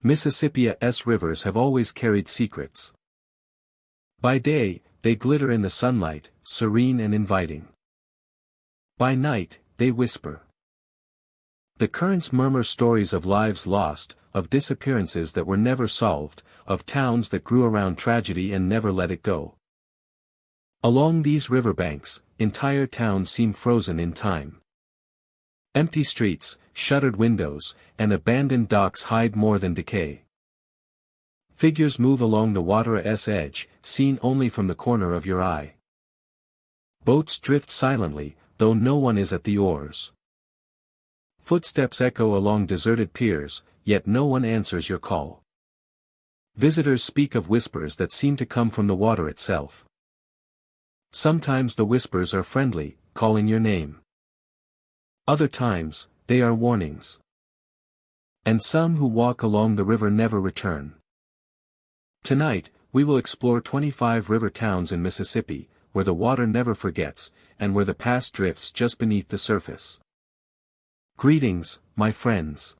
Mississippi's rivers have always carried secrets. By day, they glitter in the sunlight, serene and inviting. By night, they whisper. The currents murmur stories of lives lost, of disappearances that were never solved, of towns that grew around tragedy and never let it go. Along these riverbanks, entire towns seem frozen in time. Empty streets, shuttered windows, and abandoned docks hide more than decay. Figures move along the water's edge, seen only from the corner of your eye. Boats drift silently, though no one is at the oars. Footsteps echo along deserted piers, yet no one answers your call. Visitors speak of whispers that seem to come from the water itself. Sometimes the whispers are friendly, calling your name. Other times, they are warnings. And some who walk along the river never return. Tonight, we will explore 25 river towns in Mississippi, where the water never forgets, and where the past drifts just beneath the surface. Greetings, my friends.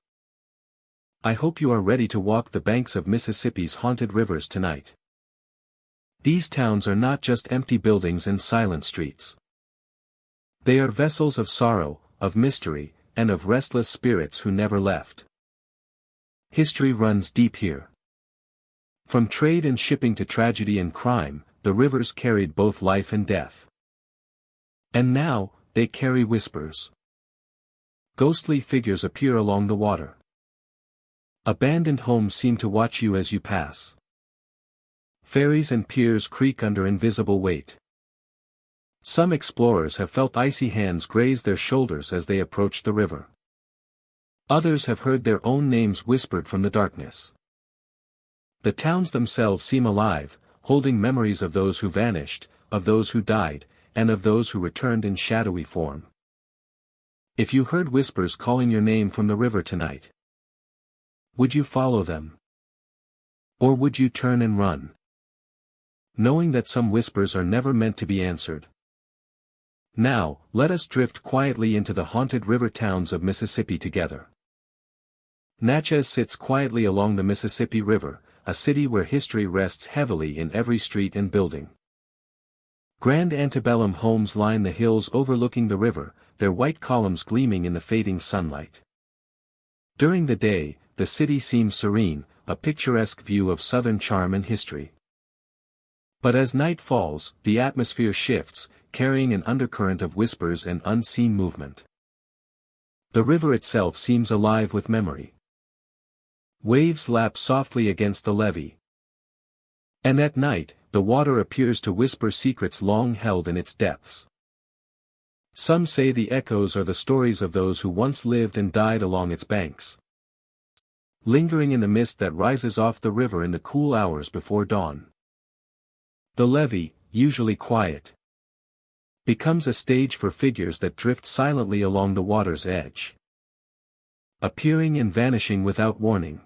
I hope you are ready to walk the banks of Mississippi's haunted rivers tonight. These towns are not just empty buildings and silent streets. They are vessels of sorrow, of mystery, and of restless spirits who never left. History runs deep here. From trade and shipping to tragedy and crime, the rivers carried both life and death. And now, they carry whispers. Ghostly figures appear along the water. Abandoned homes seem to watch you as you pass. Ferries and piers creak under invisible weight. Some explorers have felt icy hands graze their shoulders as they approach the river. Others have heard their own names whispered from the darkness. The towns themselves seem alive, holding memories of those who vanished, of those who died, and of those who returned in shadowy form. If you heard whispers calling your name from the river tonight, would you follow them? Or would you turn and run? Knowing that some whispers are never meant to be answered. Now, let us drift quietly into the haunted river towns of Mississippi together. Natchez sits quietly along the Mississippi River, a city where history rests heavily in every street and building. Grand antebellum homes line the hills overlooking the river, their white columns gleaming in the fading sunlight. During the day, the city seems serene, a picturesque view of Southern charm and history. But as night falls, the atmosphere shifts, carrying an undercurrent of whispers and unseen movement. The river itself seems alive with memory. Waves lap softly against the levee. And at night, the water appears to whisper secrets long held in its depths. Some say the echoes are the stories of those who once lived and died along its banks. Lingering in the mist that rises off the river in the cool hours before dawn. The levee, usually quiet, becomes a stage for figures that drift silently along the water's edge. Appearing and vanishing without warning.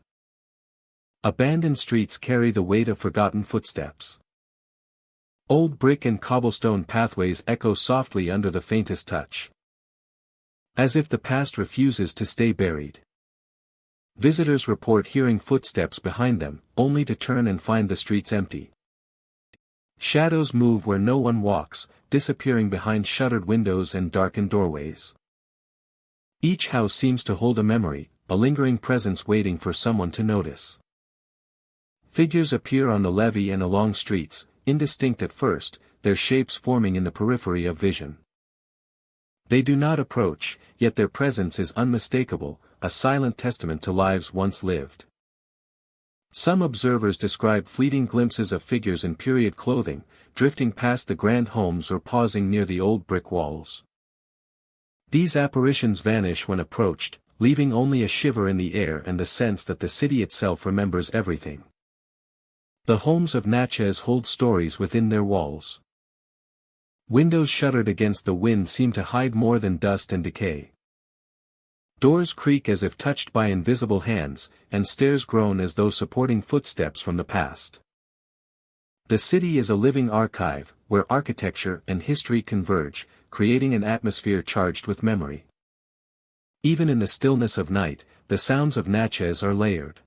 Abandoned streets carry the weight of forgotten footsteps. Old brick and cobblestone pathways echo softly under the faintest touch. As if the past refuses to stay buried. Visitors report hearing footsteps behind them, only to turn and find the streets empty. Shadows move where no one walks, disappearing behind shuttered windows and darkened doorways. Each house seems to hold a memory, a lingering presence waiting for someone to notice. Figures appear on the levee and along streets, indistinct at first, their shapes forming in the periphery of vision. They do not approach, yet their presence is unmistakable, a silent testament to lives once lived. Some observers describe fleeting glimpses of figures in period clothing, drifting past the grand homes or pausing near the old brick walls. These apparitions vanish when approached, leaving only a shiver in the air and the sense that the city itself remembers everything. The homes of Natchez hold stories within their walls. Windows shuttered against the wind seem to hide more than dust and decay. Doors creak as if touched by invisible hands, and stairs groan as though supporting footsteps from the past. The city is a living archive, where architecture and history converge, creating an atmosphere charged with memory. Even in the stillness of night, the sounds of Natchez are layered.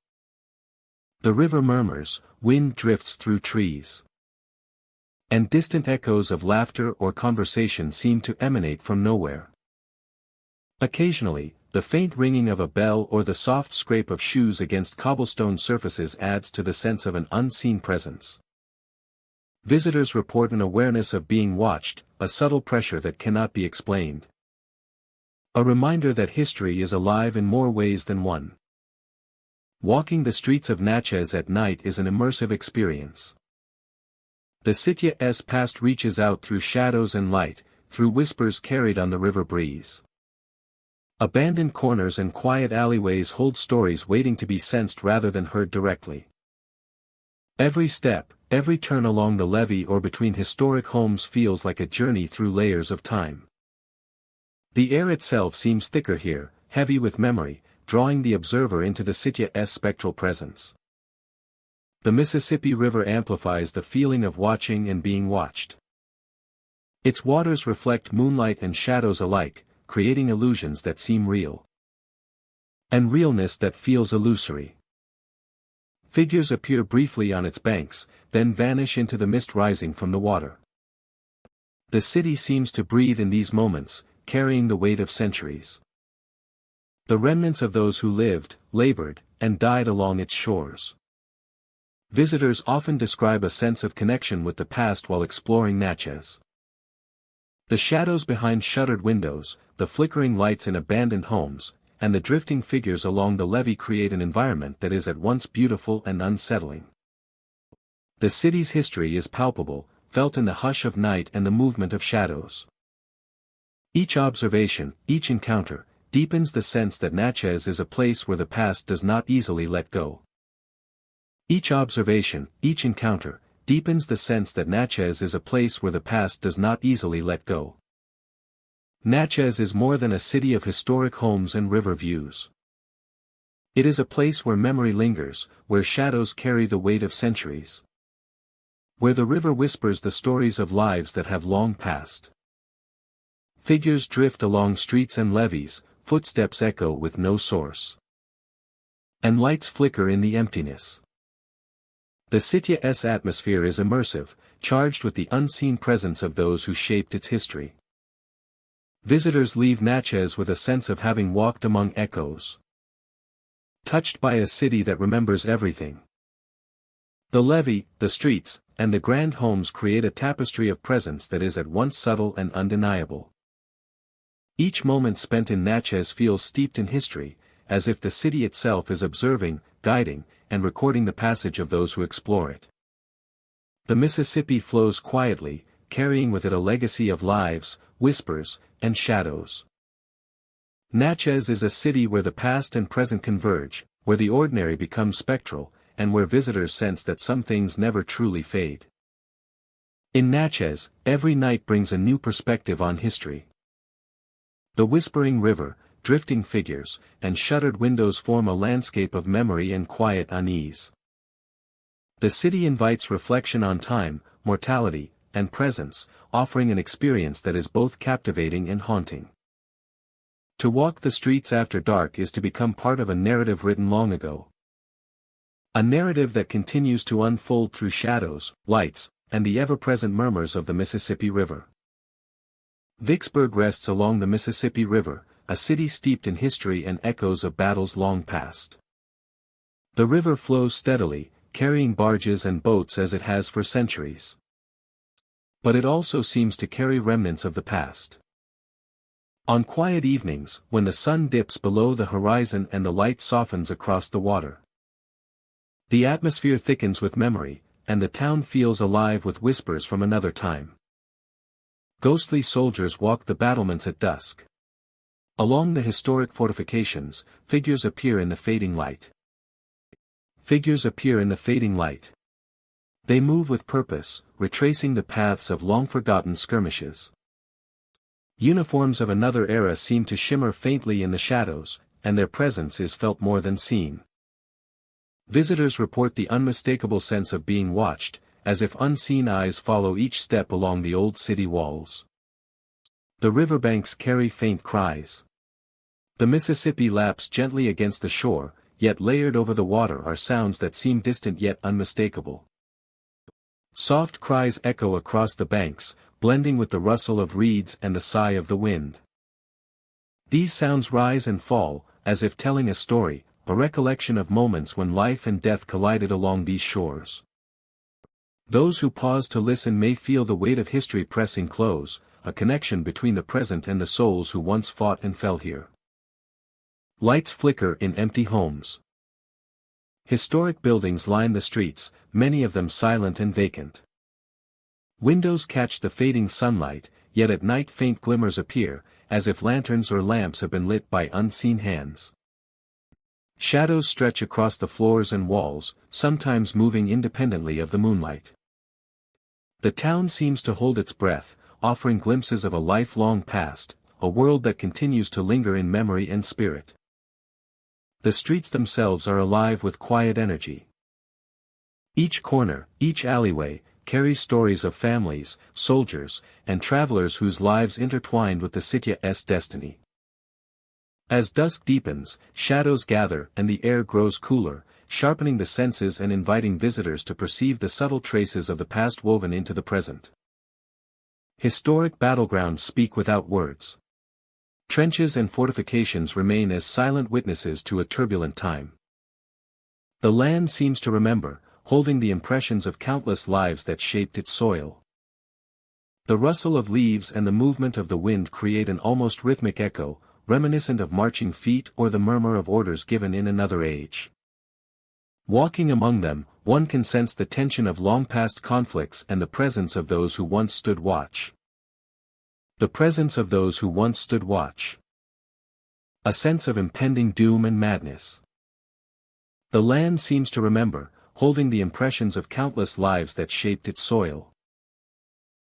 The river murmurs, wind drifts through trees. And distant echoes of laughter or conversation seem to emanate from nowhere. Occasionally, the faint ringing of a bell or the soft scrape of shoes against cobblestone surfaces adds to the sense of an unseen presence. Visitors report an awareness of being watched, a subtle pressure that cannot be explained. A reminder that history is alive in more ways than one. Walking the streets of Natchez at night is an immersive experience. The city's past reaches out through shadows and light, through whispers carried on the river breeze. Abandoned corners and quiet alleyways hold stories waiting to be sensed rather than heard directly. Every step, every turn along the levee or between historic homes feels like a journey through layers of time. The air itself seems thicker here, heavy with memory, drawing the observer into the city's spectral presence. The Mississippi River amplifies the feeling of watching and being watched. Its waters reflect moonlight and shadows alike, creating illusions that seem real. And realness that feels illusory. Figures appear briefly on its banks, then vanish into the mist rising from the water. The city seems to breathe in these moments, carrying the weight of centuries. The remnants of those who lived, labored, and died along its shores. Visitors often describe a sense of connection with the past while exploring Natchez. The shadows behind shuttered windows, the flickering lights in abandoned homes, and the drifting figures along the levee create an environment that is at once beautiful and unsettling. The city's history is palpable, felt in the hush of night and the movement of shadows. Each observation, each encounter, deepens the sense that Natchez is a place where the past does not easily let go. Each observation, each encounter, deepens the sense that Natchez is a place where the past does not easily let go. Natchez is more than a city of historic homes and river views. It is a place where memory lingers, where shadows carry the weight of centuries. Where the river whispers the stories of lives that have long passed. Figures drift along streets and levees, footsteps echo with no source. And lights flicker in the emptiness. The city's atmosphere is immersive, charged with the unseen presence of those who shaped its history. Visitors leave Natchez with a sense of having walked among echoes. Touched by a city that remembers everything. The levee, the streets, and the grand homes create a tapestry of presence that is at once subtle and undeniable. Each moment spent in Natchez feels steeped in history, as if the city itself is observing, guiding, and recording the passage of those who explore it. The Mississippi flows quietly, carrying with it a legacy of lives, whispers, and shadows. Natchez is a city where the past and present converge, where the ordinary becomes spectral, and where visitors sense that some things never truly fade. In Natchez, every night brings a new perspective on history. The whispering river, drifting figures, and shuttered windows form a landscape of memory and quiet unease. The city invites reflection on time, mortality, and presence, offering an experience that is both captivating and haunting. To walk the streets after dark is to become part of a narrative written long ago. A narrative that continues to unfold through shadows, lights, and the ever-present murmurs of the Mississippi River. Vicksburg rests along the Mississippi River, a city steeped in history and echoes of battles long past. The river flows steadily, carrying barges and boats as it has for centuries. But it also seems to carry remnants of the past. On quiet evenings, when the sun dips below the horizon and the light softens across the water, the atmosphere thickens with memory, and the town feels alive with whispers from another time. Ghostly soldiers walk the battlements at dusk. Along the historic fortifications, figures appear in the fading light. Figures appear in the fading light. They move with purpose, retracing the paths of long-forgotten skirmishes. Uniforms of another era seem to shimmer faintly in the shadows, and their presence is felt more than seen. Visitors report the unmistakable sense of being watched, as if unseen eyes follow each step along the old city walls. The riverbanks carry faint cries. The Mississippi laps gently against the shore, yet layered over the water are sounds that seem distant yet unmistakable. Soft cries echo across the banks, blending with the rustle of reeds and the sigh of the wind. These sounds rise and fall, as if telling a story, a recollection of moments when life and death collided along these shores. Those who pause to listen may feel the weight of history pressing close, a connection between the present and the souls who once fought and fell here. Lights flicker in empty homes. Historic buildings line the streets, many of them silent and vacant. Windows catch the fading sunlight, yet at night faint glimmers appear, as if lanterns or lamps have been lit by unseen hands. Shadows stretch across the floors and walls, sometimes moving independently of the moonlight. The town seems to hold its breath, offering glimpses of a lifelong past, a world that continues to linger in memory and spirit. The streets themselves are alive with quiet energy. Each corner, each alleyway, carries stories of families, soldiers, and travelers whose lives intertwined with the city's destiny. As dusk deepens, shadows gather and the air grows cooler, sharpening the senses and inviting visitors to perceive the subtle traces of the past woven into the present. Historic battlegrounds speak without words. Trenches and fortifications remain as silent witnesses to a turbulent time. The land seems to remember, holding the impressions of countless lives that shaped its soil. The rustle of leaves and the movement of the wind create an almost rhythmic echo, reminiscent of marching feet or the murmur of orders given in another age. Walking among them, one can sense the tension of long-past conflicts and the presence of those who once stood watch. The presence of those who once stood watch. A sense of impending doom and madness. The land seems to remember, holding the impressions of countless lives that shaped its soil.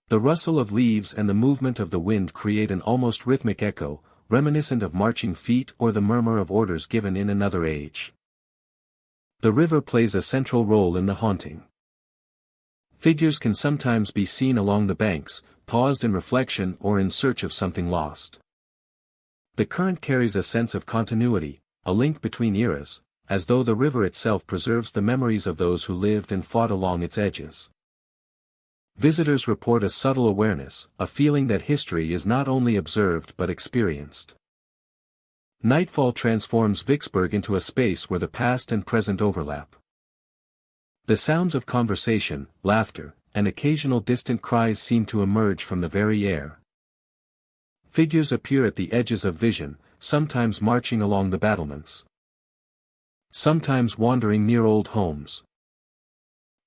The rustle of leaves and the movement of the wind create an almost rhythmic echo, reminiscent of marching feet or the murmur of orders given in another age. The river plays a central role in the haunting. Figures can sometimes be seen along the banks, paused in reflection or in search of something lost. The current carries a sense of continuity, a link between eras, as though the river itself preserves the memories of those who lived and fought along its edges. Visitors report a subtle awareness, a feeling that history is not only observed but experienced. Nightfall transforms Vicksburg into a space where the past and present overlap. The sounds of conversation, laughter, and occasional distant cries seem to emerge from the very air. Figures appear at the edges of vision, sometimes marching along the battlements. Sometimes wandering near old homes.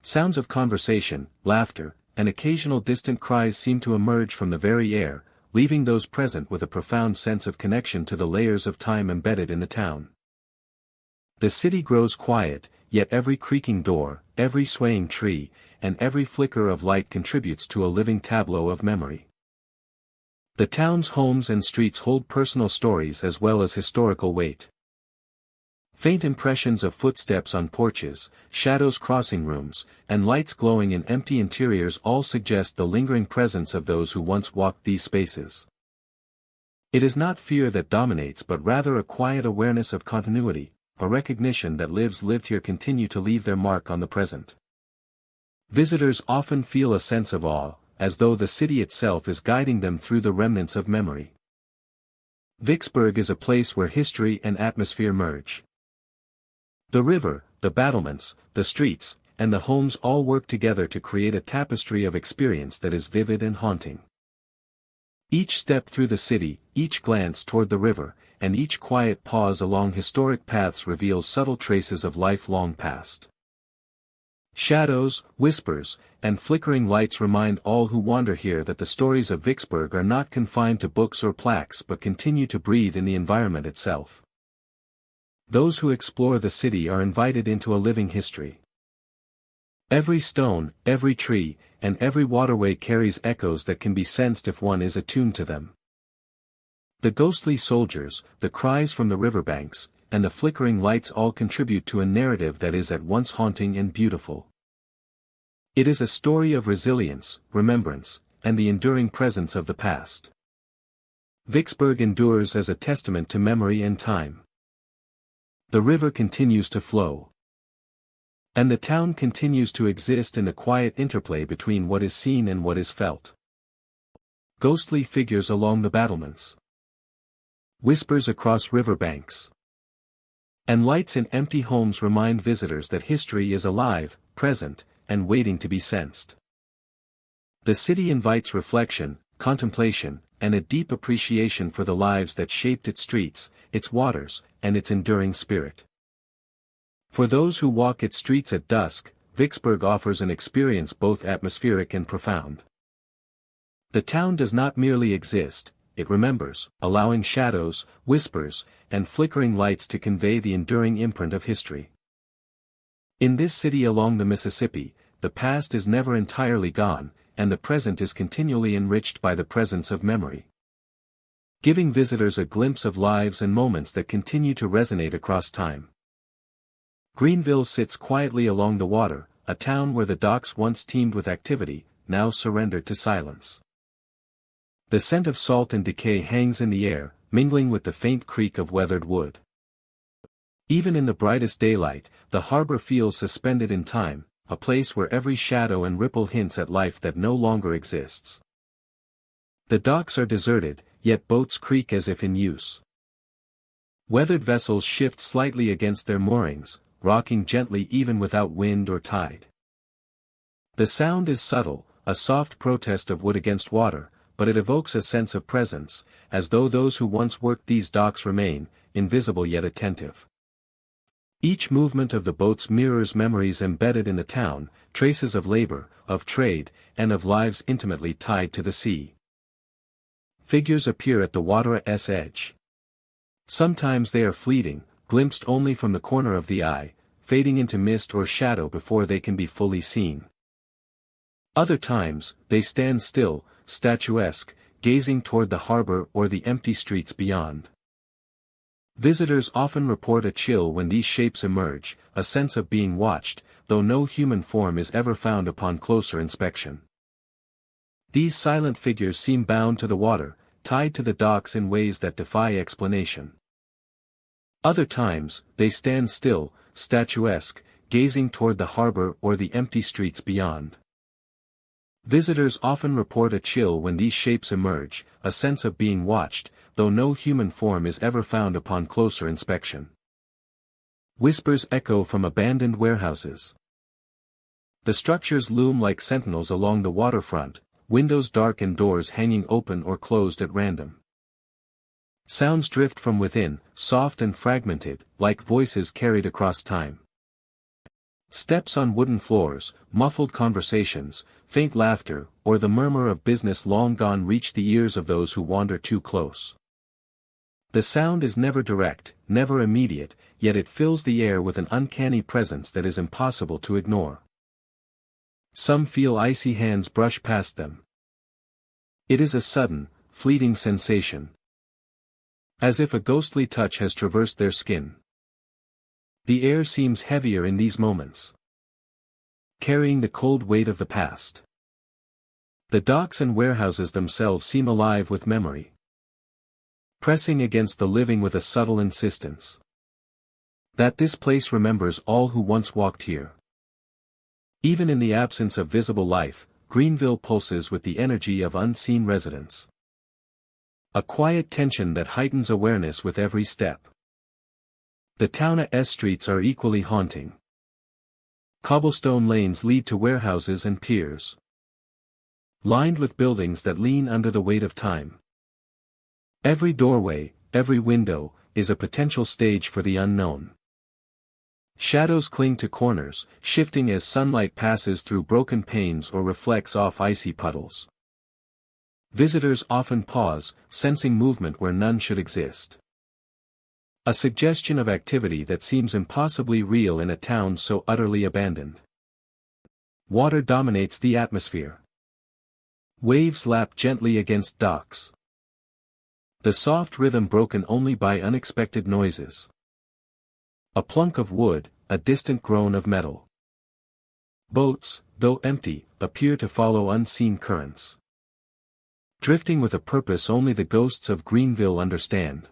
Sounds of conversation, laughter, and occasional distant cries seem to emerge from the very air, leaving those present with a profound sense of connection to the layers of time embedded in the town. The city grows quiet, yet every creaking door, every swaying tree, and every flicker of light contributes to a living tableau of memory. The town's homes and streets hold personal stories as well as historical weight. Faint impressions of footsteps on porches, shadows crossing rooms, and lights glowing in empty interiors all suggest the lingering presence of those who once walked these spaces. It is not fear that dominates but rather a quiet awareness of continuity, a recognition that lives lived here continue to leave their mark on the present. Visitors often feel a sense of awe, as though the city itself is guiding them through the remnants of memory. Vicksburg is a place where history and atmosphere merge. The river, the battlements, the streets, and the homes all work together to create a tapestry of experience that is vivid and haunting. Each step through the city, each glance toward the river, and each quiet pause along historic paths reveals subtle traces of lifelong past. Shadows, whispers, and flickering lights remind all who wander here that the stories of Vicksburg are not confined to books or plaques but continue to breathe in the environment itself. Those who explore the city are invited into a living history. Every stone, every tree, and every waterway carries echoes that can be sensed if one is attuned to them. The ghostly soldiers, the cries from the riverbanks, and the flickering lights all contribute to a narrative that is at once haunting and beautiful. It is a story of resilience, remembrance, and the enduring presence of the past. Vicksburg endures as a testament to memory and time. The river continues to flow. And the town continues to exist in a quiet interplay between what is seen and what is felt. Ghostly figures along the battlements. Whispers across riverbanks. And lights in empty homes remind visitors that history is alive, present, and waiting to be sensed. The city invites reflection, contemplation, and a deep appreciation for the lives that shaped its streets, its waters, and its enduring spirit. For those who walk its streets at dusk, Vicksburg offers an experience both atmospheric and profound. The town does not merely exist, it remembers, allowing shadows, whispers, and flickering lights to convey the enduring imprint of history. In this city along the Mississippi, the past is never entirely gone, and the present is continually enriched by the presence of memory. Giving visitors a glimpse of lives and moments that continue to resonate across time. Greenville sits quietly along the water, a town where the docks once teemed with activity, now surrendered to silence. The scent of salt and decay hangs in the air, mingling with the faint creak of weathered wood. Even in the brightest daylight, the harbor feels suspended in time, a place where every shadow and ripple hints at life that no longer exists. The docks are deserted, yet boats creak as if in use. Weathered vessels shift slightly against their moorings, rocking gently even without wind or tide. The sound is subtle, a soft protest of wood against water, but it evokes a sense of presence, as though those who once worked these docks remain, invisible yet attentive. Each movement of the boats mirrors memories embedded in the town, traces of labor, of trade, and of lives intimately tied to the sea. Figures appear at the water's edge. Sometimes they are fleeting, glimpsed only from the corner of the eye, fading into mist or shadow before they can be fully seen. Other times, they stand still, statuesque, gazing toward the harbor or the empty streets beyond. Visitors often report a chill when these shapes emerge, a sense of being watched, though no human form is ever found upon closer inspection. These silent figures seem bound to the water, tied to the docks in ways that defy explanation. Other times, they stand still, statuesque, gazing toward the harbor or the empty streets beyond. Visitors often report a chill when these shapes emerge, a sense of being watched, though no human form is ever found upon closer inspection. Whispers echo from abandoned warehouses. The structures loom like sentinels along the waterfront, windows dark and doors hanging open or closed at random. Sounds drift from within, soft and fragmented, like voices carried across time. Steps on wooden floors, muffled conversations, faint laughter, or the murmur of business long gone reach the ears of those who wander too close. The sound is never direct, never immediate, yet it fills the air with an uncanny presence that is impossible to ignore. Some feel icy hands brush past them. It is a sudden, fleeting sensation. As if a ghostly touch has traversed their skin. The air seems heavier in these moments, carrying the cold weight of the past. The docks and warehouses themselves seem alive with memory, pressing against the living with a subtle insistence that this place remembers all who once walked here. Even in the absence of visible life, Greenville pulses with the energy of unseen residents. A quiet tension that heightens awareness with every step. The town's streets are equally haunting. Cobblestone lanes lead to warehouses and piers, lined with buildings that lean under the weight of time. Every doorway, every window, is a potential stage for the unknown. Shadows cling to corners, shifting as sunlight passes through broken panes or reflects off icy puddles. Visitors often pause, sensing movement where none should exist. A suggestion of activity that seems impossibly real in a town so utterly abandoned. Water dominates the atmosphere. Waves lap gently against docks. The soft rhythm broken only by unexpected noises. A plunk of wood, a distant groan of metal. Boats, though empty, appear to follow unseen currents. Drifting with a purpose only the ghosts of Greenville understand.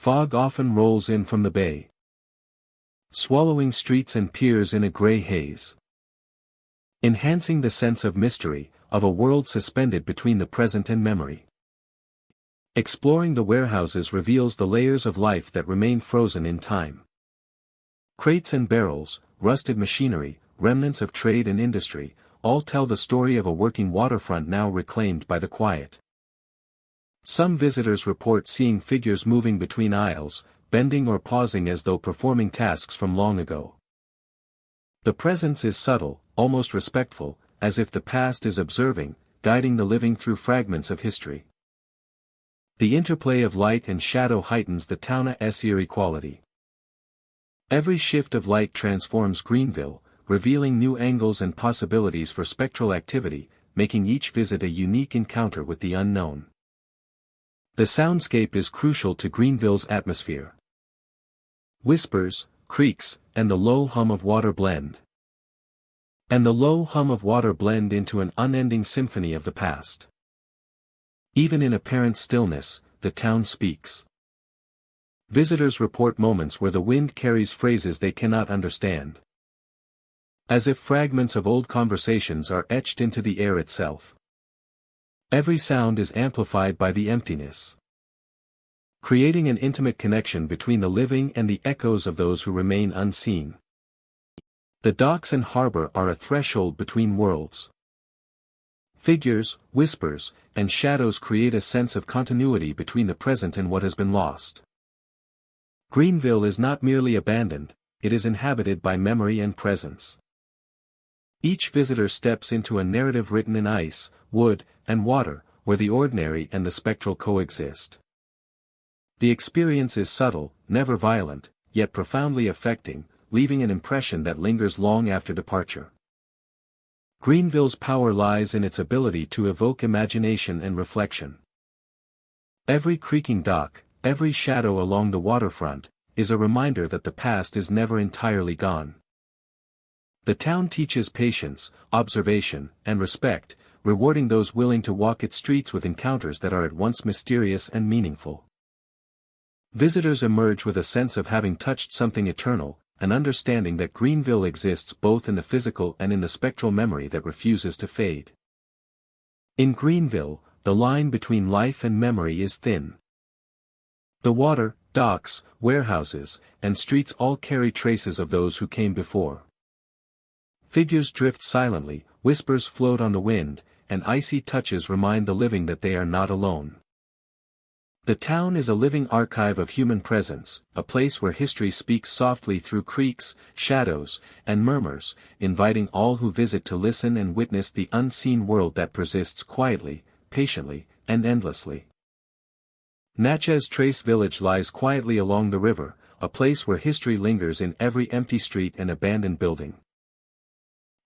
fog often rolls in from the bay, swallowing streets and piers in a gray haze, enhancing the sense of mystery, of a world suspended between the present and memory. Exploring the warehouses reveals the layers of life that remain frozen in time. Crates and barrels, rusted machinery, remnants of trade and industry, all tell the story of a working waterfront now reclaimed by the quiet. Some visitors report seeing figures moving between aisles, bending or pausing as though performing tasks from long ago. The presence is subtle, almost respectful, as if the past is observing, guiding the living through fragments of history. The interplay of light and shadow heightens the town's eerie quality. Every shift of light transforms Greenville, revealing new angles and possibilities for spectral activity, making each visit a unique encounter with the unknown. The soundscape is crucial to Greenville's atmosphere. Whispers, creaks, and the low hum of water blend. Into an unending symphony of the past. Even in apparent stillness, the town speaks. Visitors report moments where the wind carries phrases they cannot understand, as if fragments of old conversations are etched into the air itself. Every sound is amplified by the emptiness, creating an intimate connection between the living and the echoes of those who remain unseen. The docks and harbor are a threshold between worlds. Figures, whispers, and shadows create a sense of continuity between the present and what has been lost. Greenville is not merely abandoned, it is inhabited by memory and presence. Each visitor steps into a narrative written in ice, wood, and water, where the ordinary and the spectral coexist. The experience is subtle, never violent, yet profoundly affecting, leaving an impression that lingers long after departure. Greenville's power lies in its ability to evoke imagination and reflection. Every creaking dock, every shadow along the waterfront, is a reminder that the past is never entirely gone. The town teaches patience, observation, and respect, rewarding those willing to walk its streets with encounters that are at once mysterious and meaningful. Visitors emerge with a sense of having touched something eternal, an understanding that Greenville exists both in the physical and in the spectral memory that refuses to fade. In Greenville, the line between life and memory is thin. The water, docks, warehouses, and streets all carry traces of those who came before. Figures drift silently, whispers float on the wind, and icy touches remind the living that they are not alone. The town is a living archive of human presence, a place where history speaks softly through creaks, shadows, and murmurs, inviting all who visit to listen and witness the unseen world that persists quietly, patiently, and endlessly. Natchez Trace Village lies quietly along the river, a place where history lingers in every empty street and abandoned building.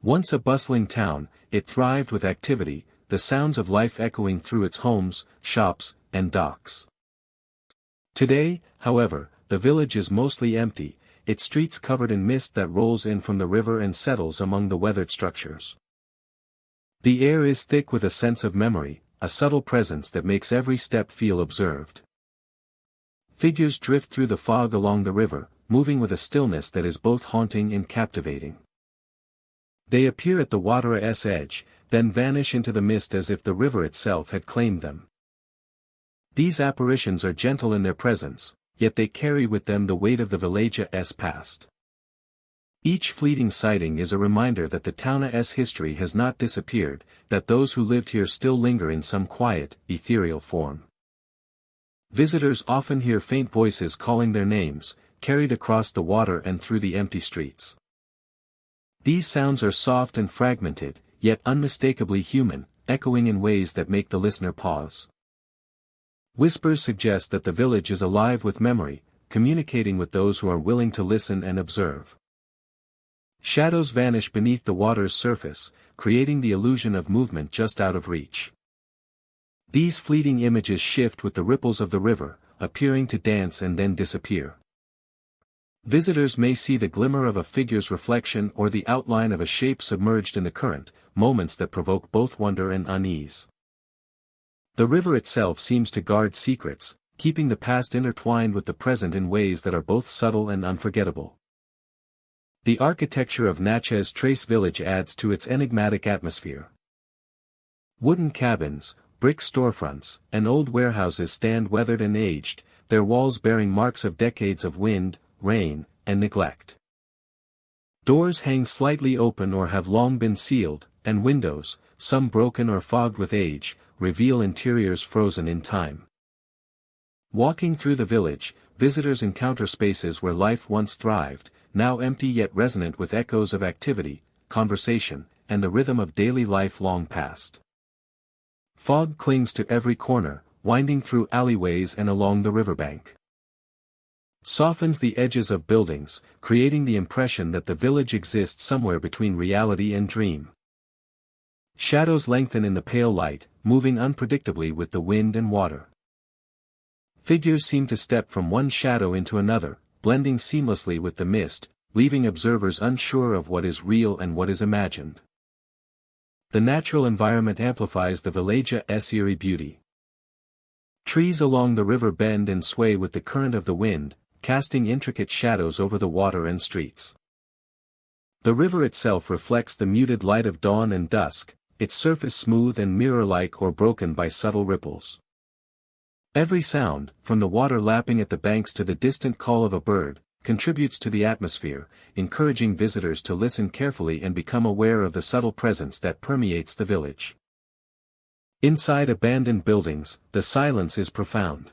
Once a bustling town, it thrived with activity, the sounds of life echoing through its homes, shops, and docks. Today, however, the village is mostly empty, its streets covered in mist that rolls in from the river and settles among the weathered structures. The air is thick with a sense of memory, a subtle presence that makes every step feel observed. Figures drift through the fog along the river, moving with a stillness that is both haunting and captivating. They appear at the water's edge, then vanish into the mist as if the river itself had claimed them. These apparitions are gentle in their presence, yet they carry with them the weight of the village's past. Each fleeting sighting is a reminder that the town's history has not disappeared, that those who lived here still linger in some quiet, ethereal form. Visitors often hear faint voices calling their names, carried across the water and through the empty streets. These sounds are soft and fragmented, yet unmistakably human, echoing in ways that make the listener pause. Whispers suggest that the village is alive with memory, communicating with those who are willing to listen and observe. Shadows vanish beneath the water's surface, creating the illusion of movement just out of reach. These fleeting images shift with the ripples of the river, appearing to dance and then disappear. Visitors may see the glimmer of a figure's reflection or the outline of a shape submerged in the current, moments that provoke both wonder and unease. The river itself seems to guard secrets, keeping the past intertwined with the present in ways that are both subtle and unforgettable. The architecture of Natchez Trace Village adds to its enigmatic atmosphere. Wooden cabins, brick storefronts, and old warehouses stand weathered and aged, their walls bearing marks of decades of wind, rain, and neglect. Doors hang slightly open or have long been sealed, and windows, some broken or fogged with age, reveal interiors frozen in time. Walking through the village, visitors encounter spaces where life once thrived, now empty yet resonant with echoes of activity, conversation, and the rhythm of daily life long past. Fog clings to every corner, winding through alleyways and along the riverbank. Softens the edges of buildings, creating the impression that the village exists somewhere between reality and dream. Shadows lengthen in the pale light, moving unpredictably with the wind and water. Figures seem to step from one shadow into another, blending seamlessly with the mist, leaving observers unsure of what is real and what is imagined. The natural environment amplifies the village's eerie beauty. Trees along the river bend and sway with the current of the wind, casting intricate shadows over the water and streets. The river itself reflects the muted light of dawn and dusk, its surface smooth and mirror-like or broken by subtle ripples. Every sound, from the water lapping at the banks to the distant call of a bird, contributes to the atmosphere, encouraging visitors to listen carefully and become aware of the subtle presence that permeates the village. Inside abandoned buildings, the silence is profound.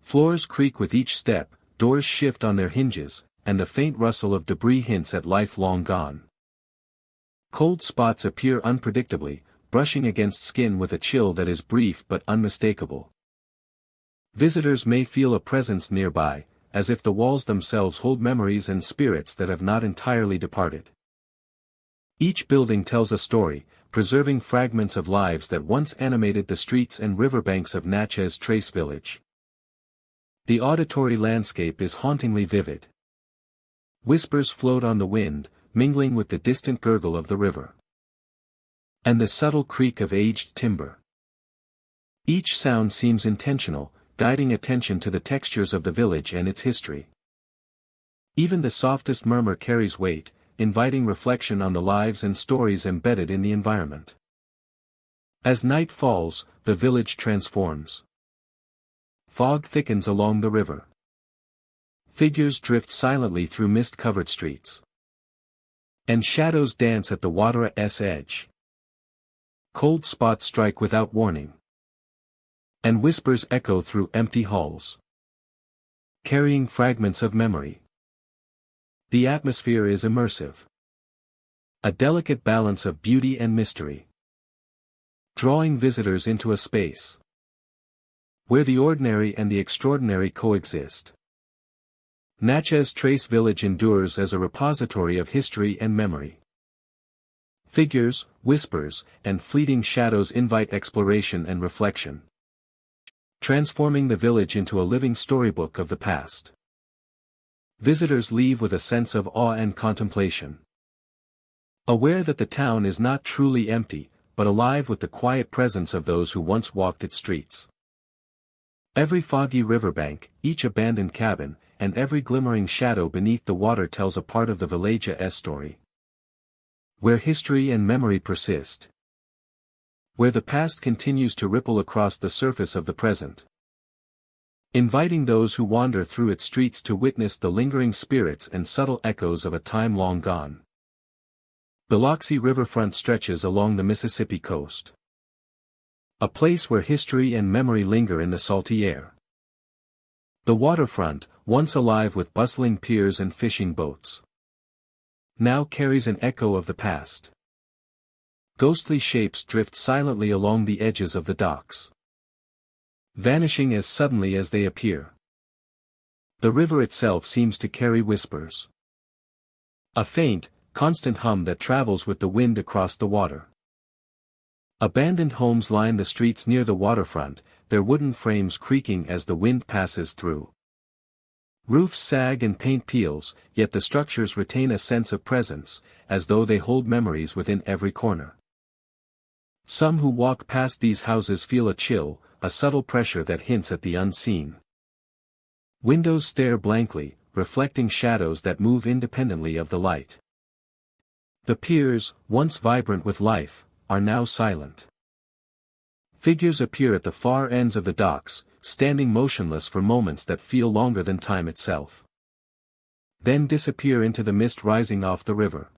Floors creak with each step, doors shift on their hinges, and the faint rustle of debris hints at life long gone. Cold spots appear unpredictably, brushing against skin with a chill that is brief but unmistakable. Visitors may feel a presence nearby, as if the walls themselves hold memories and spirits that have not entirely departed. Each building tells a story, preserving fragments of lives that once animated the streets and riverbanks of Natchez Trace Village. The auditory landscape is hauntingly vivid. Whispers float on the wind, mingling with the distant gurgle of the river. And the subtle creak of aged timber. Each sound seems intentional, guiding attention to the textures of the village and its history. Even the softest murmur carries weight, inviting reflection on the lives and stories embedded in the environment. As night falls, the village transforms. Fog thickens along the river. Figures drift silently through mist-covered streets. And shadows dance at the water's edge. Cold spots strike without warning. And whispers echo through empty halls, carrying fragments of memory. The atmosphere is immersive. A delicate balance of beauty and mystery, drawing visitors into a space where the ordinary and the extraordinary coexist. Natchez Trace Village endures as a repository of history and memory. Figures, whispers, and fleeting shadows invite exploration and reflection, transforming the village into a living storybook of the past. Visitors leave with a sense of awe and contemplation, aware that the town is not truly empty, but alive with the quiet presence of those who once walked its streets. Every foggy riverbank, each abandoned cabin, and every glimmering shadow beneath the water tells a part of the village's story. Where history and memory persist. Where the past continues to ripple across the surface of the present. Inviting those who wander through its streets to witness the lingering spirits and subtle echoes of a time long gone. Biloxi riverfront stretches along the Mississippi coast. A place where history and memory linger in the salty air. The waterfront, once alive with bustling piers and fishing boats, now carries an echo of the past. Ghostly shapes drift silently along the edges of the docks, vanishing as suddenly as they appear. The river itself seems to carry whispers. A faint, constant hum that travels with the wind across the water. Abandoned homes line the streets near the waterfront, their wooden frames creaking as the wind passes through. Roofs sag and paint peels, yet the structures retain a sense of presence, as though they hold memories within every corner. Some who walk past these houses feel a chill, a subtle pressure that hints at the unseen. Windows stare blankly, reflecting shadows that move independently of the light. The piers, once vibrant with life, are now silent. Figures appear at the far ends of the docks, standing motionless for moments that feel longer than time itself. Then disappear into the mist rising off the river.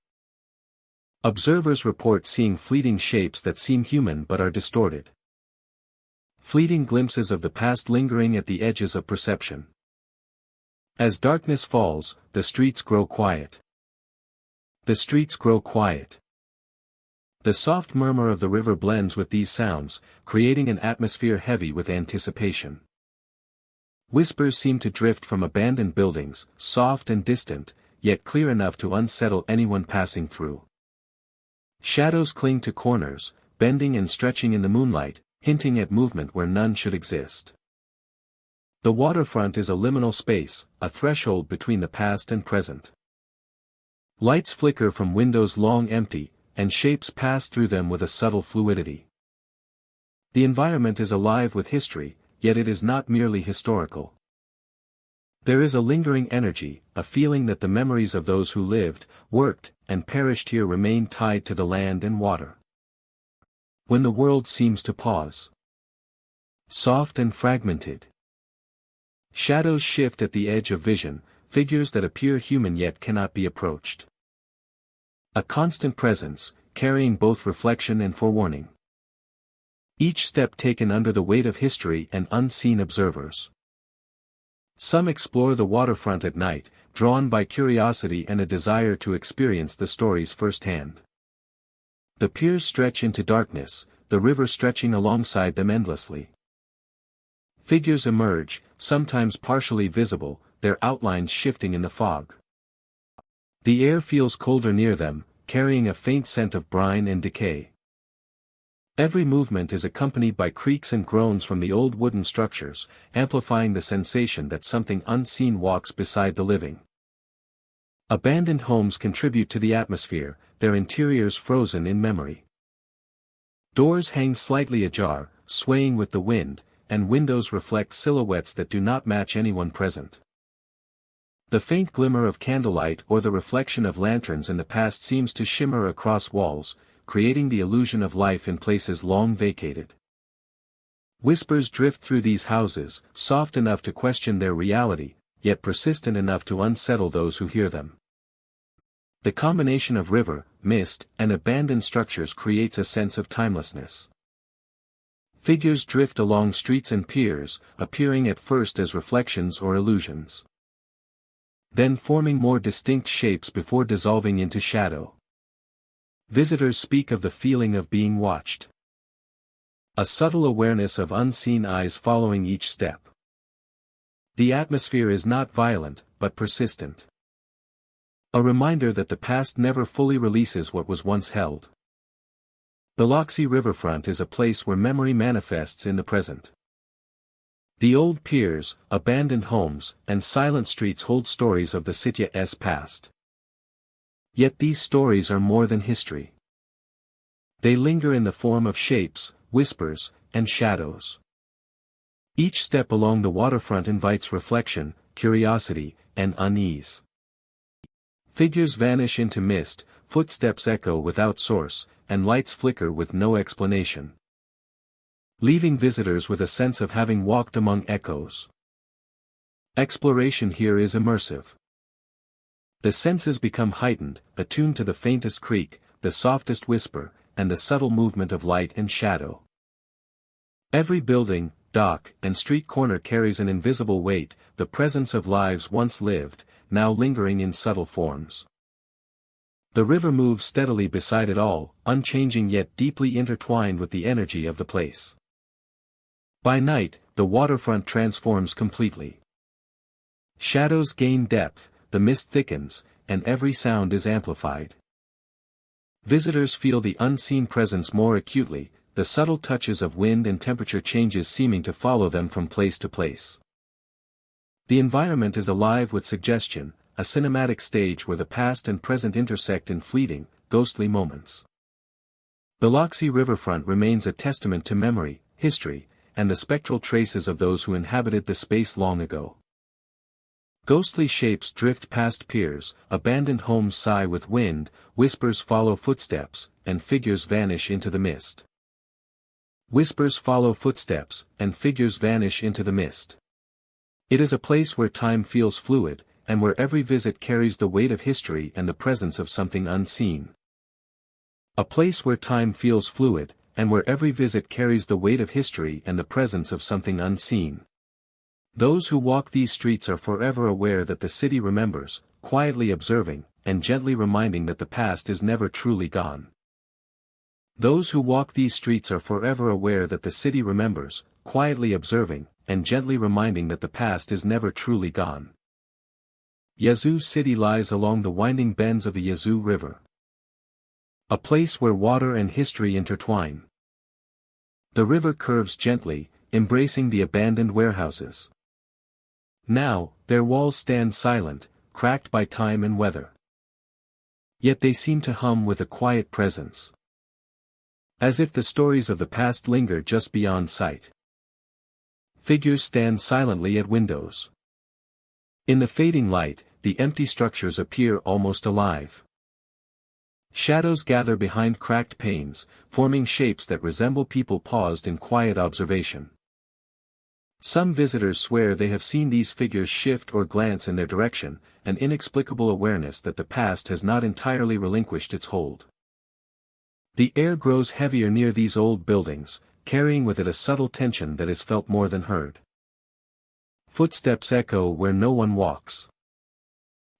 Observers report seeing fleeting shapes that seem human but are distorted. Fleeting glimpses of the past lingering at the edges of perception. As darkness falls, the streets grow quiet. The streets grow quiet. The soft murmur of the river blends with these sounds, creating an atmosphere heavy with anticipation. Whispers seem to drift from abandoned buildings, soft and distant, yet clear enough to unsettle anyone passing through. Shadows cling to corners, bending and stretching in the moonlight, hinting at movement where none should exist. The waterfront is a liminal space, a threshold between the past and present. Lights flicker from windows long empty, and shapes pass through them with a subtle fluidity. The environment is alive with history, yet it is not merely historical. There is a lingering energy, a feeling that the memories of those who lived, worked, and perished here remain tied to the land and water. When the world seems to pause. Soft and fragmented. Shadows shift at the edge of vision, figures that appear human yet cannot be approached. A constant presence, carrying both reflection and forewarning. Each step taken under the weight of history and unseen observers. Some explore the waterfront at night, drawn by curiosity and a desire to experience the stories firsthand. The piers stretch into darkness, the river stretching alongside them endlessly. Figures emerge, sometimes partially visible, their outlines shifting in the fog. The air feels colder near them, carrying a faint scent of brine and decay. Every movement is accompanied by creaks and groans from the old wooden structures, amplifying the sensation that something unseen walks beside the living. Abandoned homes contribute to the atmosphere, their interiors frozen in memory. Doors hang slightly ajar, swaying with the wind, and windows reflect silhouettes that do not match anyone present. The faint glimmer of candlelight or the reflection of lanterns in the past seems to shimmer across walls, creating the illusion of life in places long vacated. Whispers drift through these houses, soft enough to question their reality, yet persistent enough to unsettle those who hear them. The combination of river, mist, and abandoned structures creates a sense of timelessness. Figures drift along streets and piers, appearing at first as reflections or illusions. Then forming more distinct shapes before dissolving into shadow. Visitors speak of the feeling of being watched. A subtle awareness of unseen eyes following each step. The atmosphere is not violent, but persistent. A reminder that the past never fully releases what was once held. Biloxi Riverfront is a place where memory manifests in the present. The old piers, abandoned homes, and silent streets hold stories of the city's past. Yet these stories are more than history. They linger in the form of shapes, whispers, and shadows. Each step along the waterfront invites reflection, curiosity, and unease. Figures vanish into mist, footsteps echo without source, and lights flicker with no explanation. Leaving visitors with a sense of having walked among echoes. Exploration here is immersive. The senses become heightened, attuned to the faintest creak, the softest whisper, and the subtle movement of light and shadow. Every building, dock, and street corner carries an invisible weight, the presence of lives once lived, now lingering in subtle forms. The river moves steadily beside it all, unchanging yet deeply intertwined with the energy of the place. By night, the waterfront transforms completely. Shadows gain depth, the mist thickens, and every sound is amplified. Visitors feel the unseen presence more acutely, the subtle touches of wind and temperature changes seeming to follow them from place to place. The environment is alive with suggestion, a cinematic stage where the past and present intersect in fleeting, ghostly moments. Biloxi Riverfront remains a testament to memory, history, and the spectral traces of those who inhabited the space long ago. Ghostly shapes drift past piers, abandoned homes sigh with wind, whispers follow footsteps, and figures vanish into the mist. Whispers follow footsteps, and figures vanish into the mist. It is a place where time feels fluid, and where every visit carries the weight of history and the presence of something unseen. A place where time feels fluid, and where every visit carries the weight of history and the presence of something unseen. Those who walk these streets are forever aware that the city remembers, quietly observing, and gently reminding that the past is never truly gone. Those who walk these streets are forever aware that the city remembers, quietly observing, and gently reminding that the past is never truly gone. Yazoo City lies along the winding bends of the Yazoo River. A place where water and history intertwine. The river curves gently, embracing the abandoned warehouses. Now, their walls stand silent, cracked by time and weather. Yet they seem to hum with a quiet presence. As if the stories of the past linger just beyond sight. Figures stand silently at windows. In the fading light, the empty structures appear almost alive. Shadows gather behind cracked panes, forming shapes that resemble people paused in quiet observation. Some visitors swear they have seen these figures shift or glance in their direction, an inexplicable awareness that the past has not entirely relinquished its hold. The air grows heavier near these old buildings, carrying with it a subtle tension that is felt more than heard. Footsteps echo where no one walks.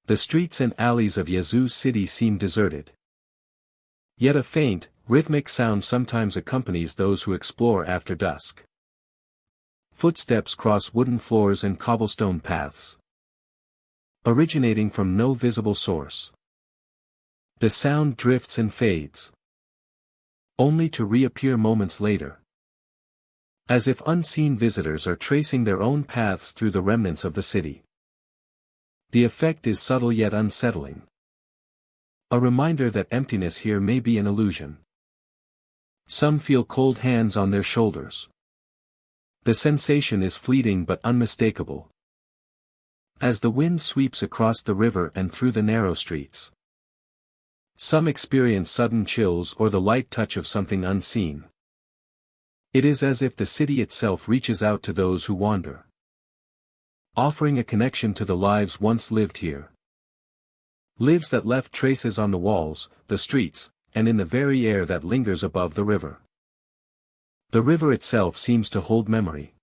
The streets and alleys of Yazoo City seem deserted. Yet a faint, rhythmic sound sometimes accompanies those who explore after dusk. Footsteps cross wooden floors and cobblestone paths, originating from no visible source. The sound drifts and fades, only to reappear moments later. As if unseen visitors are tracing their own paths through the remnants of the city. The effect is subtle yet unsettling. A reminder that emptiness here may be an illusion. Some feel cold hands on their shoulders. The sensation is fleeting but unmistakable. As the wind sweeps across the river and through the narrow streets. Some experience sudden chills or the light touch of something unseen. It is as if the city itself reaches out to those who wander, offering a connection to the lives once lived here. Lives that left traces on the walls, the streets, and in the very air that lingers above the river. The river itself seems to hold memory.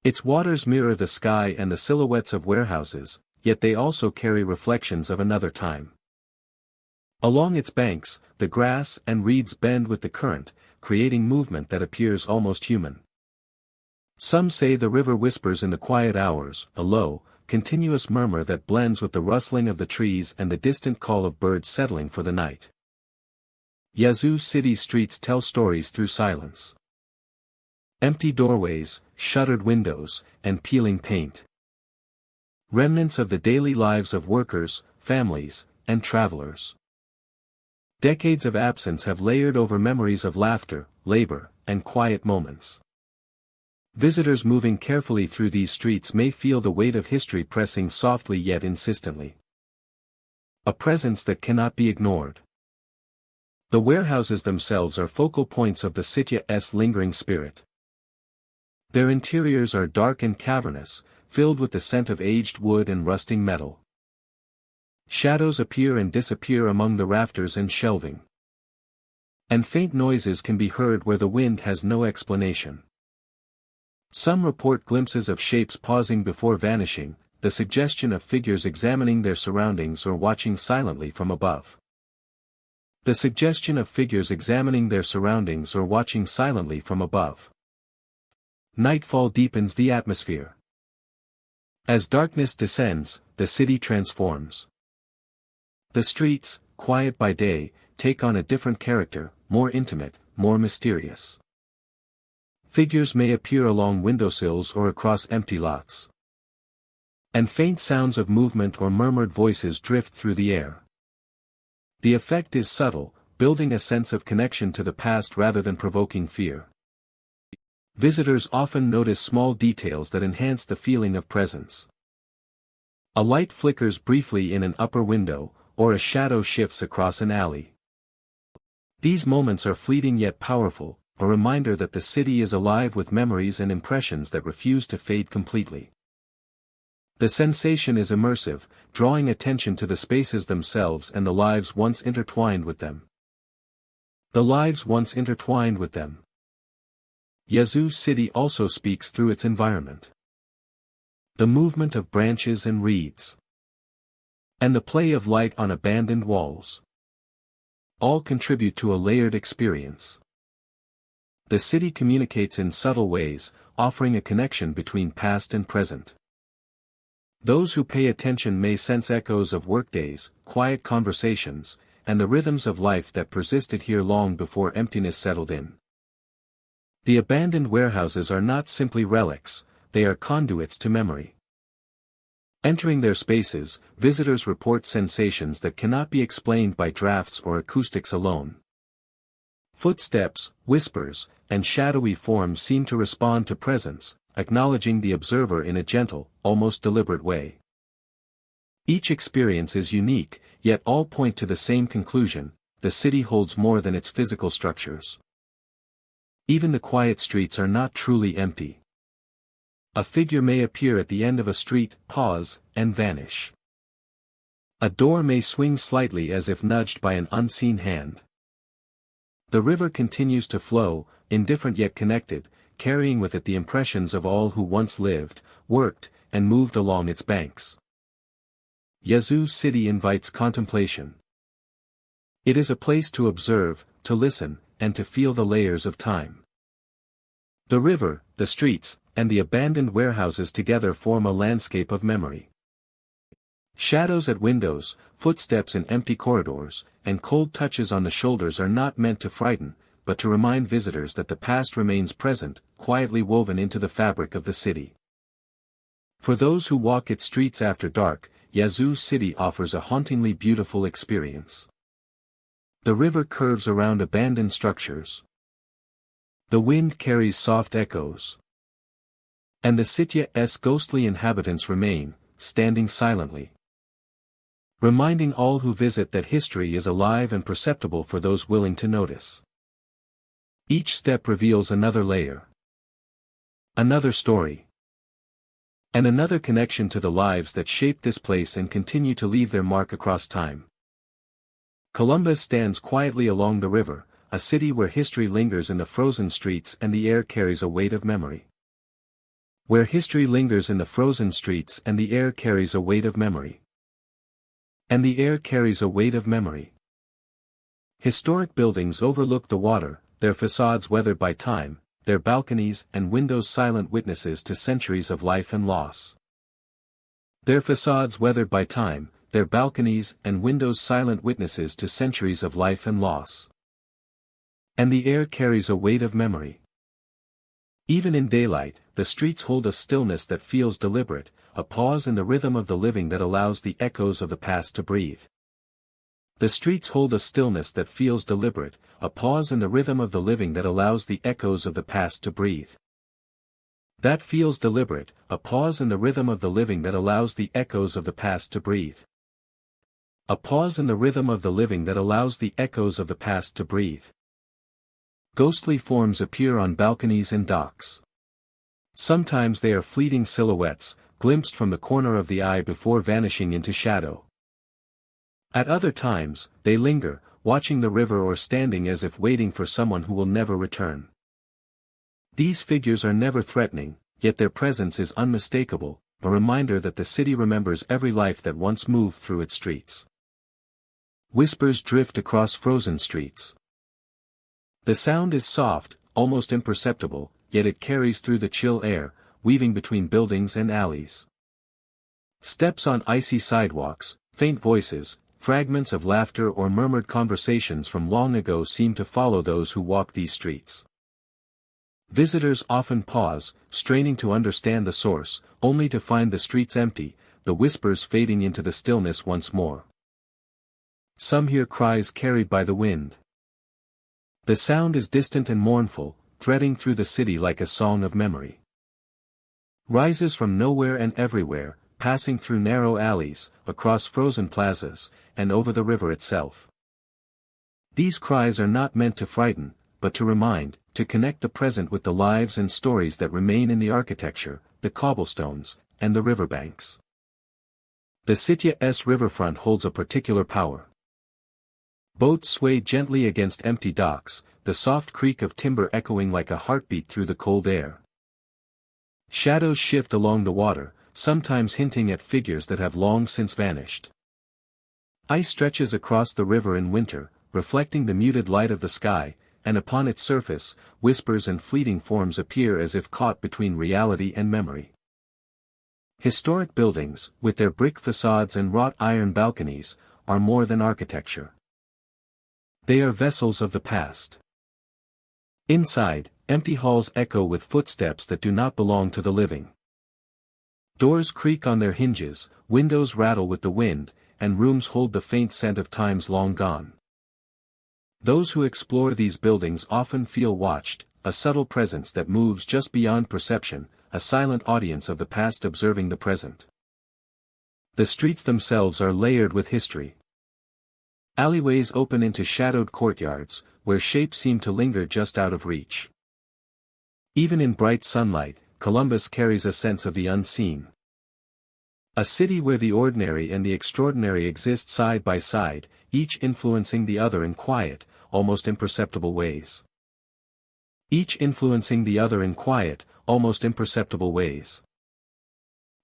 Its waters mirror the sky and the silhouettes of warehouses, yet they also carry reflections of another time. Along its banks, the grass and reeds bend with the current, creating movement that appears almost human. Some say the river whispers in the quiet hours, a low, continuous murmur that blends with the rustling of the trees and the distant call of birds settling for the night. Yazoo City's streets tell stories through silence. Empty doorways, shuttered windows, and peeling paint. Remnants of the daily lives of workers, families, and travelers. Decades of absence have layered over memories of laughter, labor, and quiet moments. Visitors moving carefully through these streets may feel the weight of history pressing softly yet insistently. A presence that cannot be ignored. The warehouses themselves are focal points of the city's lingering spirit. Their interiors are dark and cavernous, filled with the scent of aged wood and rusting metal. Shadows appear and disappear among the rafters and shelving. And faint noises can be heard where the wind has no explanation. Some report glimpses of shapes pausing before vanishing, the suggestion of figures examining their surroundings or watching silently from above. The suggestion of figures examining their surroundings or watching silently from above. Nightfall deepens the atmosphere. As darkness descends, the city transforms. The streets, quiet by day, take on a different character, more intimate, more mysterious. Figures may appear along windowsills or across empty lots. And faint sounds of movement or murmured voices drift through the air. The effect is subtle, building a sense of connection to the past rather than provoking fear. Visitors often notice small details that enhance the feeling of presence. A light flickers briefly in an upper window, or a shadow shifts across an alley. These moments are fleeting yet powerful, a reminder that the city is alive with memories and impressions that refuse to fade completely. The sensation is immersive, drawing attention to the spaces themselves and the lives once intertwined with them. The lives once intertwined with them. Yazoo City also speaks through its environment. The movement of branches and reeds, and the play of light on abandoned walls, all contribute to a layered experience. The city communicates in subtle ways, offering a connection between past and present. Those who pay attention may sense echoes of workdays, quiet conversations, and the rhythms of life that persisted here long before emptiness settled in. The abandoned warehouses are not simply relics, they are conduits to memory. Entering their spaces, visitors report sensations that cannot be explained by drafts or acoustics alone. Footsteps, whispers, and shadowy forms seem to respond to presence, acknowledging the observer in a gentle, almost deliberate way. Each experience is unique, yet all point to the same conclusion: the city holds more than its physical structures. Even the quiet streets are not truly empty. A figure may appear at the end of a street, pause, and vanish. A door may swing slightly as if nudged by an unseen hand. The river continues to flow, indifferent yet connected, carrying with it the impressions of all who once lived, worked, and moved along its banks. Yazoo City invites contemplation. It is a place to observe, to listen, and to feel the layers of time. The river, the streets, and the abandoned warehouses together form a landscape of memory. Shadows at windows, footsteps in empty corridors, and cold touches on the shoulders are not meant to frighten, but to remind visitors that the past remains present, quietly woven into the fabric of the city. For those who walk its streets after dark, Yazoo City offers a hauntingly beautiful experience. The river curves around abandoned structures. The wind carries soft echoes. And the city's ghostly inhabitants remain, standing silently, reminding all who visit that history is alive and perceptible for those willing to notice. Each step reveals another layer, another story, and another connection to the lives that shaped this place and continue to leave their mark across time. Columbus stands quietly along the river, a city where history lingers in the frozen streets and the air carries a weight of memory. Where history lingers in the frozen streets and the air carries a weight of memory. And the air carries a weight of memory. Historic buildings overlook the water, their facades weathered by time, their balconies and windows silent witnesses to centuries of life and loss. Their facades weathered by time, their balconies and windows silent witnesses to centuries of life and loss. And the air carries a weight of memory. Even in daylight, the streets hold a stillness that feels deliberate, a pause in the rhythm of the living that allows the echoes of the past to breathe. The streets hold a stillness that feels deliberate, a pause in the rhythm of the living that allows the echoes of the past to breathe. That feels deliberate, a pause in the rhythm of the living that allows the echoes of the past to breathe. A pause in the rhythm of the living that allows the echoes of the past to breathe. Ghostly forms appear on balconies and docks. Sometimes they are fleeting silhouettes, glimpsed from the corner of the eye before vanishing into shadow. At other times, they linger, watching the river or standing as if waiting for someone who will never return. These figures are never threatening, yet their presence is unmistakable, a reminder that the city remembers every life that once moved through its streets. Whispers drift across frozen streets. The sound is soft, almost imperceptible, yet it carries through the chill air, weaving between buildings and alleys. Steps on icy sidewalks, faint voices, fragments of laughter or murmured conversations from long ago seem to follow those who walk these streets. Visitors often pause, straining to understand the source, only to find the streets empty, the whispers fading into the stillness once more. Some hear cries carried by the wind. The sound is distant and mournful, threading through the city like a song of memory. Rises from nowhere and everywhere, passing through narrow alleys, across frozen plazas, and over the river itself. These cries are not meant to frighten, but to remind, to connect the present with the lives and stories that remain in the architecture, the cobblestones, and the riverbanks. The city's riverfront holds a particular power. Boats sway gently against empty docks, the soft creak of timber echoing like a heartbeat through the cold air. Shadows shift along the water, sometimes hinting at figures that have long since vanished. Ice stretches across the river in winter, reflecting the muted light of the sky, and upon its surface, whispers and fleeting forms appear as if caught between reality and memory. Historic buildings, with their brick facades and wrought iron balconies, are more than architecture. They are vessels of the past. Inside, empty halls echo with footsteps that do not belong to the living. Doors creak on their hinges, windows rattle with the wind, and rooms hold the faint scent of times long gone. Those who explore these buildings often feel watched, a subtle presence that moves just beyond perception, a silent audience of the past observing the present. The streets themselves are layered with history. Alleyways open into shadowed courtyards, where shapes seem to linger just out of reach. Even in bright sunlight, Columbus carries a sense of the unseen. A city where the ordinary and the extraordinary exist side by side, each influencing the other in quiet, almost imperceptible ways. Each influencing the other in quiet, almost imperceptible ways.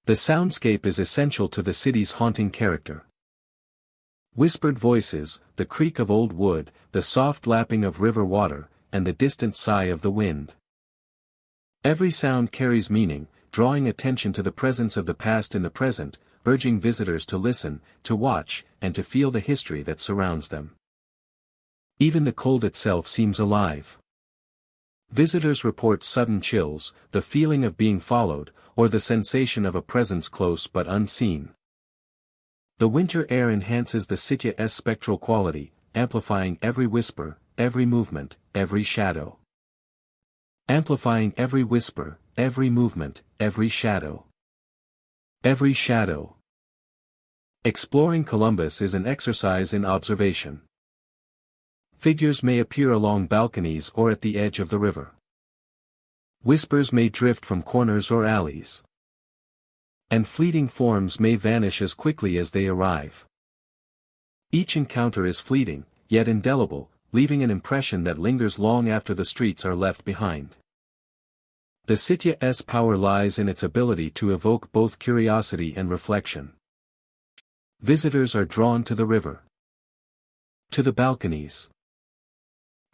The soundscape is essential to the city's haunting character. Whispered voices, the creak of old wood, the soft lapping of river water, and the distant sigh of the wind. Every sound carries meaning, drawing attention to the presence of the past in the present, urging visitors to listen, to watch, and to feel the history that surrounds them. Even the cold itself seems alive. Visitors report sudden chills, the feeling of being followed, or the sensation of a presence close but unseen. The winter air enhances the city's spectral quality, amplifying every whisper, every movement, every shadow. Amplifying every whisper, every movement, every shadow. Every shadow. Exploring Columbus is an exercise in observation. Figures may appear along balconies or at the edge of the river. Whispers may drift from corners or alleys. And fleeting forms may vanish as quickly as they arrive. Each encounter is fleeting, yet indelible, leaving an impression that lingers long after the streets are left behind. The city's power lies in its ability to evoke both curiosity and reflection. Visitors are drawn to the river, to the balconies,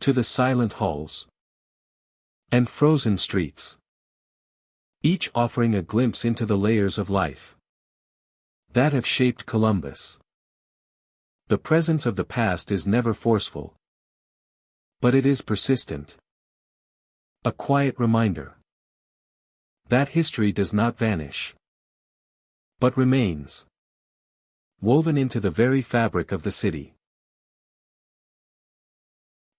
to the silent halls, and frozen streets, each offering a glimpse into the layers of life that have shaped Columbus. The presence of the past is never forceful, but it is persistent. A quiet reminder that history does not vanish, but remains, woven into the very fabric of the city.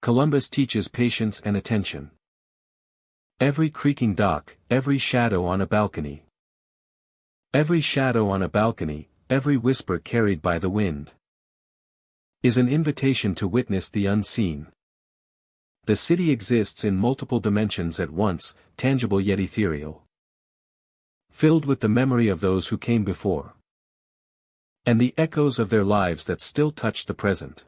Columbus teaches patience and attention. Every creaking dock, every shadow on a balcony. Every shadow on a balcony, every whisper carried by the wind, is an invitation to witness the unseen. The city exists in multiple dimensions at once, tangible yet ethereal. Filled with the memory of those who came before, and the echoes of their lives that still touch the present.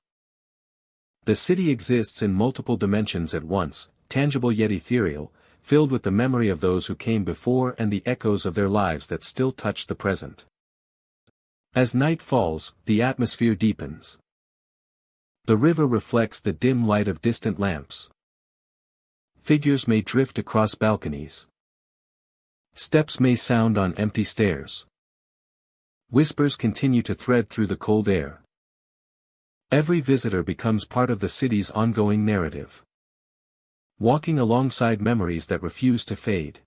The city exists in multiple dimensions at once, tangible yet ethereal, filled with the memory of those who came before and the echoes of their lives that still touch the present. As night falls, the atmosphere deepens. The river reflects the dim light of distant lamps. Figures may drift across balconies. Steps may sound on empty stairs. Whispers continue to thread through the cold air. Every visitor becomes part of the city's ongoing narrative, walking alongside memories that refuse to fade,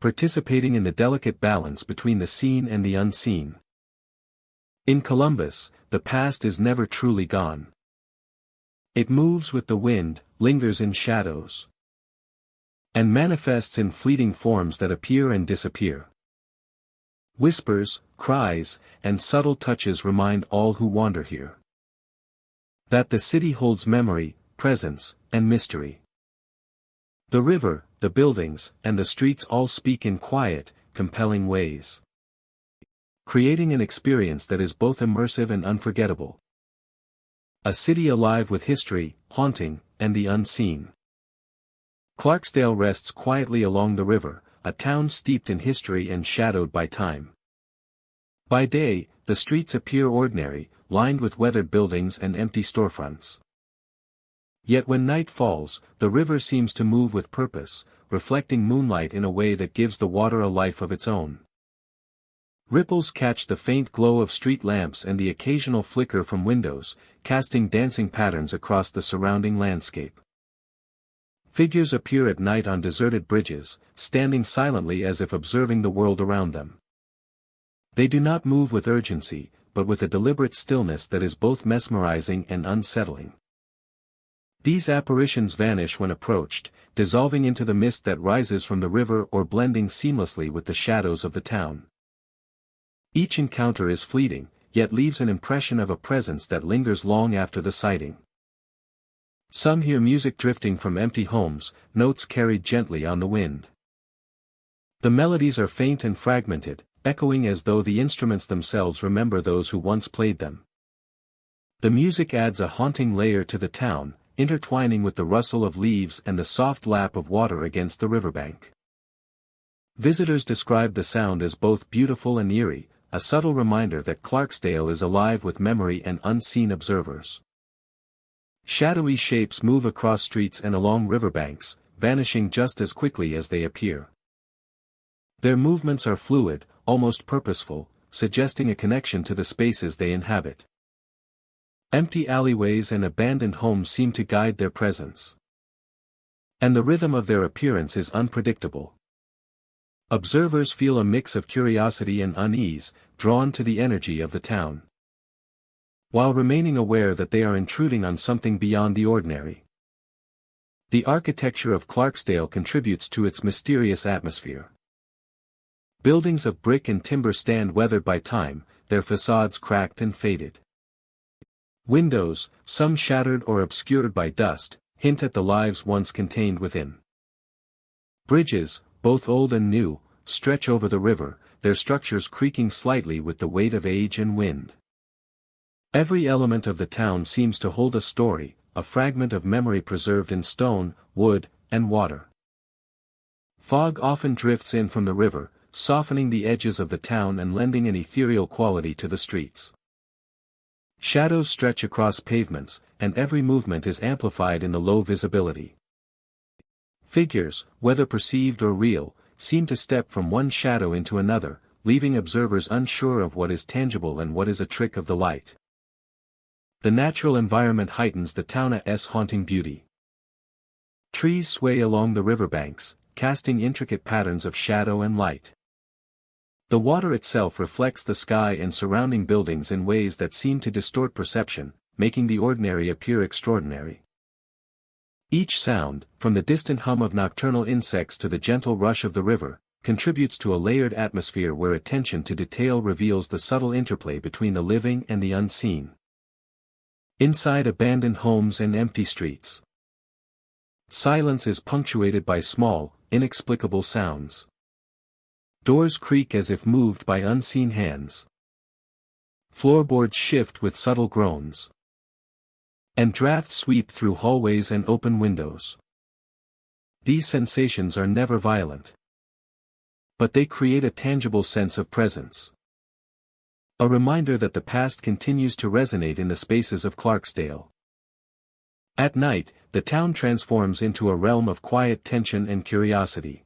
participating in the delicate balance between the seen and the unseen. In Columbus, the past is never truly gone. It moves with the wind, lingers in shadows, and manifests in fleeting forms that appear and disappear. Whispers, cries, and subtle touches remind all who wander here that the city holds memory, presence, and mystery. The river, the buildings, and the streets all speak in quiet, compelling ways, creating an experience that is both immersive and unforgettable. A city alive with history, haunting, and the unseen. Clarksdale rests quietly along the river, a town steeped in history and shadowed by time. By day, the streets appear ordinary, lined with weathered buildings and empty storefronts. Yet when night falls, the river seems to move with purpose, reflecting moonlight in a way that gives the water a life of its own. Ripples catch the faint glow of street lamps and the occasional flicker from windows, casting dancing patterns across the surrounding landscape. Figures appear at night on deserted bridges, standing silently as if observing the world around them. They do not move with urgency, but with a deliberate stillness that is both mesmerizing and unsettling. These apparitions vanish when approached, dissolving into the mist that rises from the river or blending seamlessly with the shadows of the town. Each encounter is fleeting, yet leaves an impression of a presence that lingers long after the sighting. Some hear music drifting from empty homes, notes carried gently on the wind. The melodies are faint and fragmented, echoing as though the instruments themselves remember those who once played them. The music adds a haunting layer to the town, intertwining with the rustle of leaves and the soft lap of water against the riverbank. Visitors describe the sound as both beautiful and eerie, a subtle reminder that Clarksdale is alive with memory and unseen observers. Shadowy shapes move across streets and along riverbanks, vanishing just as quickly as they appear. Their movements are fluid, almost purposeful, suggesting a connection to the spaces they inhabit. Empty alleyways and abandoned homes seem to guide their presence. And the rhythm of their appearance is unpredictable. Observers feel a mix of curiosity and unease, drawn to the energy of the town, while remaining aware that they are intruding on something beyond the ordinary. The architecture of Clarksdale contributes to its mysterious atmosphere. Buildings of brick and timber stand weathered by time, their facades cracked and faded. Windows, some shattered or obscured by dust, hint at the lives once contained within. Bridges, both old and new, stretch over the river, their structures creaking slightly with the weight of age and wind. Every element of the town seems to hold a story, a fragment of memory preserved in stone, wood, and water. Fog often drifts in from the river, softening the edges of the town and lending an ethereal quality to the streets. Shadows stretch across pavements, and every movement is amplified in the low visibility. Figures, whether perceived or real, seem to step from one shadow into another, leaving observers unsure of what is tangible and what is a trick of the light. The natural environment heightens the town's haunting beauty. Trees sway along the riverbanks, casting intricate patterns of shadow and light. The water itself reflects the sky and surrounding buildings in ways that seem to distort perception, making the ordinary appear extraordinary. Each sound, from the distant hum of nocturnal insects to the gentle rush of the river, contributes to a layered atmosphere where attention to detail reveals the subtle interplay between the living and the unseen. Inside abandoned homes and empty streets, silence is punctuated by small, inexplicable sounds. Doors creak as if moved by unseen hands. Floorboards shift with subtle groans. And drafts sweep through hallways and open windows. These sensations are never violent, but they create a tangible sense of presence. A reminder that the past continues to resonate in the spaces of Clarksdale. At night, the town transforms into a realm of quiet tension and curiosity.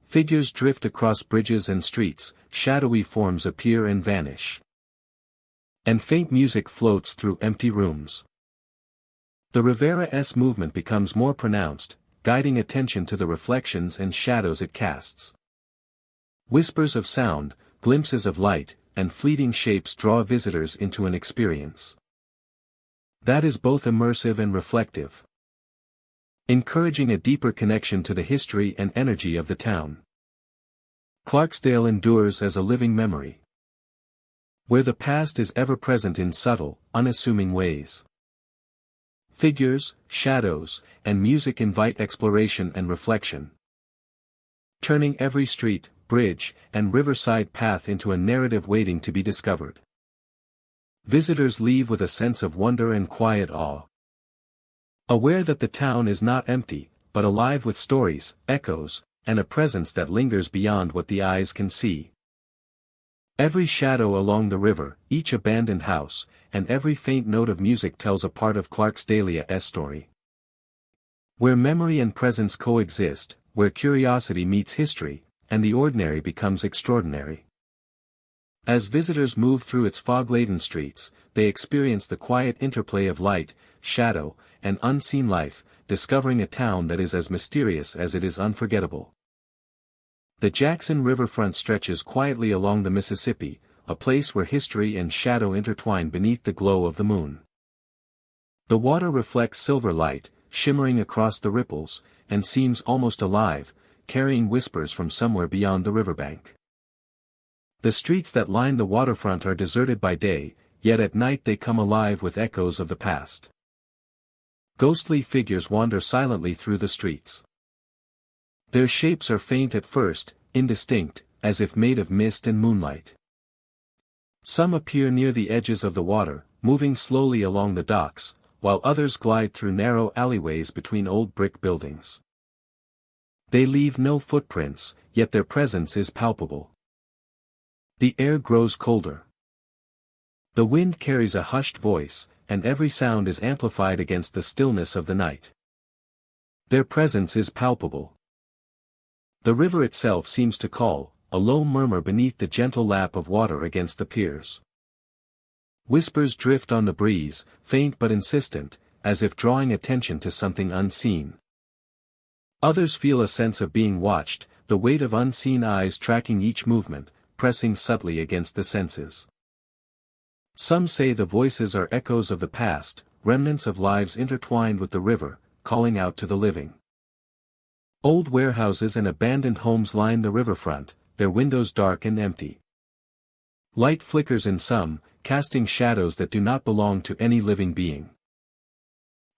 Figures drift across bridges and streets, shadowy forms appear and vanish. And faint music floats through empty rooms. The Rivera's movement becomes more pronounced, guiding attention to the reflections and shadows it casts. Whispers of sound, glimpses of light, and fleeting shapes draw visitors into an experience that is both immersive and reflective. encouraging a deeper connection to the history and energy of the town. Clarksdale endures as a living memory, where the past is ever present in subtle, unassuming ways. Figures, shadows, and music invite exploration and reflection, turning every street, bridge, and riverside path into a narrative waiting to be discovered. Visitors leave with a sense of wonder and quiet awe, aware that the town is not empty, but alive with stories, echoes, and a presence that lingers beyond what the eyes can see. Every shadow along the river, each abandoned house, and every faint note of music tells a part of Clarksdale's story. Where memory and presence coexist, where curiosity meets history, and the ordinary becomes extraordinary. As visitors move through its fog-laden streets, they experience the quiet interplay of light, shadow, and unseen life, discovering a town that is as mysterious as it is unforgettable. The Jackson riverfront stretches quietly along the Mississippi, a place where history and shadow intertwine beneath the glow of the moon. The water reflects silver light, shimmering across the ripples, and seems almost alive, carrying whispers from somewhere beyond the riverbank. The streets that line the waterfront are deserted by day, yet at night they come alive with echoes of the past. Ghostly figures wander silently through the streets. Their shapes are faint at first, indistinct, as if made of mist and moonlight. Some appear near the edges of the water, moving slowly along the docks, while others glide through narrow alleyways between old brick buildings. They leave no footprints, yet their presence is palpable. The air grows colder. The wind carries a hushed voice, and every sound is amplified against the stillness of the night. Their presence is palpable. The river itself seems to call, a low murmur beneath the gentle lap of water against the piers. Whispers drift on the breeze, faint but insistent, as if drawing attention to something unseen. Others feel a sense of being watched, the weight of unseen eyes tracking each movement, pressing subtly against the senses. Some say the voices are echoes of the past, remnants of lives intertwined with the river, calling out to the living. Old warehouses and abandoned homes line the riverfront, their windows dark and empty. Light flickers in some, casting shadows that do not belong to any living being.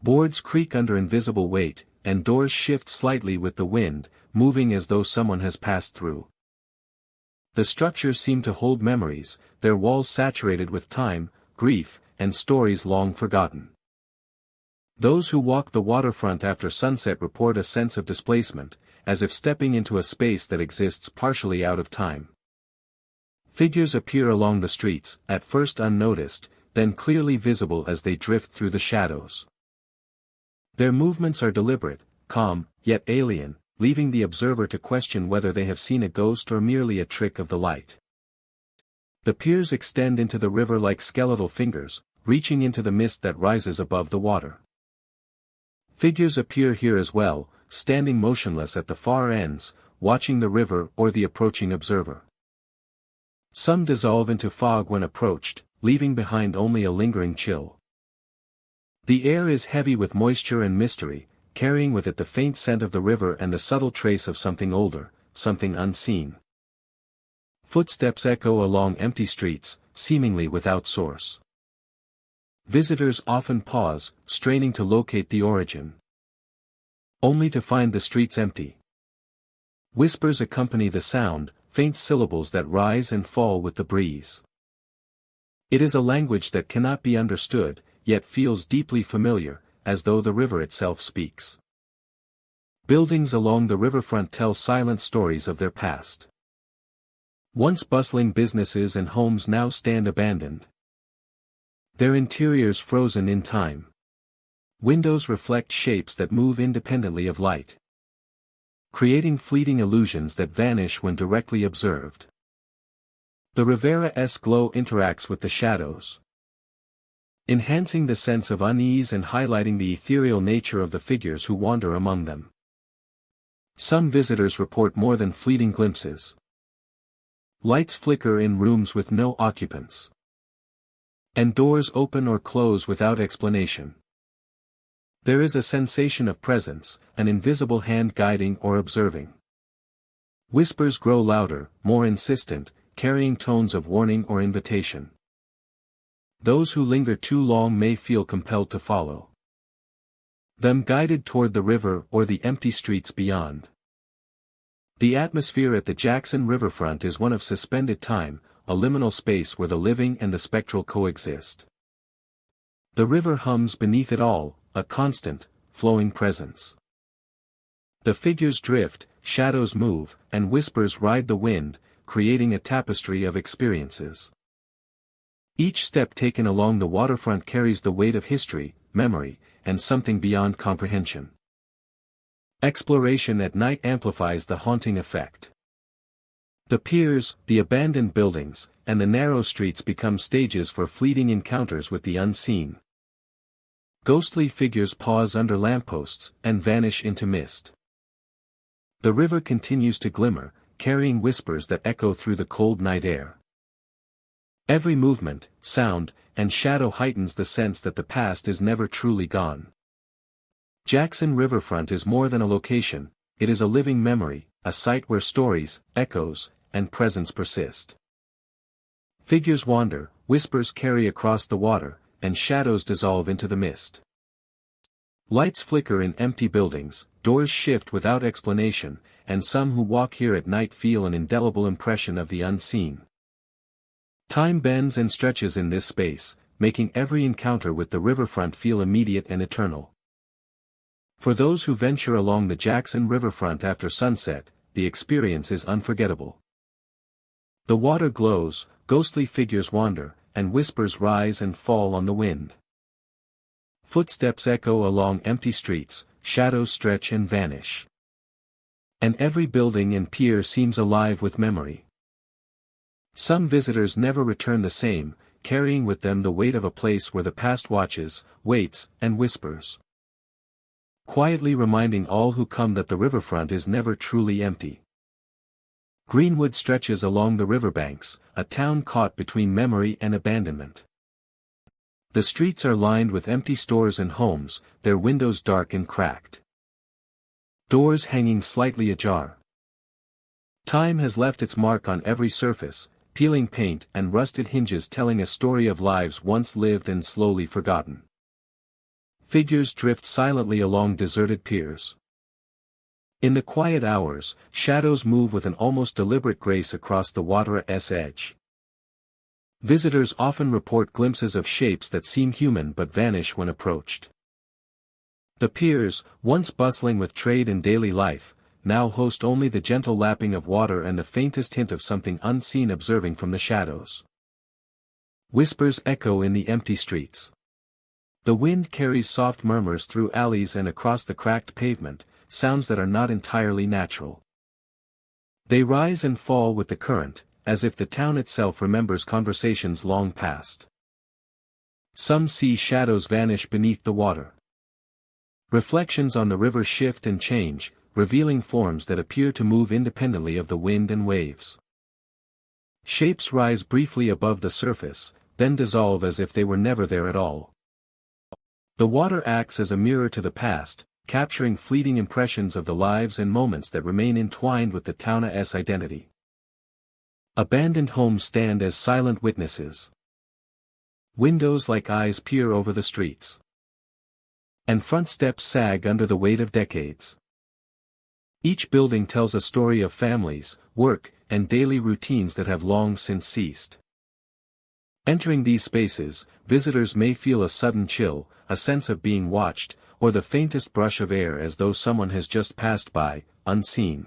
Boards creak under invisible weight, and doors shift slightly with the wind, moving as though someone has passed through. The structures seem to hold memories, their walls saturated with time, grief, and stories long forgotten. Those who walk the waterfront after sunset report a sense of displacement, as if stepping into a space that exists partially out of time. Figures appear along the streets, at first unnoticed, then clearly visible as they drift through the shadows. Their movements are deliberate, calm, yet alien, leaving the observer to question whether they have seen a ghost or merely a trick of the light. The piers extend into the river like skeletal fingers, reaching into the mist that rises above the water. Figures appear here as well, standing motionless at the far ends, watching the river or the approaching observer. Some dissolve into fog when approached, leaving behind only a lingering chill. The air is heavy with moisture and mystery, carrying with it the faint scent of the river and the subtle trace of something older, something unseen. Footsteps echo along empty streets, seemingly without source. Visitors often pause, straining to locate the origin, only to find the streets empty. Whispers accompany the sound, faint syllables that rise and fall with the breeze. It is a language that cannot be understood, yet feels deeply familiar, as though the river itself speaks. Buildings along the riverfront tell silent stories of their past. Once bustling businesses and homes now stand abandoned, their interiors frozen in time. Windows reflect shapes that move independently of light, creating fleeting illusions that vanish when directly observed. The Rivera-esque glow interacts with the shadows, enhancing the sense of unease and highlighting the ethereal nature of the figures who wander among them. Some visitors report more than fleeting glimpses. Lights flicker in rooms with no occupants, and doors open or close without explanation. There is a sensation of presence, an invisible hand guiding or observing. Whispers grow louder, more insistent, carrying tones of warning or invitation. Those who linger too long may feel compelled to follow them, guided toward the river or the empty streets beyond. The atmosphere at the Jackson riverfront is one of suspended time, a liminal space where the living and the spectral coexist. The river hums beneath it all, a constant, flowing presence. The figures drift, shadows move, and whispers ride the wind, creating a tapestry of experiences. Each step taken along the waterfront carries the weight of history, memory, and something beyond comprehension. Exploration at night amplifies the haunting effect. The piers, the abandoned buildings, and the narrow streets become stages for fleeting encounters with the unseen. Ghostly figures pause under lampposts and vanish into mist. The river continues to glimmer, carrying whispers that echo through the cold night air. Every movement, sound, and shadow heightens the sense that the past is never truly gone. Jackson Riverfront is more than a location, it is a living memory, a site where stories, echoes, and presence persist. Figures wander, whispers carry across the water, and shadows dissolve into the mist. Lights flicker in empty buildings, doors shift without explanation, and some who walk here at night feel an indelible impression of the unseen. Time bends and stretches in this space, making every encounter with the riverfront feel immediate and eternal. For those who venture along the Jackson riverfront after sunset, the experience is unforgettable. The water glows, ghostly figures wander, and whispers rise and fall on the wind. Footsteps echo along empty streets, shadows stretch and vanish. And every building and pier seems alive with memory. Some visitors never return the same, carrying with them the weight of a place where the past watches, waits, and whispers. Quietly reminding all who come that the riverfront is never truly empty. Greenwood stretches along the riverbanks, a town caught between memory and abandonment. The streets are lined with empty stores and homes, their windows dark and cracked. Doors hanging slightly ajar. Time has left its mark on every surface, peeling paint and rusted hinges telling a story of lives once lived and slowly forgotten. Figures drift silently along deserted piers. In the quiet hours, shadows move with an almost deliberate grace across the water's edge. Visitors often report glimpses of shapes that seem human but vanish when approached. The piers, once bustling with trade and daily life, now host only the gentle lapping of water and the faintest hint of something unseen observing from the shadows. Whispers echo in the empty streets. The wind carries soft murmurs through alleys and across the cracked pavement, sounds that are not entirely natural. They rise and fall with the current, as if the town itself remembers conversations long past. Some see shadows vanish beneath the water. Reflections on the river shift and change, revealing forms that appear to move independently of the wind and waves. Shapes rise briefly above the surface, then dissolve as if they were never there at all. The water acts as a mirror to the past, capturing fleeting impressions of the lives and moments that remain entwined with the town's identity. Abandoned homes stand as silent witnesses. Windows like eyes peer over the streets. And front steps sag under the weight of decades. Each building tells a story of families, work, and daily routines that have long since ceased. Entering these spaces, visitors may feel a sudden chill, a sense of being watched, or the faintest brush of air as though someone has just passed by, unseen.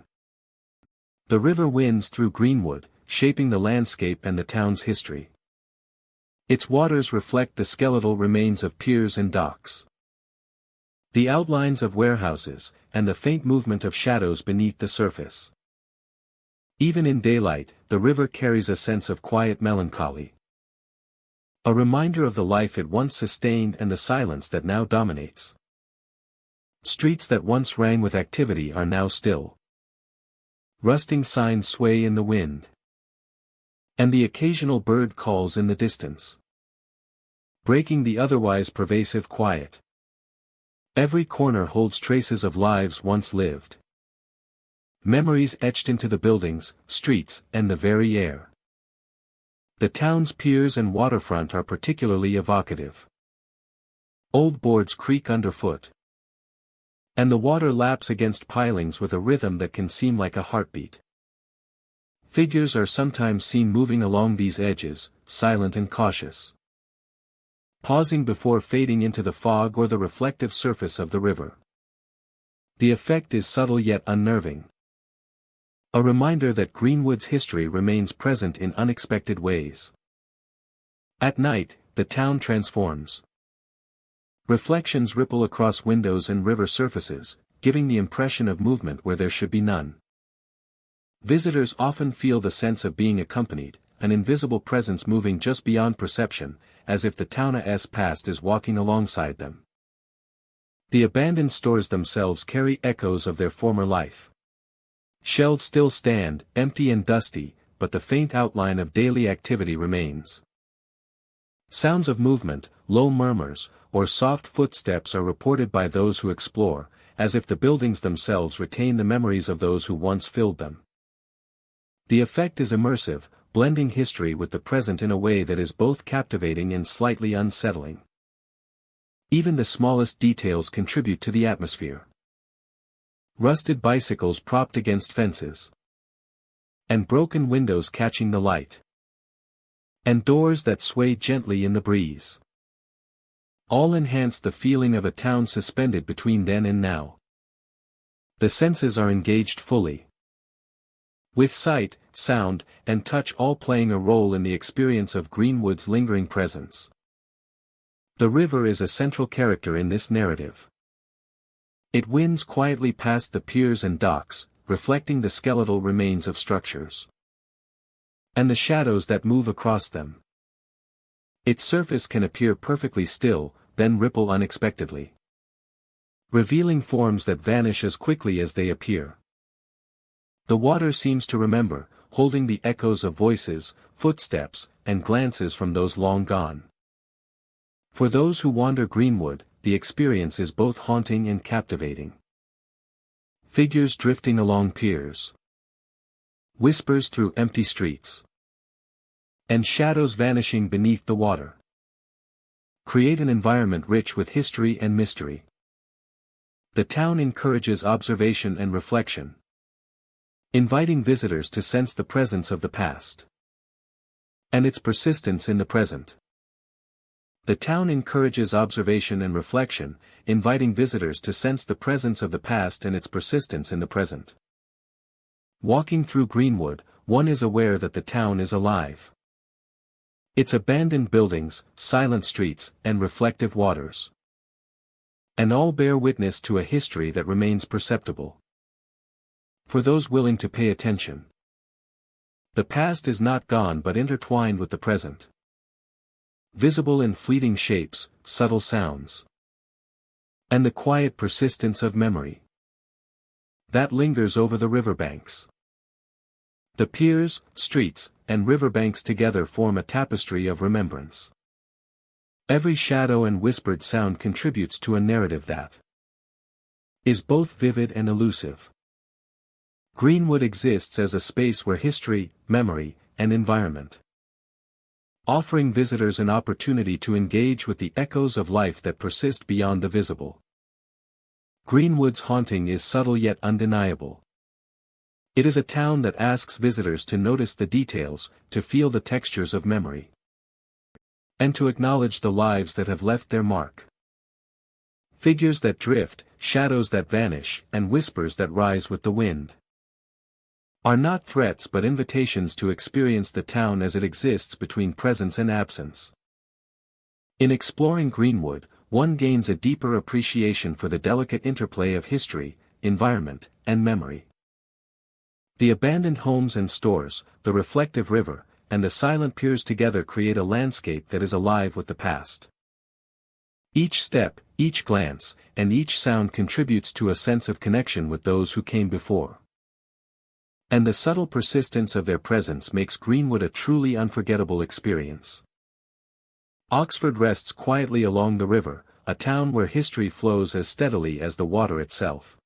The river winds through Greenwood, shaping the landscape and the town's history. Its waters reflect the skeletal remains of piers and docks. The outlines of warehouses, and the faint movement of shadows beneath the surface. Even in daylight, the river carries a sense of quiet melancholy. A reminder of the life it once sustained and the silence that now dominates. Streets that once rang with activity are now still. Rusting signs sway in the wind. And the occasional bird calls in the distance, breaking the otherwise pervasive quiet. Every corner holds traces of lives once lived. Memories etched into the buildings, streets, and the very air. The town's piers and waterfront are particularly evocative. Old boards creak underfoot. And the water laps against pilings with a rhythm that can seem like a heartbeat. Figures are sometimes seen moving along these edges, silent and cautious. Pausing before fading into the fog or the reflective surface of the river. The effect is subtle yet unnerving. A reminder that Greenwood's history remains present in unexpected ways. At night, the town transforms. Reflections ripple across windows and river surfaces, giving the impression of movement where there should be none. Visitors often feel the sense of being accompanied, an invisible presence moving just beyond perception, as if the town's past is walking alongside them. The abandoned stores themselves carry echoes of their former life. Shelves still stand, empty and dusty, but the faint outline of daily activity remains. Sounds of movement, low murmurs, or soft footsteps are reported by those who explore, as if the buildings themselves retain the memories of those who once filled them. The effect is immersive, blending history with the present in a way that is both captivating and slightly unsettling. Even the smallest details contribute to the atmosphere. Rusted bicycles propped against fences. And broken windows catching the light. And doors that sway gently in the breeze. All enhance the feeling of a town suspended between then and now. The senses are engaged fully. With sight, sound, and touch all playing a role in the experience of Greenwood's lingering presence. The river is a central character in this narrative. It winds quietly past the piers and docks, reflecting the skeletal remains of structures. And the shadows that move across them. Its surface can appear perfectly still, then ripple unexpectedly. Revealing forms that vanish as quickly as they appear. The water seems to remember, holding the echoes of voices, footsteps, and glances from those long gone. For those who wander Greenwood, the experience is both haunting and captivating. Figures drifting along piers. Whispers through empty streets. And shadows vanishing beneath the water. Create an environment rich with history and mystery. The town encourages observation and reflection. Inviting visitors to sense the presence of the past. And its persistence in the present. The town encourages observation and reflection, inviting visitors to sense the presence of the past and its persistence in the present. Walking through Greenwood, one is aware that the town is alive. Its abandoned buildings, silent streets, and reflective waters. And all bear witness to a history that remains perceptible. For those willing to pay attention. The past is not gone but intertwined with the present. Visible in fleeting shapes, subtle sounds. And the quiet persistence of memory. That lingers over the riverbanks. The piers, streets, and riverbanks together form a tapestry of remembrance. Every shadow and whispered sound contributes to a narrative that is both vivid and elusive. Greenwood exists as a space where history, memory, and environment. Offering visitors an opportunity to engage with the echoes of life that persist beyond the visible. Greenwood's haunting is subtle yet undeniable. It is a town that asks visitors to notice the details, to feel the textures of memory. And to acknowledge the lives that have left their mark. Figures that drift, shadows that vanish, and whispers that rise with the wind. Are not threats but invitations to experience the town as it exists between presence and absence. In exploring Greenwood, one gains a deeper appreciation for the delicate interplay of history, environment, and memory. The abandoned homes and stores, the reflective river, and the silent piers together create a landscape that is alive with the past. Each step, each glance, and each sound contributes to a sense of connection with those who came before. And the subtle persistence of their presence makes Greenwood a truly unforgettable experience. Oxford rests quietly along the river, a town where history flows as steadily as the water itself.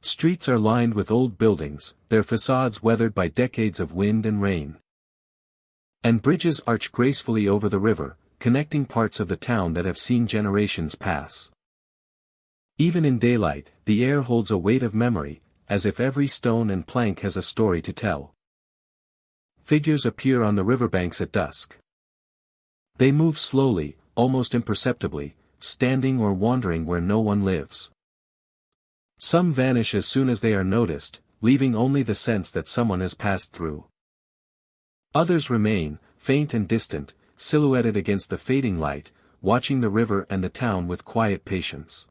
Streets are lined with old buildings, their facades weathered by decades of wind and rain. And bridges arch gracefully over the river, connecting parts of the town that have seen generations pass. Even in daylight, the air holds a weight of memory, as if every stone and plank has a story to tell. Figures appear on the riverbanks at dusk. They move slowly, almost imperceptibly, standing or wandering where no one lives. Some vanish as soon as they are noticed, leaving only the sense that someone has passed through. Others remain, faint and distant, silhouetted against the fading light, watching the river and the town with quiet patience.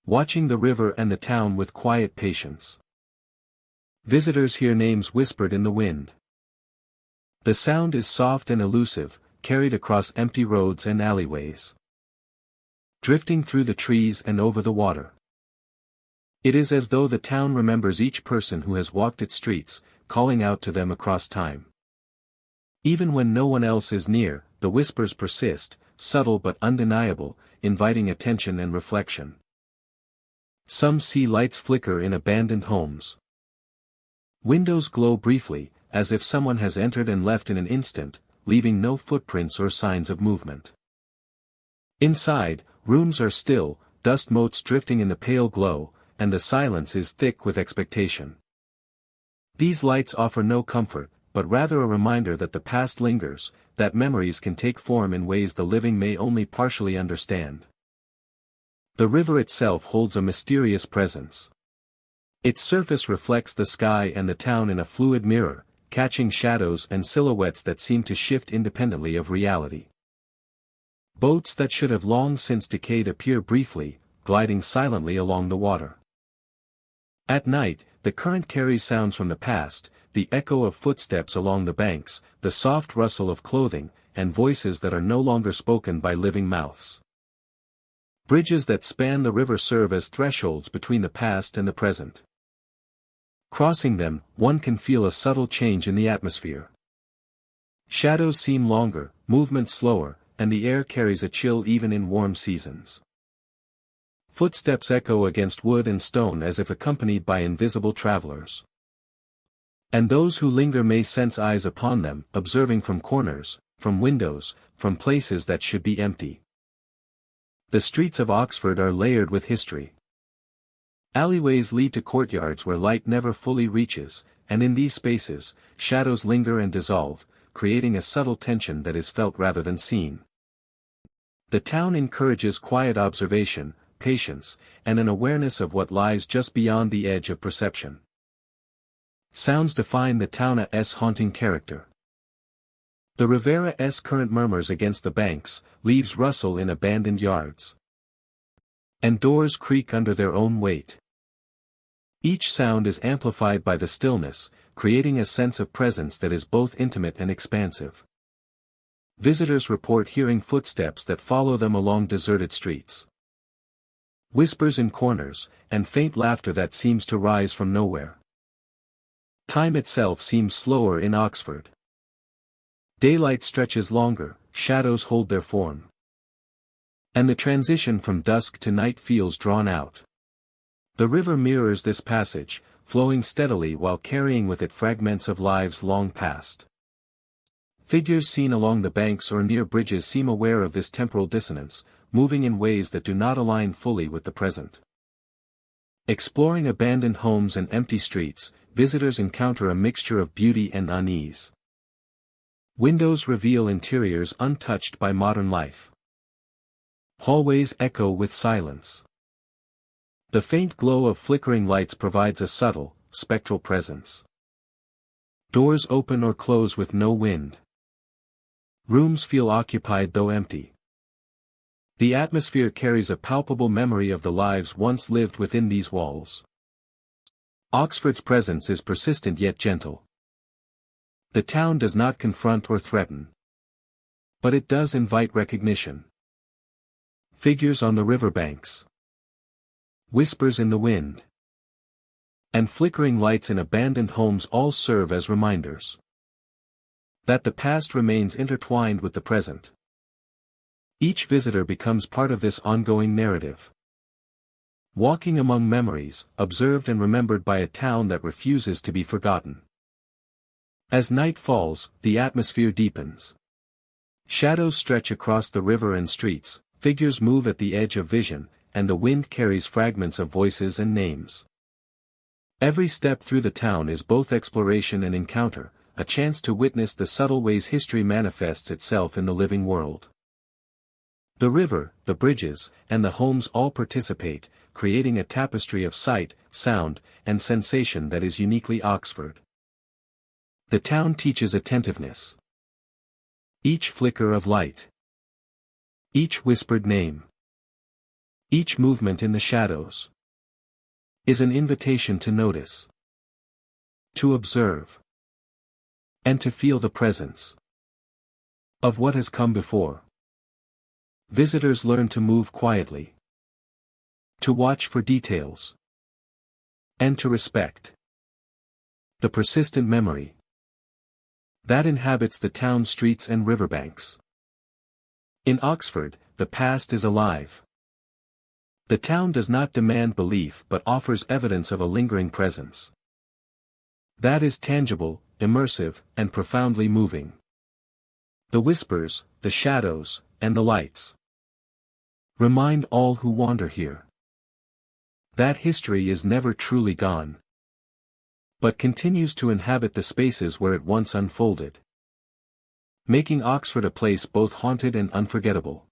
Watching the river and the town with quiet patience. Visitors hear names whispered in the wind. The sound is soft and elusive, carried across empty roads and alleyways. Drifting through the trees and over the water. It is as though the town remembers each person who has walked its streets, calling out to them across time. Even when no one else is near, the whispers persist, subtle but undeniable, inviting attention and reflection. Some see lights flicker in abandoned homes. Windows glow briefly, as if someone has entered and left in an instant, leaving no footprints or signs of movement. Inside, rooms are still, dust motes drifting in the pale glow, and the silence is thick with expectation. These lights offer no comfort, but rather a reminder that the past lingers, that memories can take form in ways the living may only partially understand. The river itself holds a mysterious presence. Its surface reflects the sky and the town in a fluid mirror, catching shadows and silhouettes that seem to shift independently of reality. Boats that should have long since decayed appear briefly, gliding silently along the water. At night, the current carries sounds from the past, the echo of footsteps along the banks, the soft rustle of clothing, and voices that are no longer spoken by living mouths. Bridges that span the river serve as thresholds between the past and the present. Crossing them, one can feel a subtle change in the atmosphere. Shadows seem longer, movement slower, and the air carries a chill even in warm seasons. Footsteps echo against wood and stone as if accompanied by invisible travelers. And those who linger may sense eyes upon them, observing from corners, from windows, from places that should be empty. The streets of Oxford are layered with history. Alleyways lead to courtyards where light never fully reaches, and in these spaces, shadows linger and dissolve, creating a subtle tension that is felt rather than seen. The town encourages quiet observation, patience, and an awareness of what lies just beyond the edge of perception. Sounds define the town's haunting character. The Rivera's current murmurs against the banks, leaves rustle in abandoned yards. And doors creak under their own weight. Each sound is amplified by the stillness, creating a sense of presence that is both intimate and expansive. Visitors report hearing footsteps that follow them along deserted streets. Whispers in corners, and faint laughter that seems to rise from nowhere. Time itself seems slower in Oxford. Daylight stretches longer, shadows hold their form. And the transition from dusk to night feels drawn out. The river mirrors this passage, flowing steadily while carrying with it fragments of lives long past. Figures seen along the banks or near bridges seem aware of this temporal dissonance, moving in ways that do not align fully with the present. Exploring abandoned homes and empty streets, visitors encounter a mixture of beauty and unease. Windows reveal interiors untouched by modern life. Hallways echo with silence. The faint glow of flickering lights provides a subtle, spectral presence. Doors open or close with no wind. Rooms feel occupied though empty. The atmosphere carries a palpable memory of the lives once lived within these walls. Oxford's presence is persistent yet gentle. The town does not confront or threaten. But it does invite recognition. Figures on the riverbanks. Whispers in the wind. And flickering lights in abandoned homes all serve as reminders that the past remains intertwined with the present. Each visitor becomes part of this ongoing narrative. Walking among memories, observed and remembered by a town that refuses to be forgotten. As night falls, the atmosphere deepens. Shadows stretch across the river and streets, figures move at the edge of vision, and the wind carries fragments of voices and names. Every step through the town is both exploration and encounter, a chance to witness the subtle ways history manifests itself in the living world. The river, the bridges, and the homes all participate, creating a tapestry of sight, sound, and sensation that is uniquely Oxford. The town teaches attentiveness. Each flicker of light. Each whispered name. Each movement in the shadows. Is an invitation to notice. To observe. And to feel the presence of what has come before. Visitors learn to move quietly. To watch for details. And to respect the persistent memory that inhabits the town streets and riverbanks. In Oxford, the past is alive. The town does not demand belief but offers evidence of a lingering presence that is tangible, immersive, and profoundly moving. The whispers, the shadows, and the lights remind all who wander here that history is never truly gone, but continues to inhabit the spaces where it once unfolded, making Oxford a place both haunted and unforgettable.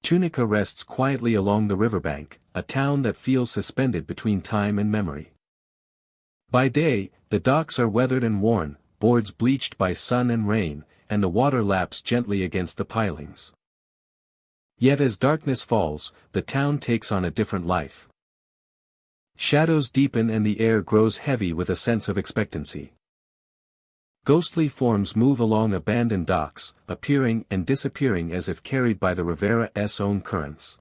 Tunica rests quietly along the riverbank, a town that feels suspended between time and memory. By day, the docks are weathered and worn, boards bleached by sun and rain, and the water laps gently against the pilings. Yet as darkness falls, the town takes on a different life. Shadows deepen and the air grows heavy with a sense of expectancy. Ghostly forms move along abandoned docks, appearing and disappearing as if carried by the Rivera's own currents.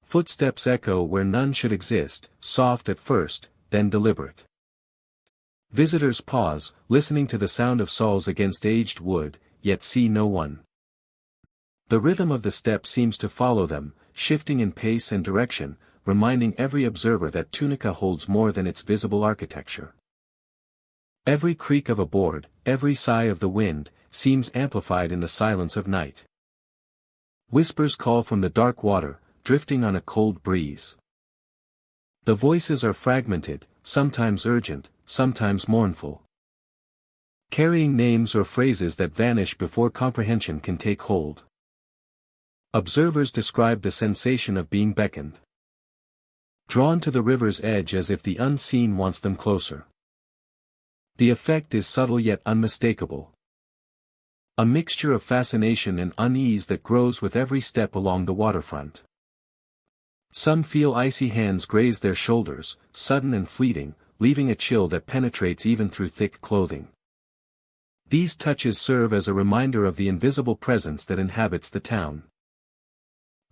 Footsteps echo where none should exist, soft at first, then deliberate. Visitors pause, listening to the sound of saws against aged wood, yet see no one. The rhythm of the steps seems to follow them, shifting in pace and direction, reminding every observer that Tunica holds more than its visible architecture. Every creak of a board, every sigh of the wind, seems amplified in the silence of night. Whispers call from the dark water, drifting on a cold breeze. The voices are fragmented, sometimes urgent, sometimes mournful, carrying names or phrases that vanish before comprehension can take hold. Observers describe the sensation of being beckoned, drawn to the river's edge as if the unseen wants them closer. The effect is subtle yet unmistakable. A mixture of fascination and unease that grows with every step along the waterfront. Some feel icy hands graze their shoulders, sudden and fleeting, leaving a chill that penetrates even through thick clothing. These touches serve as a reminder of the invisible presence that inhabits the town.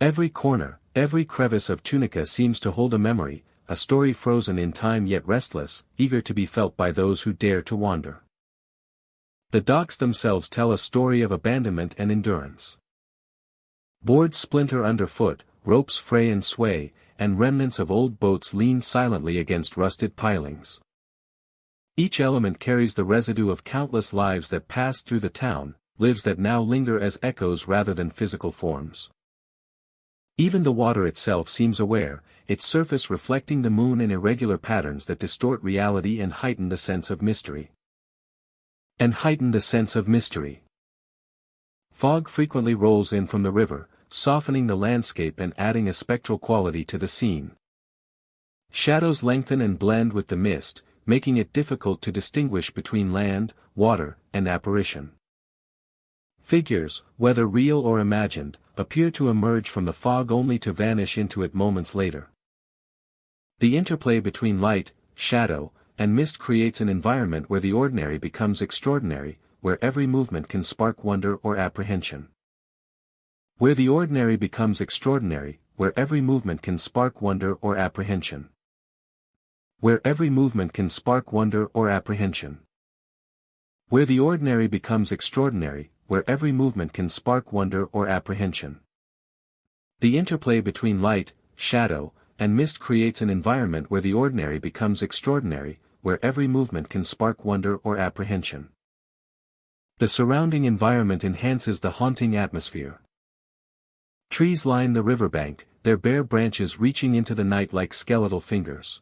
Every corner, every crevice of Tunica seems to hold a memory, a story frozen in time yet restless, eager to be felt by those who dare to wander. The docks themselves tell a story of abandonment and endurance. Boards splinter underfoot, ropes fray and sway, and remnants of old boats lean silently against rusted pilings. Each element carries the residue of countless lives that passed through the town, lives that now linger as echoes rather than physical forms. Even the water itself seems aware, its surface reflecting the moon in irregular patterns that distort reality and heighten the sense of mystery. Fog frequently rolls in from the river, softening the landscape and adding a spectral quality to the scene. Shadows lengthen and blend with the mist, making it difficult to distinguish between land, water, and apparition. Figures, whether real or imagined, appear to emerge from the fog only to vanish into it moments later. The interplay between light, shadow, and mist creates an environment where the ordinary becomes extraordinary, where every movement can spark wonder or apprehension. Where the ordinary becomes extraordinary, where every movement can spark wonder or apprehension. Where every movement can spark wonder or apprehension. Where the ordinary becomes extraordinary, where every movement can spark wonder or apprehension. The interplay between light, shadow, and mist creates an environment where the ordinary becomes extraordinary, where every movement can spark wonder or apprehension. The surrounding environment enhances the haunting atmosphere. Trees line the riverbank, their bare branches reaching into the night like skeletal fingers.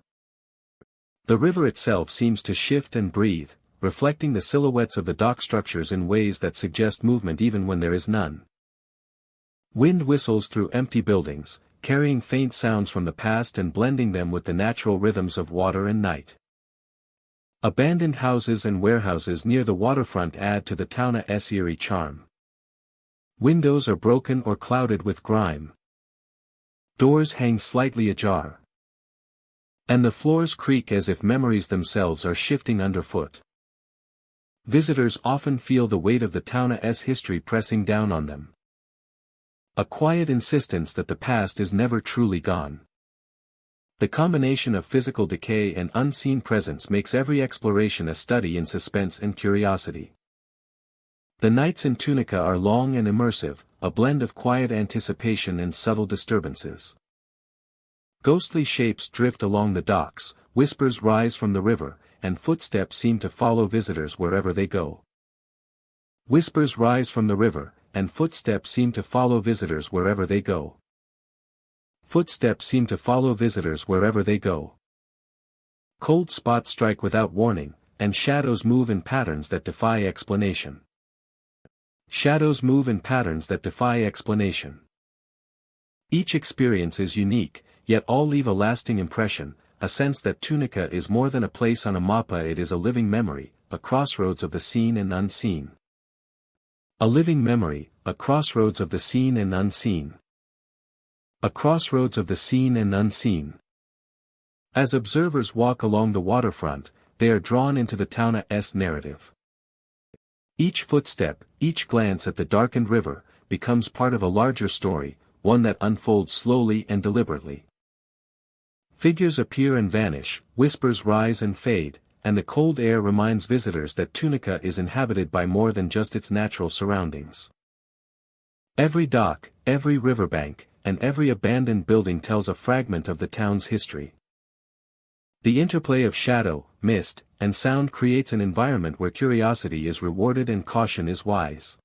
The river itself seems to shift and breathe, reflecting the silhouettes of the dock structures in ways that suggest movement even when there is none. Wind whistles through empty buildings, carrying faint sounds from the past and blending them with the natural rhythms of water and night. Abandoned houses and warehouses near the waterfront add to the town's eerie charm. Windows are broken or clouded with grime. Doors hang slightly ajar. And the floors creak as if memories themselves are shifting underfoot. Visitors often feel the weight of the town's history pressing down on them. A quiet insistence that the past is never truly gone. The combination of physical decay and unseen presence makes every exploration a study in suspense and curiosity. The nights in Tunica are long and immersive, a blend of quiet anticipation and subtle disturbances. Ghostly shapes drift along the docks, whispers rise from the river, and footsteps seem to follow visitors wherever they go. Whispers rise from the river, and footsteps seem to follow visitors wherever they go. Footsteps seem to follow visitors wherever they go. Cold spots strike without warning, and shadows move in patterns that defy explanation. Shadows move in patterns that defy explanation. Each experience is unique, yet all leave a lasting impression, a sense that Tunica is more than a place on a mappa, it is a living memory, a crossroads of the seen and unseen. A living memory, a crossroads of the seen and unseen. A crossroads of the seen and unseen. As observers walk along the waterfront, they are drawn into the town's narrative. Each footstep, each glance at the darkened river, becomes part of a larger story, one that unfolds slowly and deliberately. Figures appear and vanish, whispers rise and fade, and the cold air reminds visitors that Tunica is inhabited by more than just its natural surroundings. Every dock, every riverbank, and every abandoned building tells a fragment of the town's history. The interplay of shadow, mist, and sound creates an environment where curiosity is rewarded and caution is wise.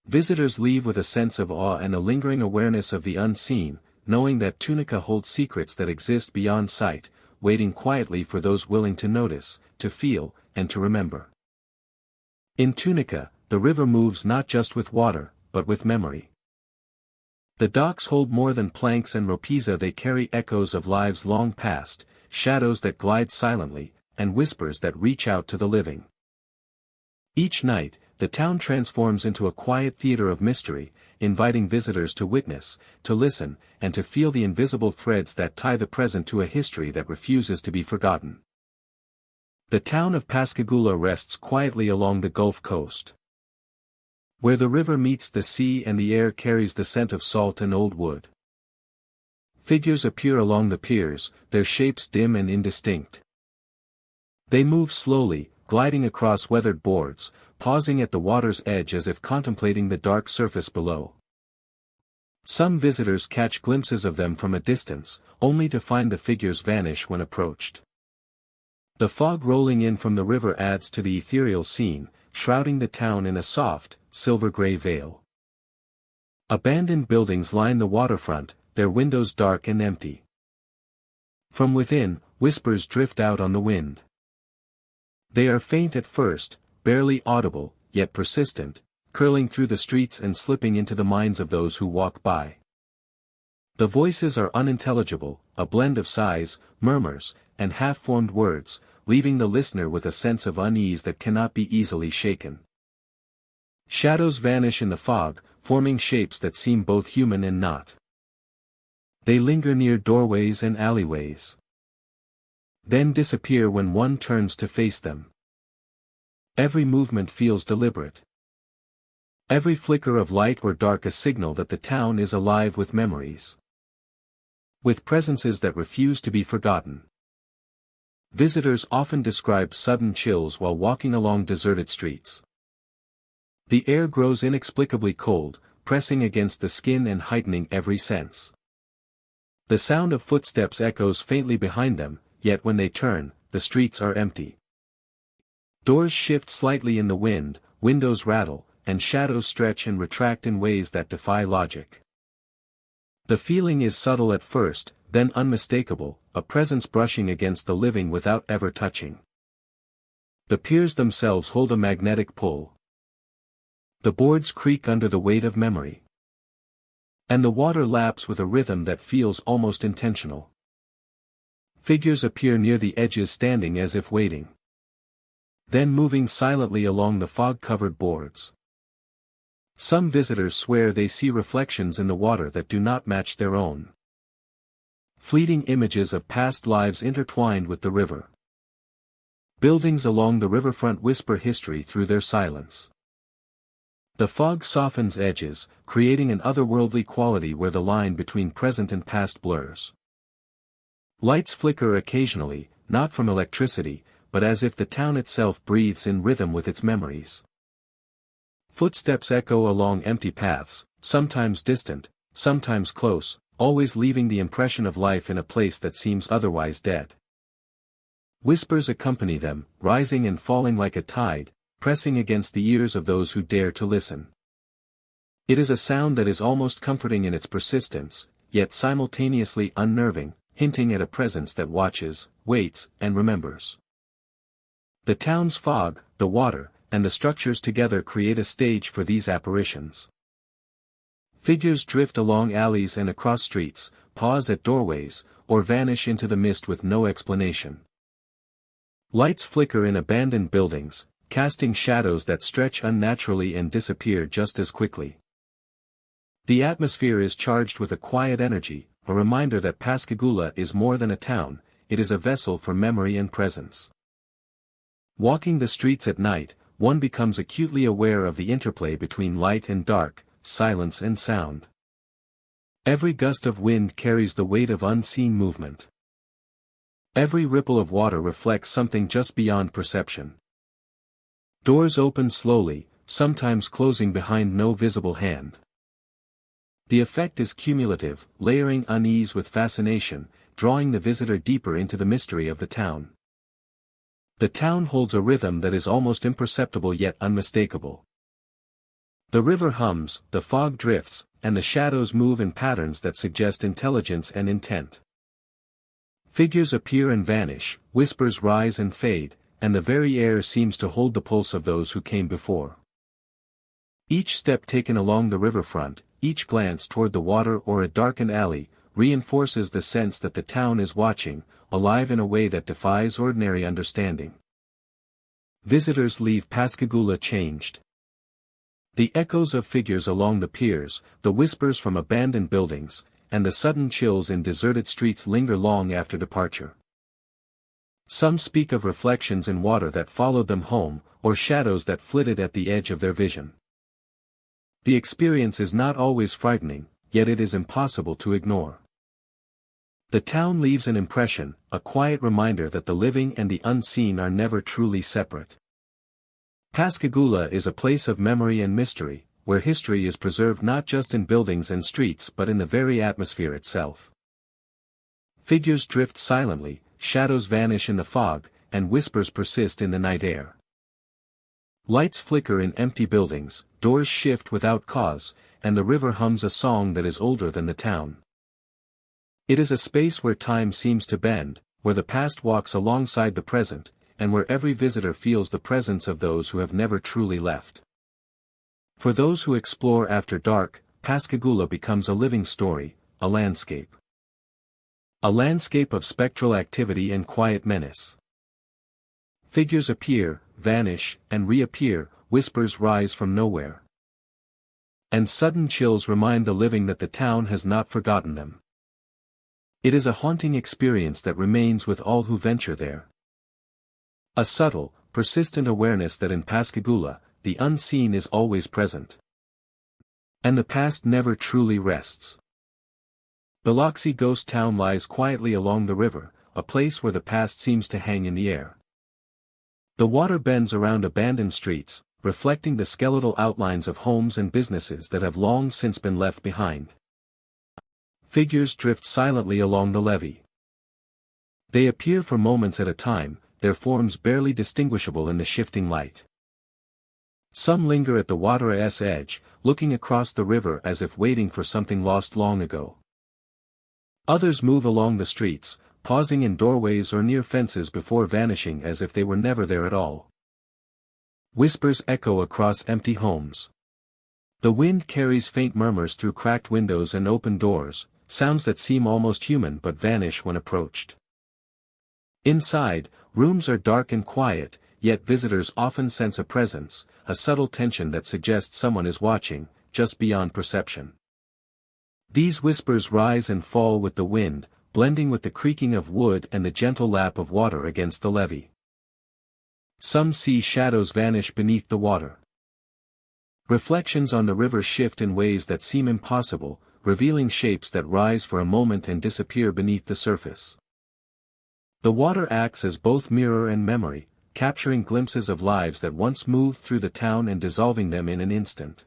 Visitors leave with a sense of awe and a lingering awareness of the unseen, knowing that Tunica holds secrets that exist beyond sight, waiting quietly for those willing to notice, to feel, and to remember. In Tunica, the river moves not just with water, but with memory. The docks hold more than planks and ropisa, they carry echoes of lives long past, shadows that glide silently, and whispers that reach out to the living. Each night, the town transforms into a quiet theater of mystery, inviting visitors to witness, to listen, and to feel the invisible threads that tie the present to a history that refuses to be forgotten. The town of Pascagoula rests quietly along the Gulf Coast. Where the river meets the sea and the air carries the scent of salt and old wood. Figures appear along the piers, their shapes dim and indistinct. They move slowly, gliding across weathered boards, pausing at the water's edge as if contemplating the dark surface below. Some visitors catch glimpses of them from a distance, only to find the figures vanish when approached. The fog rolling in from the river adds to the ethereal scene, shrouding the town in a soft, silver-gray veil. Abandoned buildings line the waterfront, their windows dark and empty. From within, whispers drift out on the wind. They are faint at first, barely audible, yet persistent, curling through the streets and slipping into the minds of those who walk by. The voices are unintelligible, a blend of sighs, murmurs, and half-formed words, leaving the listener with a sense of unease that cannot be easily shaken. Shadows vanish in the fog, forming shapes that seem both human and not. They linger near doorways and alleyways. Then disappear when one turns to face them. Every movement feels deliberate. Every flicker of light or dark a signal that the town is alive with memories. With presences that refuse to be forgotten. Visitors often describe sudden chills while walking along deserted streets. The air grows inexplicably cold, pressing against the skin and heightening every sense. The sound of footsteps echoes faintly behind them, yet when they turn, the streets are empty. Doors shift slightly in the wind, windows rattle, and shadows stretch and retract in ways that defy logic. The feeling is subtle at first, then unmistakable, a presence brushing against the living without ever touching. The piers themselves hold a magnetic pull. The boards creak under the weight of memory. And the water laps with a rhythm that feels almost intentional. Figures appear near the edges standing as if waiting. Then moving silently along the fog-covered boards. Some visitors swear they see reflections in the water that do not match their own. Fleeting images of past lives intertwined with the river. Buildings along the riverfront whisper history through their silence. The fog softens edges, creating an otherworldly quality where the line between present and past blurs. Lights flicker occasionally, not from electricity, but as if the town itself breathes in rhythm with its memories. Footsteps echo along empty paths, sometimes distant, sometimes close, always leaving the impression of life in a place that seems otherwise dead. Whispers accompany them, rising and falling like a tide, pressing against the ears of those who dare to listen. It is a sound that is almost comforting in its persistence, yet simultaneously unnerving, hinting at a presence that watches, waits, and remembers. The town's fog, the water, and the structures together create a stage for these apparitions. Figures drift along alleys and across streets, pause at doorways, or vanish into the mist with no explanation. Lights flicker in abandoned buildings, casting shadows that stretch unnaturally and disappear just as quickly. The atmosphere is charged with a quiet energy, a reminder that Pascagoula is more than a town, it is a vessel for memory and presence. Walking the streets at night, one becomes acutely aware of the interplay between light and dark, silence and sound. Every gust of wind carries the weight of unseen movement. Every ripple of water reflects something just beyond perception. Doors open slowly, sometimes closing behind no visible hand. The effect is cumulative, layering unease with fascination, drawing the visitor deeper into the mystery of the town. The town holds a rhythm that is almost imperceptible yet unmistakable. The river hums, the fog drifts, and the shadows move in patterns that suggest intelligence and intent. Figures appear and vanish, whispers rise and fade, and the very air seems to hold the pulse of those who came before. Each step taken along the riverfront, each glance toward the water or a darkened alley, reinforces the sense that the town is watching, alive in a way that defies ordinary understanding. Visitors leave Pascagoula changed. The echoes of figures along the piers, the whispers from abandoned buildings, and the sudden chills in deserted streets linger long after departure. Some speak of reflections in water that followed them home, or shadows that flitted at the edge of their vision. The experience is not always frightening, yet it is impossible to ignore. The town leaves an impression, a quiet reminder that the living and the unseen are never truly separate. Pascagoula is a place of memory and mystery, where history is preserved not just in buildings and streets but in the very atmosphere itself. Figures drift silently, shadows vanish in the fog, and whispers persist in the night air. Lights flicker in empty buildings, doors shift without cause, and the river hums a song that is older than the town. It is a space where time seems to bend, where the past walks alongside the present, and where every visitor feels the presence of those who have never truly left. For those who explore after dark, Pascagoula becomes a living story, a landscape. A landscape of spectral activity and quiet menace. Figures appear, vanish, and reappear, whispers rise from nowhere. And sudden chills remind the living that the town has not forgotten them. It is a haunting experience that remains with all who venture there. A subtle, persistent awareness that in Pascagoula, the unseen is always present. And the past never truly rests. Biloxi Ghost Town lies quietly along the river, a place where the past seems to hang in the air. The water bends around abandoned streets, reflecting the skeletal outlines of homes and businesses that have long since been left behind. Figures drift silently along the levee. They appear for moments at a time, their forms barely distinguishable in the shifting light. Some linger at the water's edge, looking across the river as if waiting for something lost long ago. Others move along the streets, pausing in doorways or near fences before vanishing as if they were never there at all. Whispers echo across empty homes. The wind carries faint murmurs through cracked windows and open doors, sounds that seem almost human but vanish when approached. Inside, rooms are dark and quiet, yet visitors often sense a presence, a subtle tension that suggests someone is watching, just beyond perception. These whispers rise and fall with the wind, blending with the creaking of wood and the gentle lap of water against the levee. Some see shadows vanish beneath the water. Reflections on the river shift in ways that seem impossible, revealing shapes that rise for a moment and disappear beneath the surface. The water acts as both mirror and memory, capturing glimpses of lives that once moved through the town and dissolving them in an instant.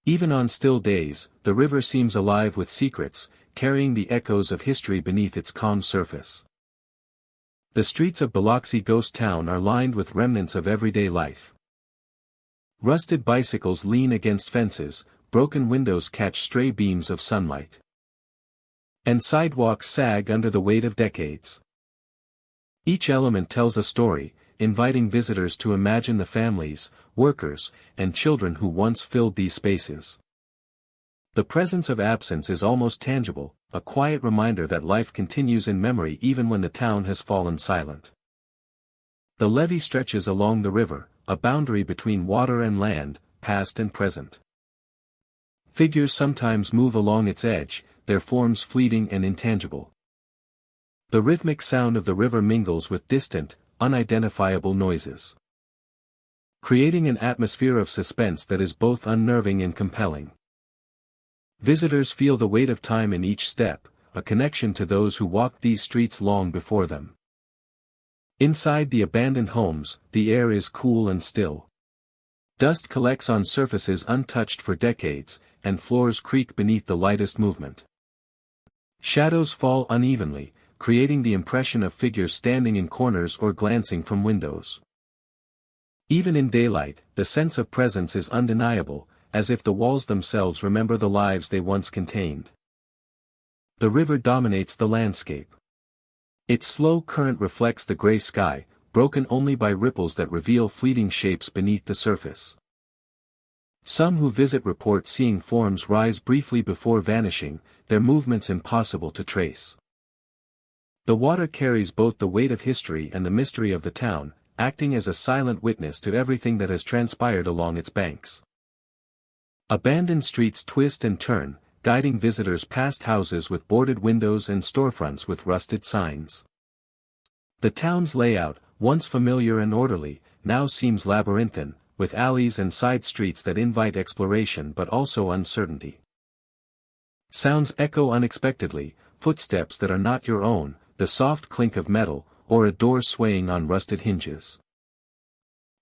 Even on still days, the river seems alive with secrets, carrying the echoes of history beneath its calm surface. The streets of Biloxi Ghost Town are lined with remnants of everyday life. Rusted bicycles lean against fences, broken windows catch stray beams of sunlight. And sidewalks sag under the weight of decades. Each element tells a story, inviting visitors to imagine the families, workers, and children who once filled these spaces. The presence of absence is almost tangible, a quiet reminder that life continues in memory even when the town has fallen silent. The levee stretches along the river, a boundary between water and land, past and present. Figures sometimes move along its edge, their forms fleeting and intangible. The rhythmic sound of the river mingles with distant, unidentifiable noises, creating an atmosphere of suspense that is both unnerving and compelling. Visitors feel the weight of time in each step, a connection to those who walked these streets long before them. Inside the abandoned homes, the air is cool and still. Dust collects on surfaces untouched for decades, and floors creak beneath the lightest movement. Shadows fall unevenly, creating the impression of figures standing in corners or glancing from windows. Even in daylight, the sense of presence is undeniable, as if the walls themselves remember the lives they once contained. The river dominates the landscape. Its slow current reflects the gray sky, broken only by ripples that reveal fleeting shapes beneath the surface. Some who visit report seeing forms rise briefly before vanishing, their movements impossible to trace. The water carries both the weight of history and the mystery of the town, acting as a silent witness to everything that has transpired along its banks. Abandoned streets twist and turn, guiding visitors past houses with boarded windows and storefronts with rusted signs. The town's layout, once familiar and orderly, now seems labyrinthine, with alleys and side streets that invite exploration but also uncertainty. Sounds echo unexpectedly, footsteps that are not your own, the soft clink of metal, or a door swaying on rusted hinges.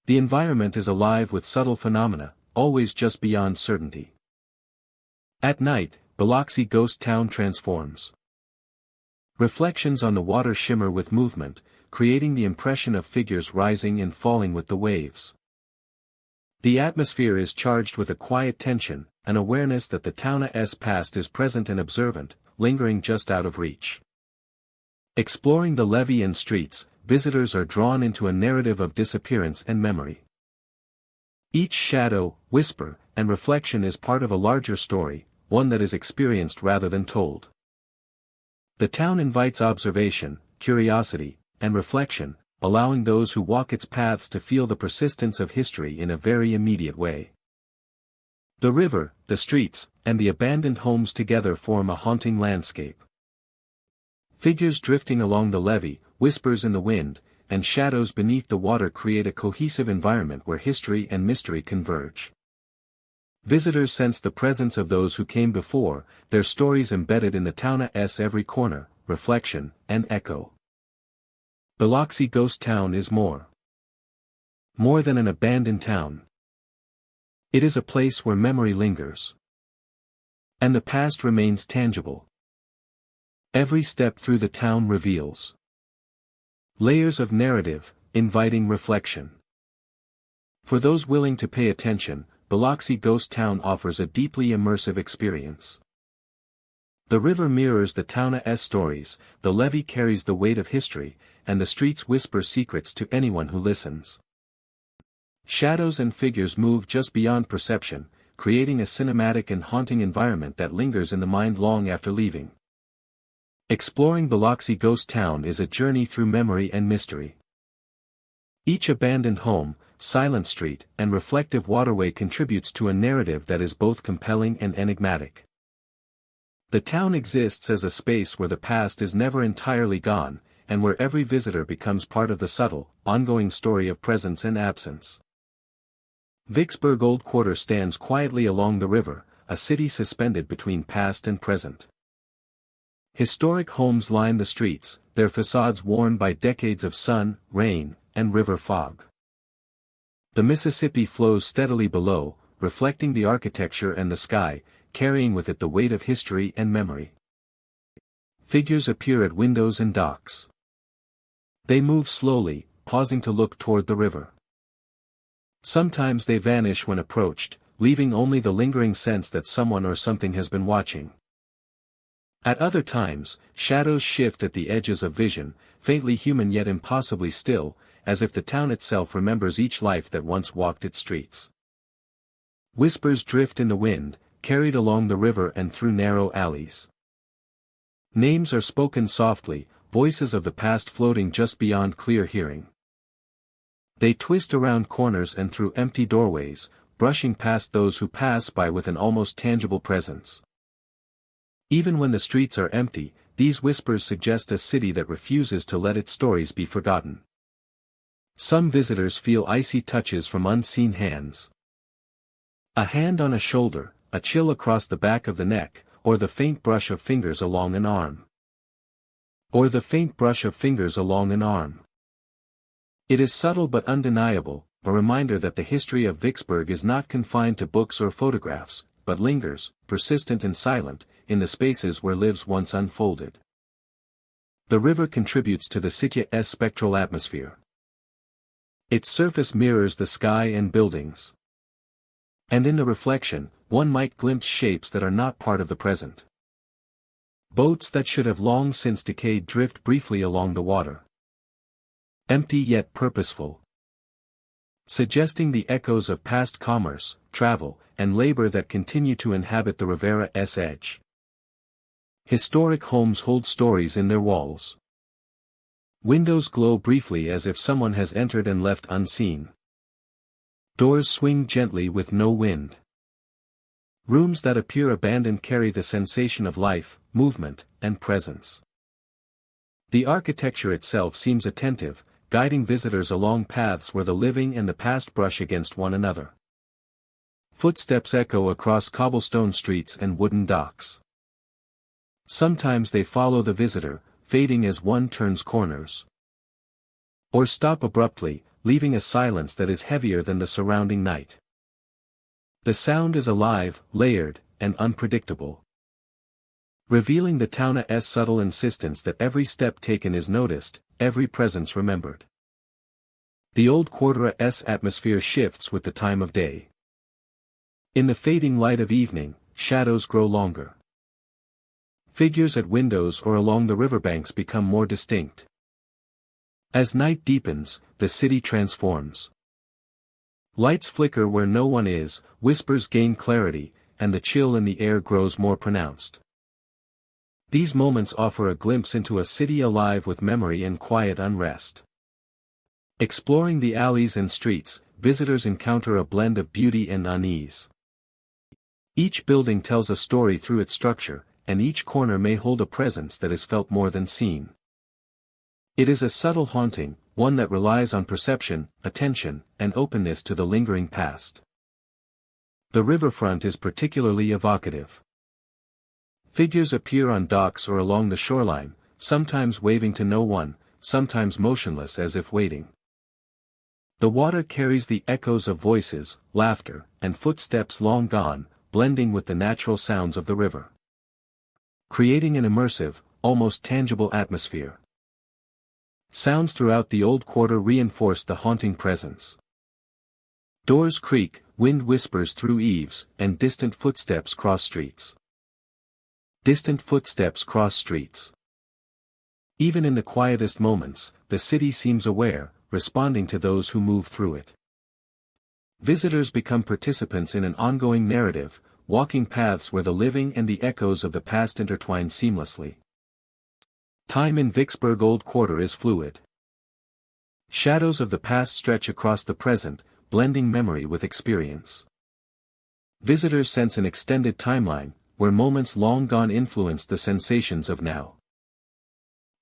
The environment is alive with subtle phenomena, always just beyond certainty. At night, Biloxi Ghost Town transforms. Reflections on the water shimmer with movement, creating the impression of figures rising and falling with the waves. The atmosphere is charged with a quiet tension, an awareness that the town's past is present and observant, lingering just out of reach. Exploring the levee and streets, visitors are drawn into a narrative of disappearance and memory. Each shadow, whisper, and reflection is part of a larger story, one that is experienced rather than told. The town invites observation, curiosity, and reflection, allowing those who walk its paths to feel the persistence of history in a very immediate way. The river, the streets, and the abandoned homes together form a haunting landscape. Figures drifting along the levee, whispers in the wind, and shadows beneath the water create a cohesive environment where history and mystery converge. Visitors sense the presence of those who came before, their stories embedded in the town's every corner, reflection, and echo. Biloxi Ghost Town is more More than an abandoned town. It is a place where memory lingers. And the past remains tangible. Every step through the town reveals layers of narrative, inviting reflection. For those willing to pay attention, Biloxi Ghost Town offers a deeply immersive experience. The river mirrors the town's stories, the levee carries the weight of history, and the streets whisper secrets to anyone who listens. Shadows and figures move just beyond perception, creating a cinematic and haunting environment that lingers in the mind long after leaving. Exploring Biloxi Ghost Town is a journey through memory and mystery. Each abandoned home, silent street, and reflective waterway contributes to a narrative that is both compelling and enigmatic. The town exists as a space where the past is never entirely gone, and where every visitor becomes part of the subtle, ongoing story of presence and absence. Vicksburg Old Quarter stands quietly along the river, a city suspended between past and present. Historic homes line the streets, their facades worn by decades of sun, rain, and river fog. The Mississippi flows steadily below, reflecting the architecture and the sky, carrying with it the weight of history and memory. Figures appear at windows and docks. They move slowly, pausing to look toward the river. Sometimes they vanish when approached, leaving only the lingering sense that someone or something has been watching. At other times, shadows shift at the edges of vision, faintly human yet impossibly still, as if the town itself remembers each life that once walked its streets. Whispers drift in the wind, carried along the river and through narrow alleys. Names are spoken softly, voices of the past floating just beyond clear hearing. They twist around corners and through empty doorways, brushing past those who pass by with an almost tangible presence. Even when the streets are empty, these whispers suggest a city that refuses to let its stories be forgotten. Some visitors feel icy touches from unseen hands. A hand on a shoulder, a chill across the back of the neck, or the faint brush of fingers along an arm. It is subtle but undeniable, a reminder that the history of Vicksburg is not confined to books or photographs, but lingers, persistent and silent, in the spaces where lives once unfolded. The river contributes to the city's spectral atmosphere. Its surface mirrors the sky and buildings. And in the reflection, one might glimpse shapes that are not part of the present. Boats that should have long since decayed drift briefly along the water. Empty yet purposeful. Suggesting the echoes of past commerce, travel, and labor that continue to inhabit the Rivera's edge. Historic homes hold stories in their walls. Windows glow briefly as if someone has entered and left unseen. Doors swing gently with no wind. Rooms that appear abandoned carry the sensation of life, movement, and presence. The architecture itself seems attentive, guiding visitors along paths where the living and the past brush against one another. Footsteps echo across cobblestone streets and wooden docks. Sometimes they follow the visitor, fading as one turns corners. Or stop abruptly, leaving a silence that is heavier than the surrounding night. The sound is alive, layered, and unpredictable. Revealing the town's subtle insistence that every step taken is noticed, every presence remembered. The old quarter's atmosphere shifts with the time of day. In the fading light of evening, shadows grow longer. Figures at windows or along the riverbanks become more distinct. As night deepens, the city transforms. Lights flicker where no one is, whispers gain clarity, and the chill in the air grows more pronounced. These moments offer a glimpse into a city alive with memory and quiet unrest. Exploring the alleys and streets, visitors encounter a blend of beauty and unease. Each building tells a story through its structure, and each corner may hold a presence that is felt more than seen. It is a subtle haunting, one that relies on perception, attention, and openness to the lingering past. The riverfront is particularly evocative. Figures appear on docks or along the shoreline, sometimes waving to no one, sometimes motionless as if waiting. The water carries the echoes of voices, laughter, and footsteps long gone, blending with the natural sounds of the river, creating an immersive, almost tangible atmosphere. Sounds throughout the old quarter reinforce the haunting presence. Doors creak, wind whispers through eaves, and distant footsteps cross streets. Distant footsteps cross streets. Even in the quietest moments, the city seems aware, responding to those who move through it. Visitors become participants in an ongoing narrative, walking paths where the living and the echoes of the past intertwine seamlessly. Time in Vicksburg Old Quarter is fluid. Shadows of the past stretch across the present, blending memory with experience. Visitors sense an extended timeline, where moments long gone influence the sensations of now.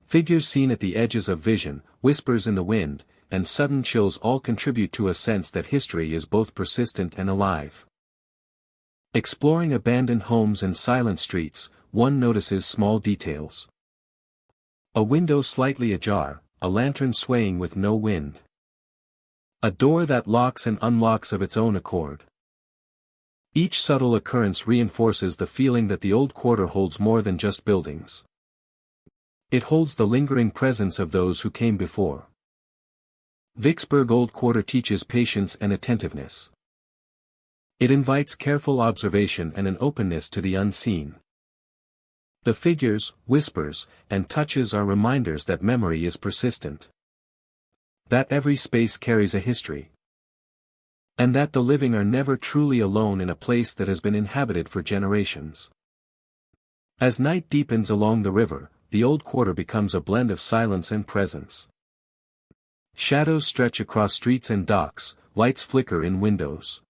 Figures seen at the edges of vision, whispers in the wind, and sudden chills all contribute to a sense that history is both persistent and alive. Exploring abandoned homes and silent streets, one notices small details. A window slightly ajar, a lantern swaying with no wind. A door that locks and unlocks of its own accord. Each subtle occurrence reinforces the feeling that the old quarter holds more than just buildings. It holds the lingering presence of those who came before. Vicksburg Old Quarter teaches patience and attentiveness. It invites careful observation and an openness to the unseen. The figures, whispers, and touches are reminders that memory is persistent. That every space carries a history. And that the living are never truly alone in a place that has been inhabited for generations. As night deepens along the river, the old quarter becomes a blend of silence and presence. Shadows stretch across streets and docks, lights flicker in windows.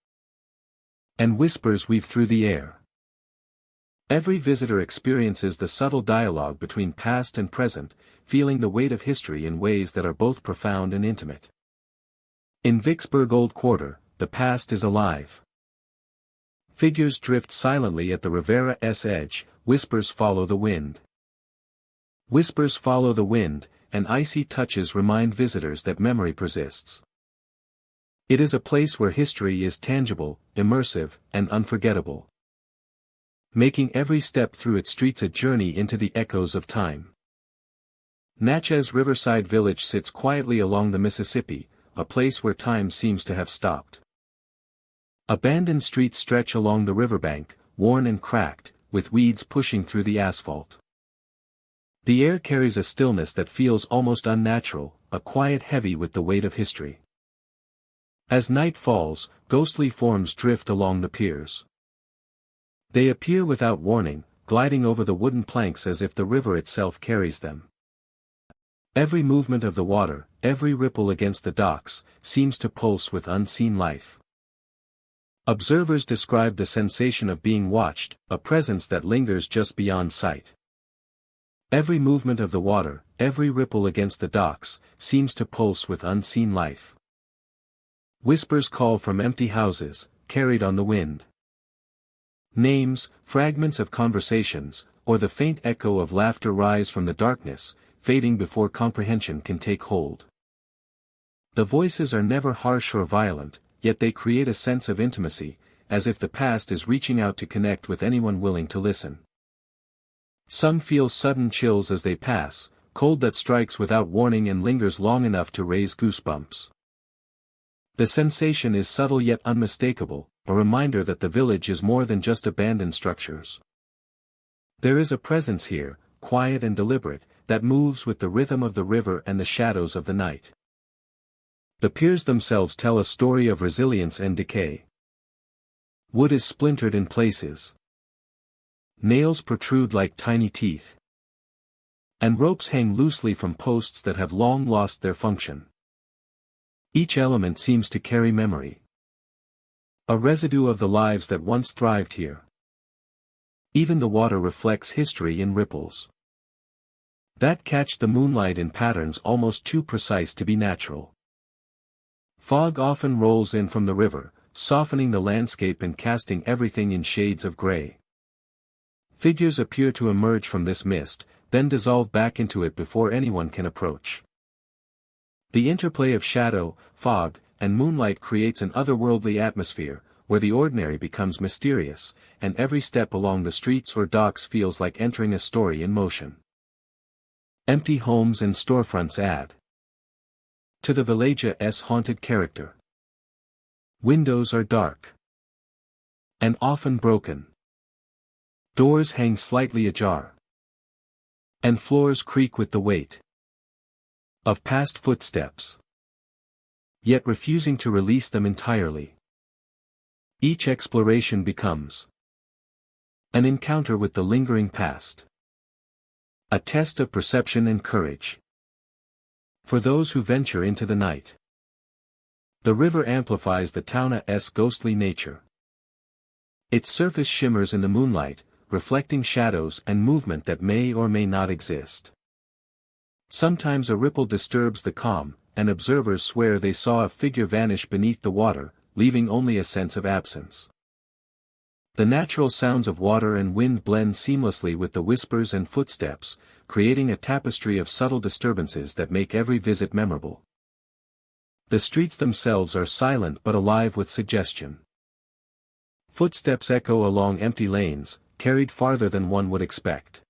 And whispers weave through the air. Every visitor experiences the subtle dialogue between past and present, feeling the weight of history in ways that are both profound and intimate. In Vicksburg Old Quarter, the past is alive. Figures drift silently at the Rivera's edge, whispers follow the wind. Whispers follow the wind, and icy touches remind visitors that memory persists. It is a place where history is tangible, immersive, and unforgettable, making every step through its streets a journey into the echoes of time. Natchez Riverside Village sits quietly along the Mississippi, a place where time seems to have stopped. Abandoned streets stretch along the riverbank, worn and cracked, with weeds pushing through the asphalt. The air carries a stillness that feels almost unnatural, a quiet heavy with the weight of history. As night falls, ghostly forms drift along the piers. They appear without warning, gliding over the wooden planks as if the river itself carries them. Every movement of the water, every ripple against the docks, seems to pulse with unseen life. Observers describe the sensation of being watched, a presence that lingers just beyond sight. Every movement of the water, every ripple against the docks, seems to pulse with unseen life. Whispers call from empty houses, carried on the wind. Names, fragments of conversations, or the faint echo of laughter rise from the darkness, fading before comprehension can take hold. The voices are never harsh or violent, yet they create a sense of intimacy, as if the past is reaching out to connect with anyone willing to listen. Some feel sudden chills as they pass, cold that strikes without warning and lingers long enough to raise goosebumps. The sensation is subtle yet unmistakable, a reminder that the village is more than just abandoned structures. There is a presence here, quiet and deliberate, that moves with the rhythm of the river and the shadows of the night. The piers themselves tell a story of resilience and decay. Wood is splintered in places. Nails protrude like tiny teeth. And ropes hang loosely from posts that have long lost their function. Each element seems to carry memory. A residue of the lives that once thrived here. Even the water reflects history in ripples that catch the moonlight in patterns almost too precise to be natural. Fog often rolls in from the river, softening the landscape and casting everything in shades of gray. Figures appear to emerge from this mist, then dissolve back into it before anyone can approach. The interplay of shadow, fog, and moonlight creates an otherworldly atmosphere, where the ordinary becomes mysterious, and every step along the streets or docks feels like entering a story in motion. Empty homes and storefronts add to the village's haunted character. Windows are dark and often broken. Doors hang slightly ajar, and floors creak with the weight of past footsteps, yet refusing to release them entirely. Each exploration becomes an encounter with the lingering past, a test of perception and courage. For those who venture into the night, the river amplifies the town's ghostly nature. Its surface shimmers in the moonlight, reflecting shadows and movement that may or may not exist. Sometimes a ripple disturbs the calm, and observers swear they saw a figure vanish beneath the water, leaving only a sense of absence. The natural sounds of water and wind blend seamlessly with the whispers and footsteps, creating a tapestry of subtle disturbances that make every visit memorable. The streets themselves are silent but alive with suggestion. Footsteps echo along empty lanes, carried farther than one would expect.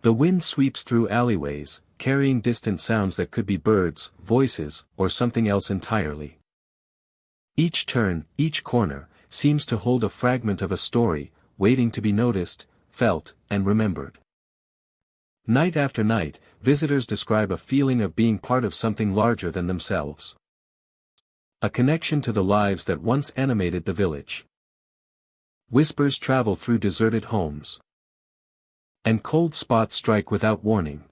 The wind sweeps through alleyways, carrying distant sounds that could be birds, voices, or something else entirely. Each turn, each corner, seems to hold a fragment of a story, waiting to be noticed, felt, and remembered. Night after night, visitors describe a feeling of being part of something larger than themselves. A connection to the lives that once animated the village. Whispers travel through deserted homes, and cold spots strike without warning.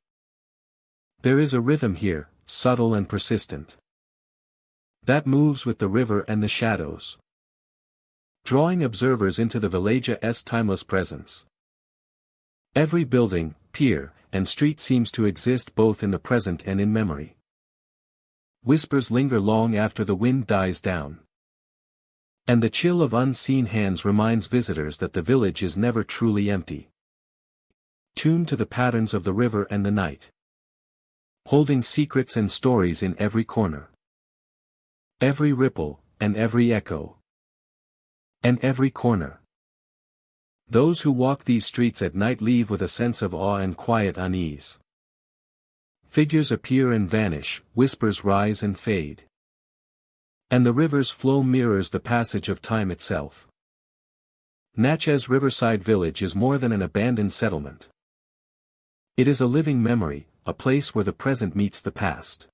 There is a rhythm here, subtle and persistent, that moves with the river and the shadows, drawing observers into the village's timeless presence. Every building, pier, and street seems to exist both in the present and in memory. Whispers linger long after the wind dies down, and the chill of unseen hands reminds visitors that the village is never truly empty. Tuned to the patterns of the river and the night, holding secrets and stories in every corner. Every ripple, and every echo, and every corner. Those who walk these streets at night leave with a sense of awe and quiet unease. Figures appear and vanish, whispers rise and fade, and the river's flow mirrors the passage of time itself. Natchez Riverside Village is more than an abandoned settlement. It is a living memory, a place where the present meets the past,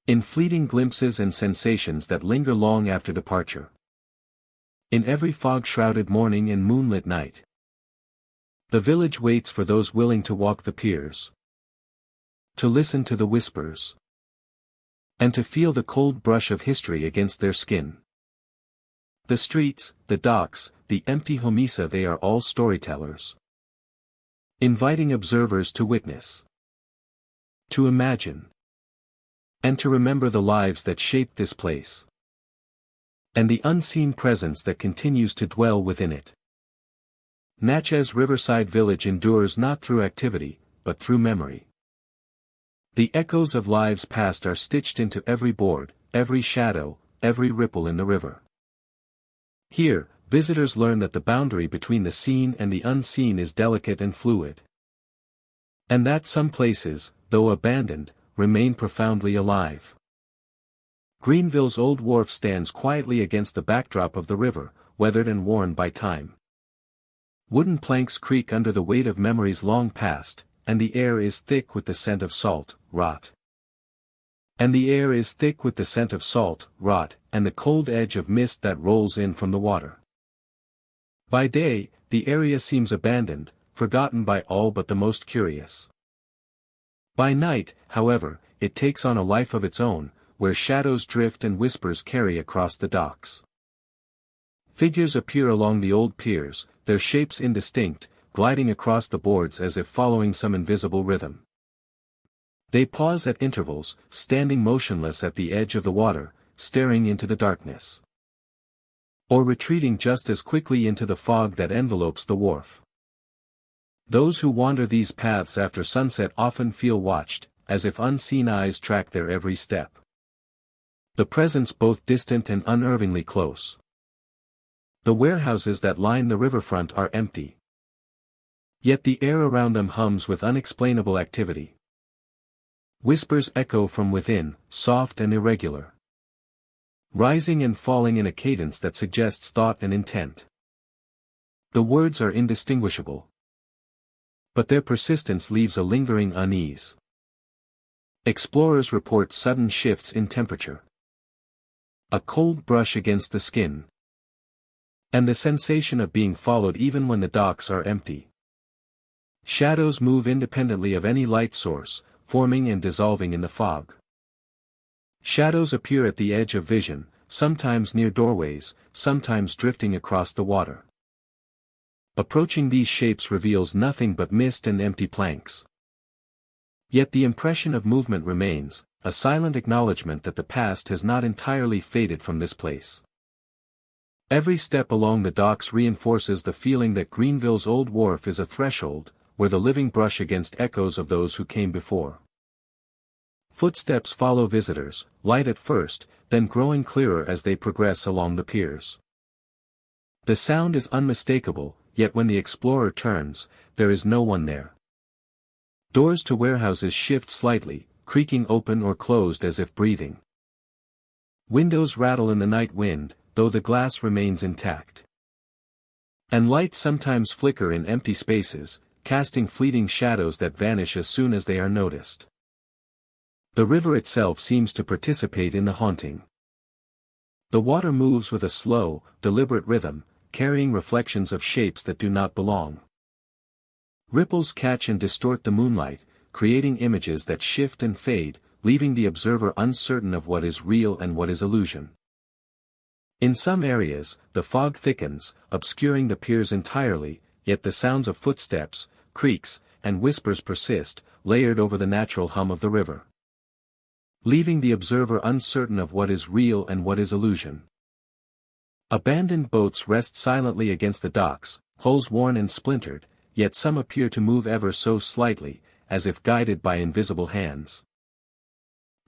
in fleeting glimpses and sensations that linger long after departure. In every fog-shrouded morning and moonlit night, the village waits for those willing to walk the piers, to listen to the whispers, and to feel the cold brush of history against their skin. The streets, the docks, the empty homesa, they are all storytellers, inviting observers to witness, to imagine, and to remember the lives that shaped this place, and the unseen presence that continues to dwell within it. Natchez Riverside Village endures not through activity, but through memory. The echoes of lives past are stitched into every board, every shadow, every ripple in the river. Here, visitors learn that the boundary between the seen and the unseen is delicate and fluid, and that some places, though abandoned, remain profoundly alive. Greenville's old wharf stands quietly against the backdrop of the river, weathered and worn by time. Wooden planks creak under the weight of memories long past, and the air is thick with the scent of salt, rot. And the air is thick with the scent of salt, rot, and the cold edge of mist that rolls in from the water. By day, the area seems abandoned, forgotten by all but the most curious. By night, however, it takes on a life of its own, where shadows drift and whispers carry across the docks. Figures appear along the old piers, their shapes indistinct, gliding across the boards as if following some invisible rhythm. They pause at intervals, standing motionless at the edge of the water, staring into the darkness, or retreating just as quickly into the fog that envelopes the wharf. Those who wander these paths after sunset often feel watched, as if unseen eyes track their every step. the presence both distant and unnervingly close. The warehouses that line the riverfront are empty. Yet the air around them hums with unexplainable activity. Whispers echo from within, soft and irregular, rising and falling in a cadence that suggests thought and intent. The words are indistinguishable, but their persistence leaves a lingering unease. Explorers report sudden shifts in temperature, a cold brush against the skin, and the sensation of being followed even when the docks are empty. Shadows move independently of any light source, forming and dissolving in the fog. Shadows appear at the edge of vision, sometimes near doorways, sometimes drifting across the water. Approaching these shapes reveals nothing but mist and empty planks. Yet the impression of movement remains, a silent acknowledgement that the past has not entirely faded from this place. Every step along the docks reinforces the feeling that Greenville's old wharf is a threshold, where the living brush against echoes of those who came before. Footsteps follow visitors, light at first, then growing clearer as they progress along the piers. The sound is unmistakable, yet when the explorer turns, there is no one there. Doors to warehouses shift slightly, creaking open or closed as if breathing. Windows rattle in the night wind, though the glass remains intact. And lights sometimes flicker in empty spaces, casting fleeting shadows that vanish as soon as they are noticed. The river itself seems to participate in the haunting. The water moves with a slow, deliberate rhythm, carrying reflections of shapes that do not belong. Ripples catch and distort the moonlight, creating images that shift and fade, leaving the observer uncertain of what is real and what is illusion. In some areas, the fog thickens, obscuring the piers entirely, yet the sounds of footsteps, creaks, and whispers persist, layered over the natural hum of the river, leaving the observer uncertain of what is real and what is illusion. Abandoned boats rest silently against the docks, hulls worn and splintered, yet some appear to move ever so slightly, as if guided by invisible hands.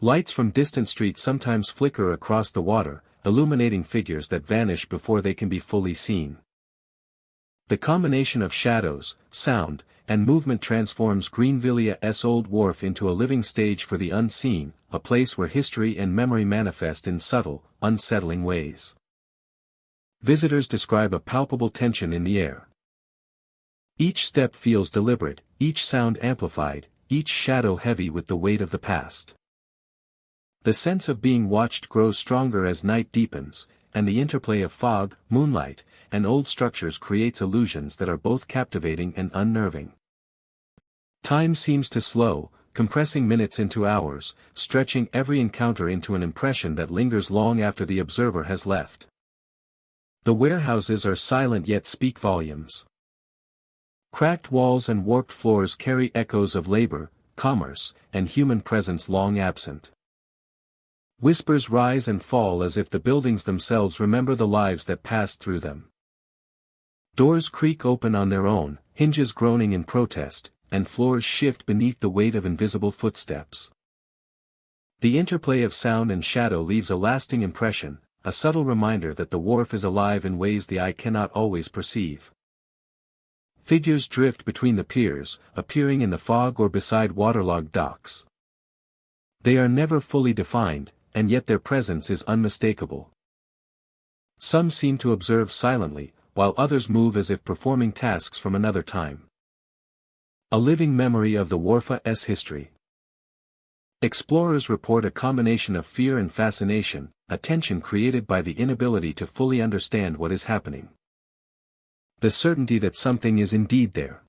Lights from distant streets sometimes flicker across the water, illuminating figures that vanish before they can be fully seen. The combination of shadows, sound, and movement transforms Greenville's old wharf into a living stage for the unseen, a place where history and memory manifest in subtle, unsettling ways. Visitors describe a palpable tension in the air. Each step feels deliberate, each sound amplified, each shadow heavy with the weight of the past. The sense of being watched grows stronger as night deepens, and the interplay of fog, moonlight, and old structures creates illusions that are both captivating and unnerving. Time seems to slow, compressing minutes into hours, stretching every encounter into an impression that lingers long after the observer has left. The warehouses are silent yet speak volumes. Cracked walls and warped floors carry echoes of labor, commerce, and human presence long absent. Whispers rise and fall as if the buildings themselves remember the lives that passed through them. Doors creak open on their own, hinges groaning in protest, and floors shift beneath the weight of invisible footsteps. The interplay of sound and shadow leaves a lasting impression, a subtle reminder that the wharf is alive in ways the eye cannot always perceive. Figures drift between the piers, appearing in the fog or beside waterlogged docks. They are never fully defined, and yet their presence is unmistakable. Some seem to observe silently, while others move as if performing tasks from another time. A living memory of the wharf's history. Explorers report a combination of fear and fascination, a tension created by the inability to fully understand what is happening. The certainty that something is indeed there.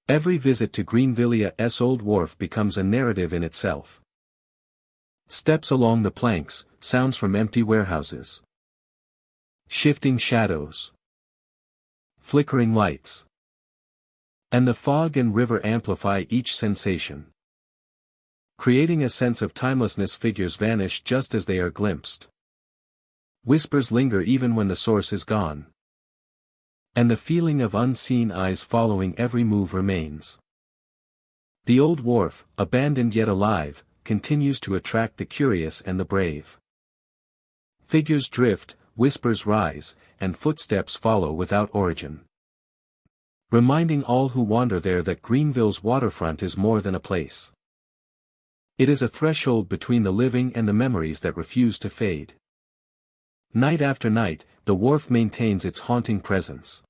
Every visit to Greenville's old wharf becomes a narrative in itself. Steps along the planks, sounds from empty warehouses. Shifting shadows. Flickering lights. And the fog and river amplify each sensation. Creating a sense of timelessness. Figures vanish just as they are glimpsed. Whispers linger even when the source is gone. And the feeling of unseen eyes following every move remains. The old wharf, abandoned yet alive, continues to attract the curious and the brave. Figures drift, whispers rise, and footsteps follow without origin. Reminding all who wander there that Greenville's waterfront is more than a place. It is a threshold between the living and the memories that refuse to fade. Night after night, the wharf maintains its haunting presence.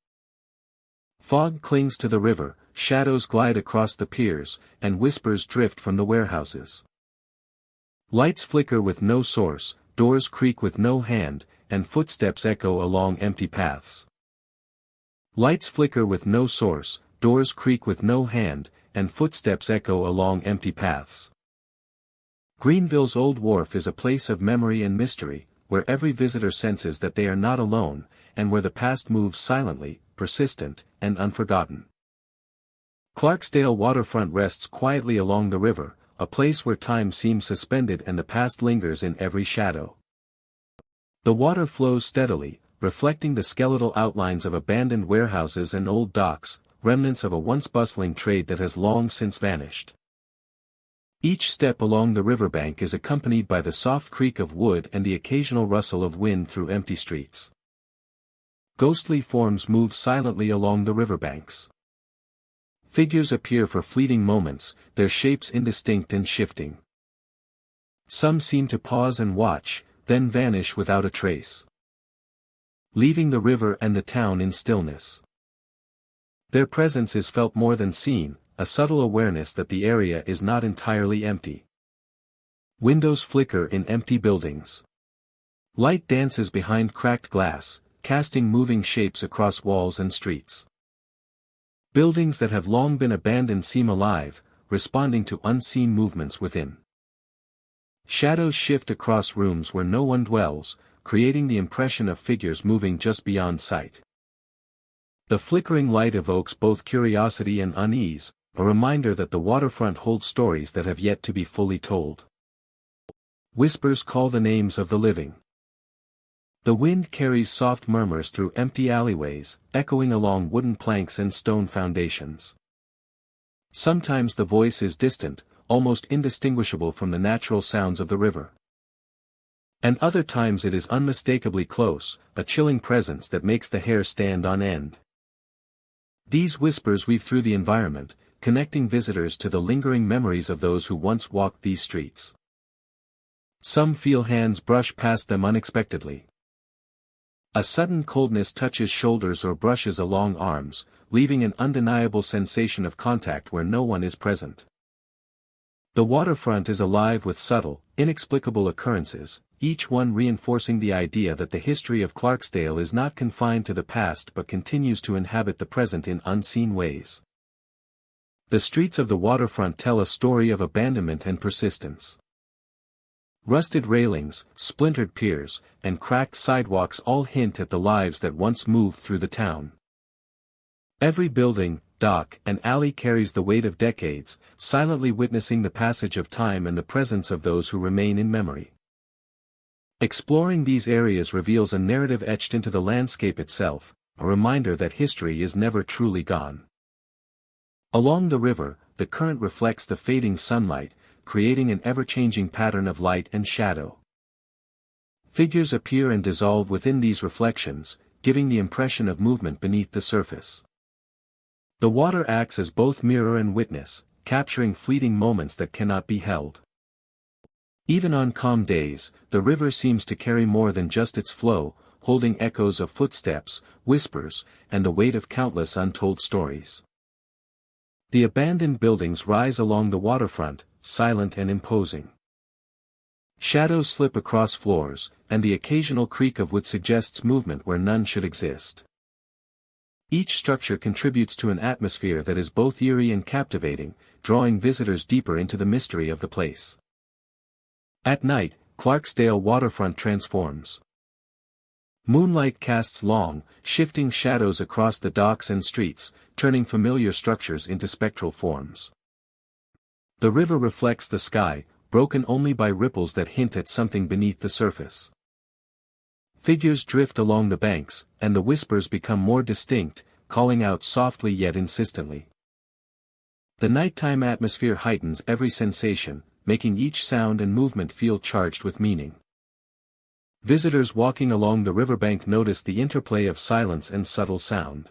Fog clings to the river, shadows glide across the piers, and whispers drift from the warehouses. Lights flicker with no source, doors creak with no hand, and footsteps echo along empty paths. Lights flicker with no source, doors creak with no hand, and footsteps echo along empty paths. Greenville's old wharf is a place of memory and mystery, where every visitor senses that they are not alone, and where the past moves silently, persistent, and unforgotten. Clarksdale waterfront rests quietly along the river, a place where time seems suspended and the past lingers in every shadow. The water flows steadily, reflecting the skeletal outlines of abandoned warehouses and old docks, remnants of a once bustling trade that has long since vanished. Each step along the riverbank is accompanied by the soft creak of wood and the occasional rustle of wind through empty streets. Ghostly forms move silently along the riverbanks. Figures appear for fleeting moments, their shapes indistinct and shifting. Some seem to pause and watch, then vanish without a trace, leaving the river and the town in stillness. Their presence is felt more than seen, a subtle awareness that the area is not entirely empty. Windows flicker in empty buildings. Light dances behind cracked glass, casting moving shapes across walls and streets. Buildings that have long been abandoned seem alive, responding to unseen movements within. Shadows shift across rooms where no one dwells, creating the impression of figures moving just beyond sight. The flickering light evokes both curiosity and unease, a reminder that the waterfront holds stories that have yet to be fully told. Whispers call the names of the living. The wind carries soft murmurs through empty alleyways, echoing along wooden planks and stone foundations. Sometimes the voice is distant, almost indistinguishable from the natural sounds of the river. And other times it is unmistakably close, a chilling presence that makes the hair stand on end. These whispers weave through the environment, connecting visitors to the lingering memories of those who once walked these streets. Some feel hands brush past them unexpectedly. A sudden coldness touches shoulders or brushes along arms, leaving an undeniable sensation of contact where no one is present. The waterfront is alive with subtle, inexplicable occurrences, each one reinforcing the idea that the history of Clarksdale is not confined to the past but continues to inhabit the present in unseen ways. The streets of the waterfront tell a story of abandonment and persistence. Rusted railings, splintered piers, and cracked sidewalks all hint at the lives that once moved through the town. Every building, dock, and alley carries the weight of decades, silently witnessing the passage of time and the presence of those who remain in memory. Exploring these areas reveals a narrative etched into the landscape itself, a reminder that history is never truly gone. Along the river, the current reflects the fading sunlight, creating an ever-changing pattern of light and shadow. Figures appear and dissolve within these reflections, giving the impression of movement beneath the surface. The water acts as both mirror and witness, capturing fleeting moments that cannot be held. Even on calm days, the river seems to carry more than just its flow, holding echoes of footsteps, whispers, and the weight of countless untold stories. The abandoned buildings rise along the waterfront, silent and imposing. Shadows slip across floors, and the occasional creak of wood suggests movement where none should exist. Each structure contributes to an atmosphere that is both eerie and captivating, drawing visitors deeper into the mystery of the place. At night, Clarksdale waterfront transforms. Moonlight casts long, shifting shadows across the docks and streets, turning familiar structures into spectral forms. The river reflects the sky, broken only by ripples that hint at something beneath the surface. Figures drift along the banks, and the whispers become more distinct, calling out softly yet insistently. The nighttime atmosphere heightens every sensation, making each sound and movement feel charged with meaning. Visitors walking along the riverbank notice the interplay of silence and subtle sound.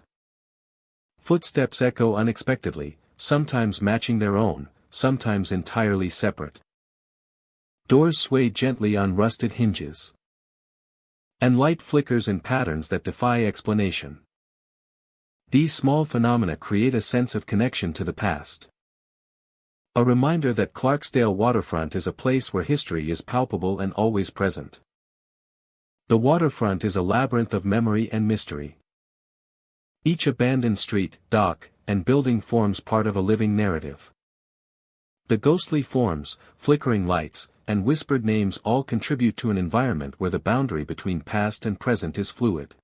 Footsteps echo unexpectedly, sometimes matching their own, sometimes entirely separate. Doors sway gently on rusted hinges. And light flickers in patterns that defy explanation. These small phenomena create a sense of connection to the past. A reminder that Clarksdale waterfront is a place where history is palpable and always present. The waterfront is a labyrinth of memory and mystery. Each abandoned street, dock, and building forms part of a living narrative. The ghostly forms, flickering lights, and whispered names all contribute to an environment where the boundary between past and present is fluid.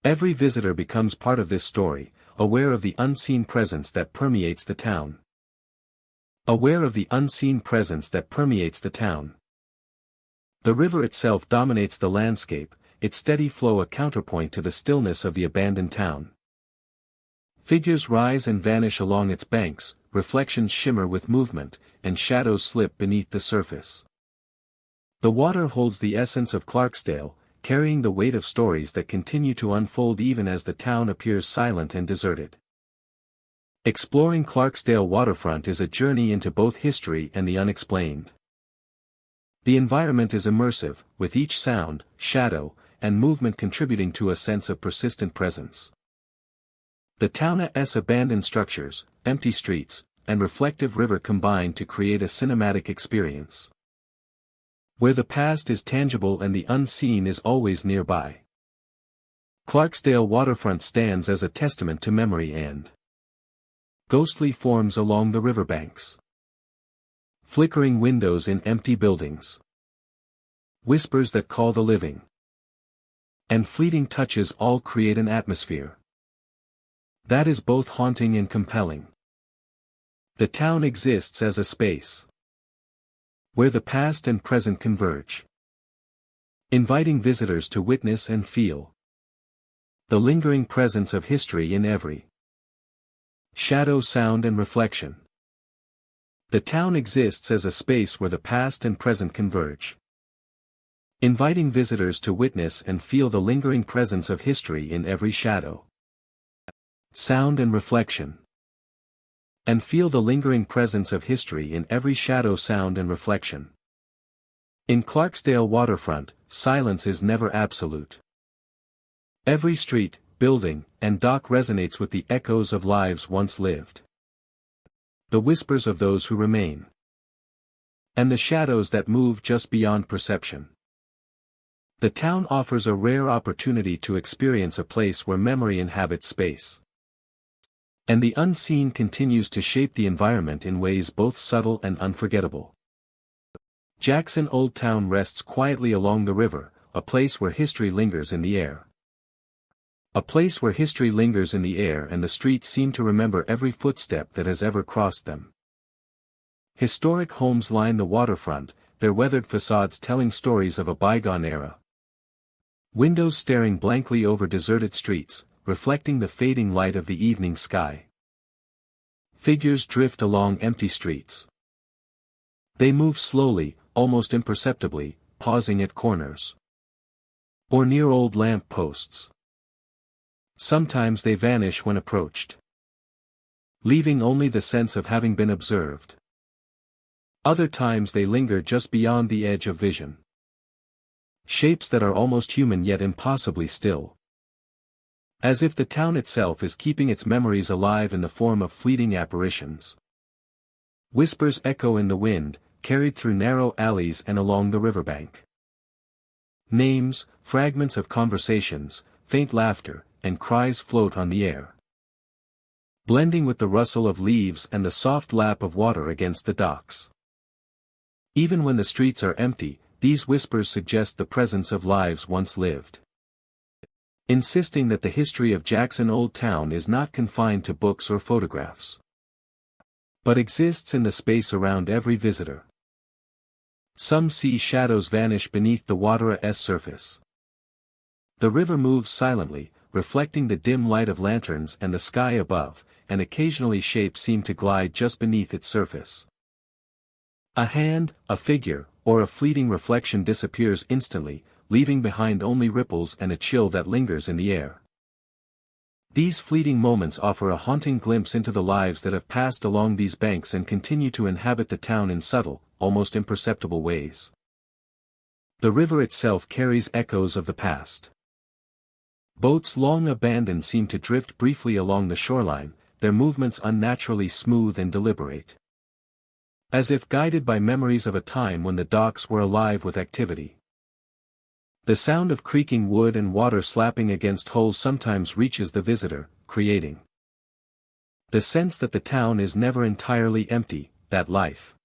Every visitor becomes part of this story, aware of the unseen presence that permeates the town. Aware of the unseen presence that permeates the town. The river itself dominates the landscape, its steady flow a counterpoint to the stillness of the abandoned town. Figures rise and vanish along its banks, reflections shimmer with movement, and shadows slip beneath the surface. The water holds the essence of Clarksdale, carrying the weight of stories that continue to unfold even as the town appears silent and deserted. Exploring Clarksdale waterfront is a journey into both history and the unexplained. The environment is immersive, with each sound, shadow, and movement contributing to a sense of persistent presence. The town's abandoned structures, empty streets, and reflective river combine to create a cinematic experience. Where the past is tangible and the unseen is always nearby. Clarksdale waterfront stands as a testament to memory and ghostly forms along the riverbanks. Flickering windows in empty buildings. Whispers that call the living. And fleeting touches all create an atmosphere that is both haunting and compelling. The town exists as a space where the past and present converge, inviting visitors to witness and feel the lingering presence of history in every shadow, sound, and reflection. The town exists as a space where the past and present converge, inviting visitors to witness and feel the lingering presence of history in every shadow, sound, and reflection. And feel the lingering presence of history in every shadow, sound, and reflection. In Clarksdale waterfront, silence is never absolute. Every street, building, and dock resonates with the echoes of lives once lived. The whispers of those who remain. And the shadows that move just beyond perception. The town offers a rare opportunity to experience a place where memory inhabits space. And the unseen continues to shape the environment in ways both subtle and unforgettable. Jackson Old Town rests quietly along the river, a place where history lingers in the air. A place where history lingers in the air and the streets seem to remember every footstep that has ever crossed them. Historic homes line the waterfront, their weathered facades telling stories of a bygone era. Windows staring blankly over deserted streets, reflecting the fading light of the evening sky. Figures drift along empty streets. They move slowly, almost imperceptibly, pausing at corners. Or near old lamp posts. Sometimes they vanish when approached, leaving only the sense of having been observed. Other times they linger just beyond the edge of vision. Shapes that are almost human yet impossibly still. As if the town itself is keeping its memories alive in the form of fleeting apparitions. Whispers echo in the wind, carried through narrow alleys and along the riverbank. Names, fragments of conversations, faint laughter, and cries float on the air, blending with the rustle of leaves and the soft lap of water against the docks. Even when the streets are empty, these whispers suggest the presence of lives once lived. Insisting that the history of Jackson Old Town is not confined to books or photographs, but exists in the space around every visitor. Some see shadows vanish beneath the water's surface. The river moves silently, reflecting the dim light of lanterns and the sky above, and occasionally shapes seem to glide just beneath its surface. A hand, a figure, or a fleeting reflection disappears instantly, leaving behind only ripples and a chill that lingers in the air. These fleeting moments offer a haunting glimpse into the lives that have passed along these banks and continue to inhabit the town in subtle, almost imperceptible ways. The river itself carries echoes of the past. Boats long abandoned seem to drift briefly along the shoreline, their movements unnaturally smooth and deliberate. As if guided by memories of a time when the docks were alive with activity. The sound of creaking wood and water slapping against hulls sometimes reaches the visitor, creating the sense that the town is never entirely empty, that life,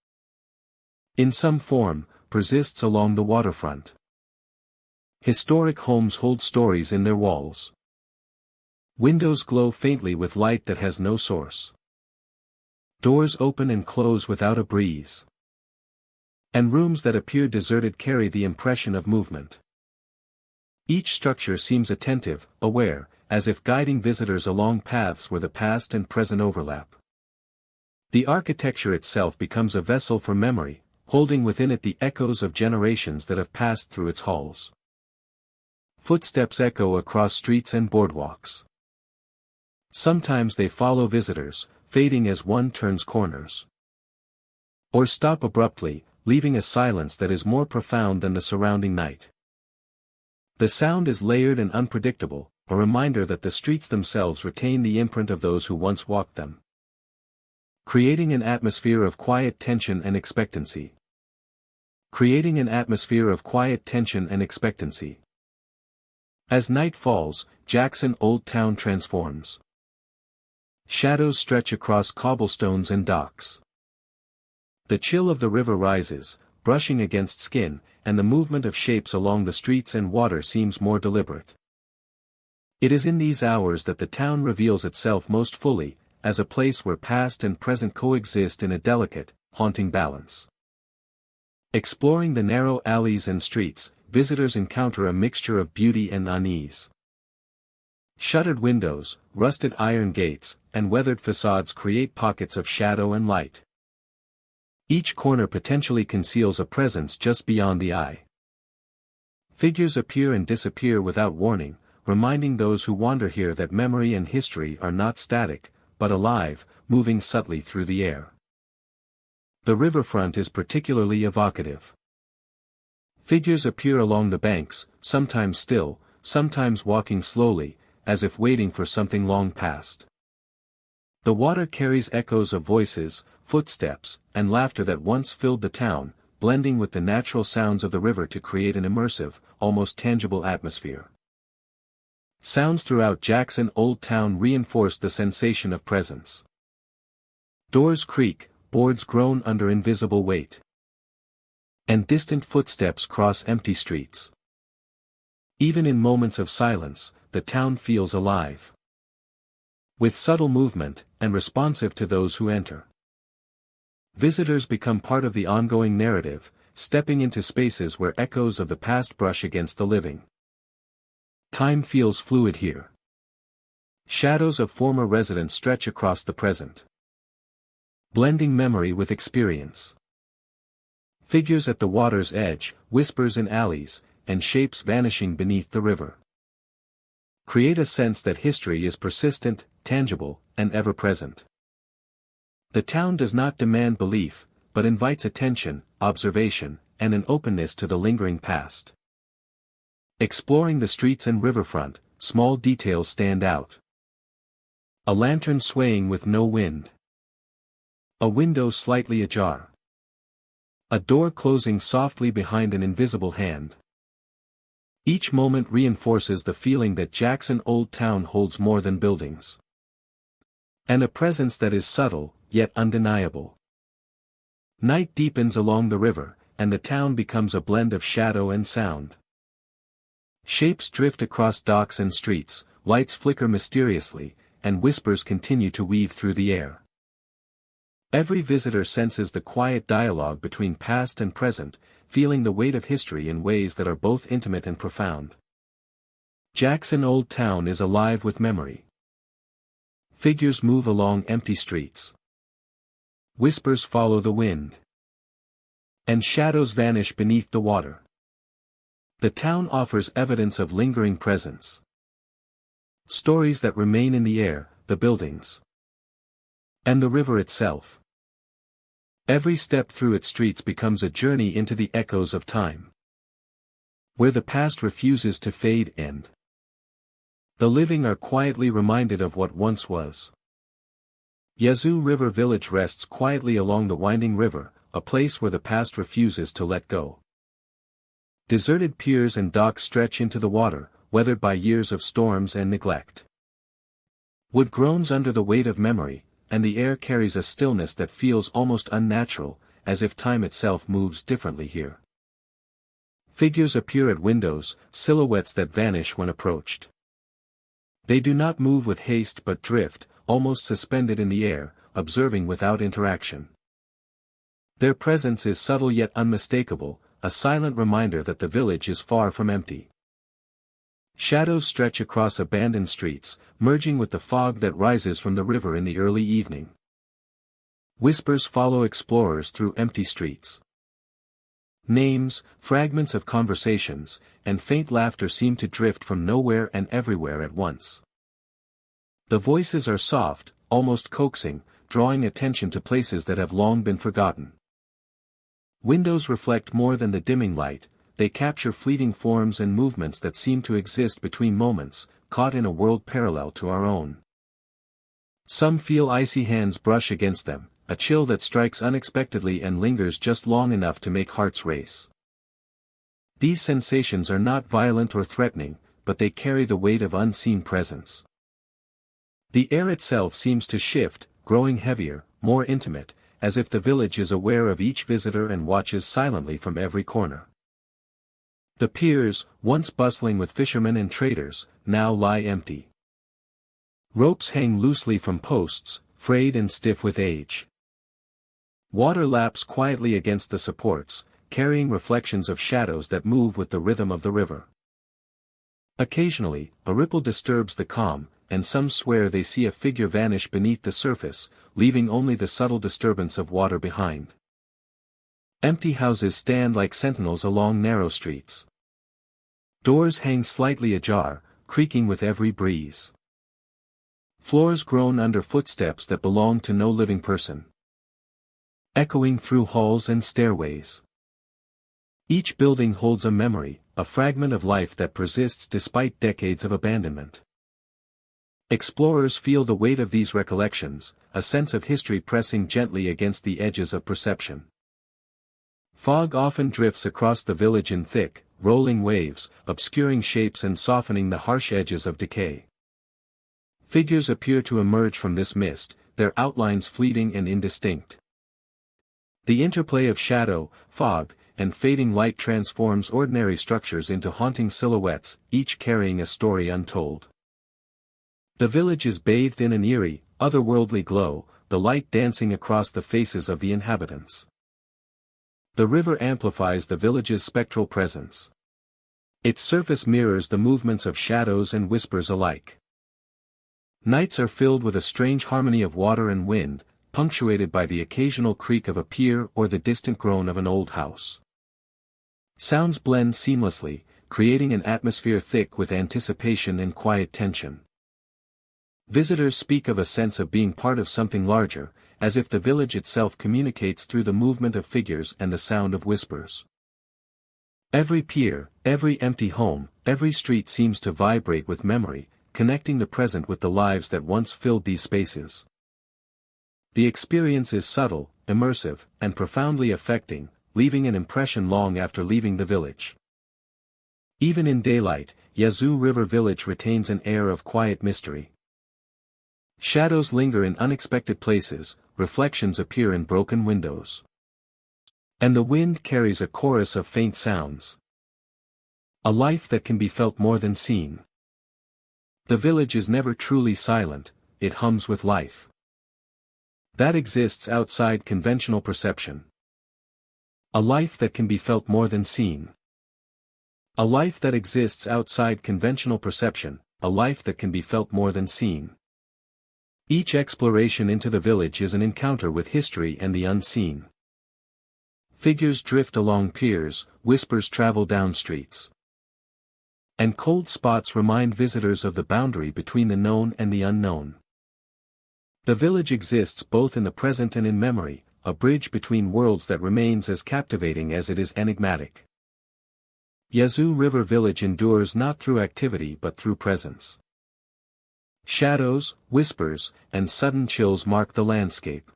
in some form, persists along the waterfront. Historic homes hold stories in their walls. Windows glow faintly with light that has no source. Doors open and close without a breeze. And rooms that appear deserted carry the impression of movement. Each structure seems attentive, aware, as if guiding visitors along paths where the past and present overlap. The architecture itself becomes a vessel for memory, holding within it the echoes of generations that have passed through its halls. Footsteps echo across streets and boardwalks. Sometimes they follow visitors, fading as one turns corners. Or stop abruptly, leaving a silence that is more profound than the surrounding night. The sound is layered and unpredictable, a reminder that the streets themselves retain the imprint of those who once walked them. Creating an atmosphere of quiet tension and expectancy. Creating an atmosphere of quiet tension and expectancy. As night falls, Jackson Old Town transforms. Shadows stretch across cobblestones and docks. The chill of the river rises, brushing against skin, and the movement of shapes along the streets and water seems more deliberate. It is in these hours that the town reveals itself most fully, as a place where past and present coexist in a delicate, haunting balance. Exploring the narrow alleys and streets, visitors encounter a mixture of beauty and unease. Shuttered windows, rusted iron gates, and weathered facades create pockets of shadow and light. Each corner potentially conceals a presence just beyond the eye. Figures appear and disappear without warning, reminding those who wander here that memory and history are not static, but alive, moving subtly through the air. The riverfront is particularly evocative. Figures appear along the banks, sometimes still, sometimes walking slowly, as if waiting for something long past. The water carries echoes of voices, footsteps, and laughter that once filled the town, blending with the natural sounds of the river to create an immersive, almost tangible atmosphere. Sounds throughout Jackson Old Town reinforce the sensation of presence. Doors creak, boards groan under invisible weight. And distant footsteps cross empty streets. Even in moments of silence, the town feels alive. With subtle movement, and responsive to those who enter. Visitors become part of the ongoing narrative, stepping into spaces where echoes of the past brush against the living. Time feels fluid here. Shadows of former residents stretch across the present. Blending memory with experience. Figures at the water's edge, whispers in alleys, and shapes vanishing beneath the river. Create a sense that history is persistent, tangible, and ever-present. The town does not demand belief, but invites attention, observation, and an openness to the lingering past. Exploring the streets and riverfront, small details stand out. A lantern swaying with no wind. A window slightly ajar. A door closing softly behind an invisible hand. Each moment reinforces the feeling that Jackson Old Town holds more than buildings. And a presence that is subtle, yet undeniable. Night deepens along the river, and the town becomes a blend of shadow and sound. Shapes drift across docks and streets, lights flicker mysteriously, and whispers continue to weave through the air. Every visitor senses the quiet dialogue between past and present, feeling the weight of history in ways that are both intimate and profound. Jackson Old Town is alive with memory. Figures move along empty streets. Whispers follow the wind. And shadows vanish beneath the water. The town offers evidence of lingering presence. Stories that remain in the air, the buildings, and the river itself. Every step through its streets becomes a journey into the echoes of time, where the past refuses to fade and the living are quietly reminded of what once was. Yazoo River Village rests quietly along the winding river, a place where the past refuses to let go. Deserted piers and docks stretch into the water, weathered by years of storms and neglect. Wood groans under the weight of memory, and the air carries a stillness that feels almost unnatural, as if time itself moves differently here. Figures appear at windows, silhouettes that vanish when approached. They do not move with haste but drift, almost suspended in the air, observing without interaction. Their presence is subtle yet unmistakable, a silent reminder that the village is far from empty. Shadows stretch across abandoned streets, merging with the fog that rises from the river in the early evening. Whispers follow explorers through empty streets. Names, fragments of conversations, and faint laughter seem to drift from nowhere and everywhere at once. The voices are soft, almost coaxing, drawing attention to places that have long been forgotten. Windows reflect more than the dimming light, they capture fleeting forms and movements that seem to exist between moments, caught in a world parallel to our own. Some feel icy hands brush against them, a chill that strikes unexpectedly and lingers just long enough to make hearts race. These sensations are not violent or threatening, but they carry the weight of unseen presence. The air itself seems to shift, growing heavier, more intimate, as if the village is aware of each visitor and watches silently from every corner. The piers, once bustling with fishermen and traders, now lie empty. Ropes hang loosely from posts, frayed and stiff with age. Water laps quietly against the supports, carrying reflections of shadows that move with the rhythm of the river. Occasionally, a ripple disturbs the calm, and some swear they see a figure vanish beneath the surface, leaving only the subtle disturbance of water behind. Empty houses stand like sentinels along narrow streets. Doors hang slightly ajar, creaking with every breeze. Floors groan under footsteps that belong to no living person, echoing through halls and stairways. Each building holds a memory, a fragment of life that persists despite decades of abandonment. Explorers feel the weight of these recollections, a sense of history pressing gently against the edges of perception. Fog often drifts across the village in thick, rolling waves, obscuring shapes and softening the harsh edges of decay. Figures appear to emerge from this mist, their outlines fleeting and indistinct. The interplay of shadow, fog, and fading light transforms ordinary structures into haunting silhouettes, each carrying a story untold. The village is bathed in an eerie, otherworldly glow, the light dancing across the faces of the inhabitants. The river amplifies the village's spectral presence. Its surface mirrors the movements of shadows and whispers alike. Nights are filled with a strange harmony of water and wind, punctuated by the occasional creak of a pier or the distant groan of an old house. Sounds blend seamlessly, creating an atmosphere thick with anticipation and quiet tension. Visitors speak of a sense of being part of something larger, as if the village itself communicates through the movement of figures and the sound of whispers. Every pier, every empty home, every street seems to vibrate with memory, connecting the present with the lives that once filled these spaces. The experience is subtle, immersive, and profoundly affecting, leaving an impression long after leaving the village. Even in daylight, Yazoo River Village retains an air of quiet mystery. Shadows linger in unexpected places, reflections appear in broken windows. And the wind carries a chorus of faint sounds. A life that can be felt more than seen. The village is never truly silent, it hums with life. That exists outside conventional perception. A life that can be felt more than seen. A life that exists outside conventional perception, a life that can be felt more than seen. Each exploration into the village is an encounter with history and the unseen. Figures drift along piers, whispers travel down streets. And cold spots remind visitors of the boundary between the known and the unknown. The village exists both in the present and in memory, a bridge between worlds that remains as captivating as it is enigmatic. Yazoo River Village endures not through activity but through presence. Shadows, whispers, and sudden chills mark the landscape,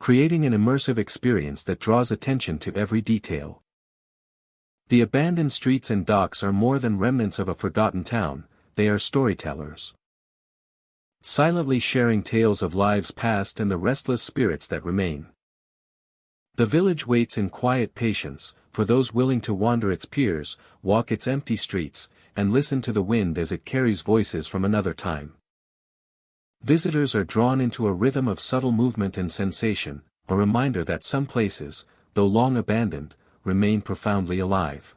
creating an immersive experience that draws attention to every detail. The abandoned streets and docks are more than remnants of a forgotten town, they are storytellers, silently sharing tales of lives past and the restless spirits that remain. The village waits in quiet patience, for those willing to wander its piers, walk its empty streets, and listen to the wind as it carries voices from another time. Visitors are drawn into a rhythm of subtle movement and sensation, a reminder that some places, though long abandoned, remain profoundly alive.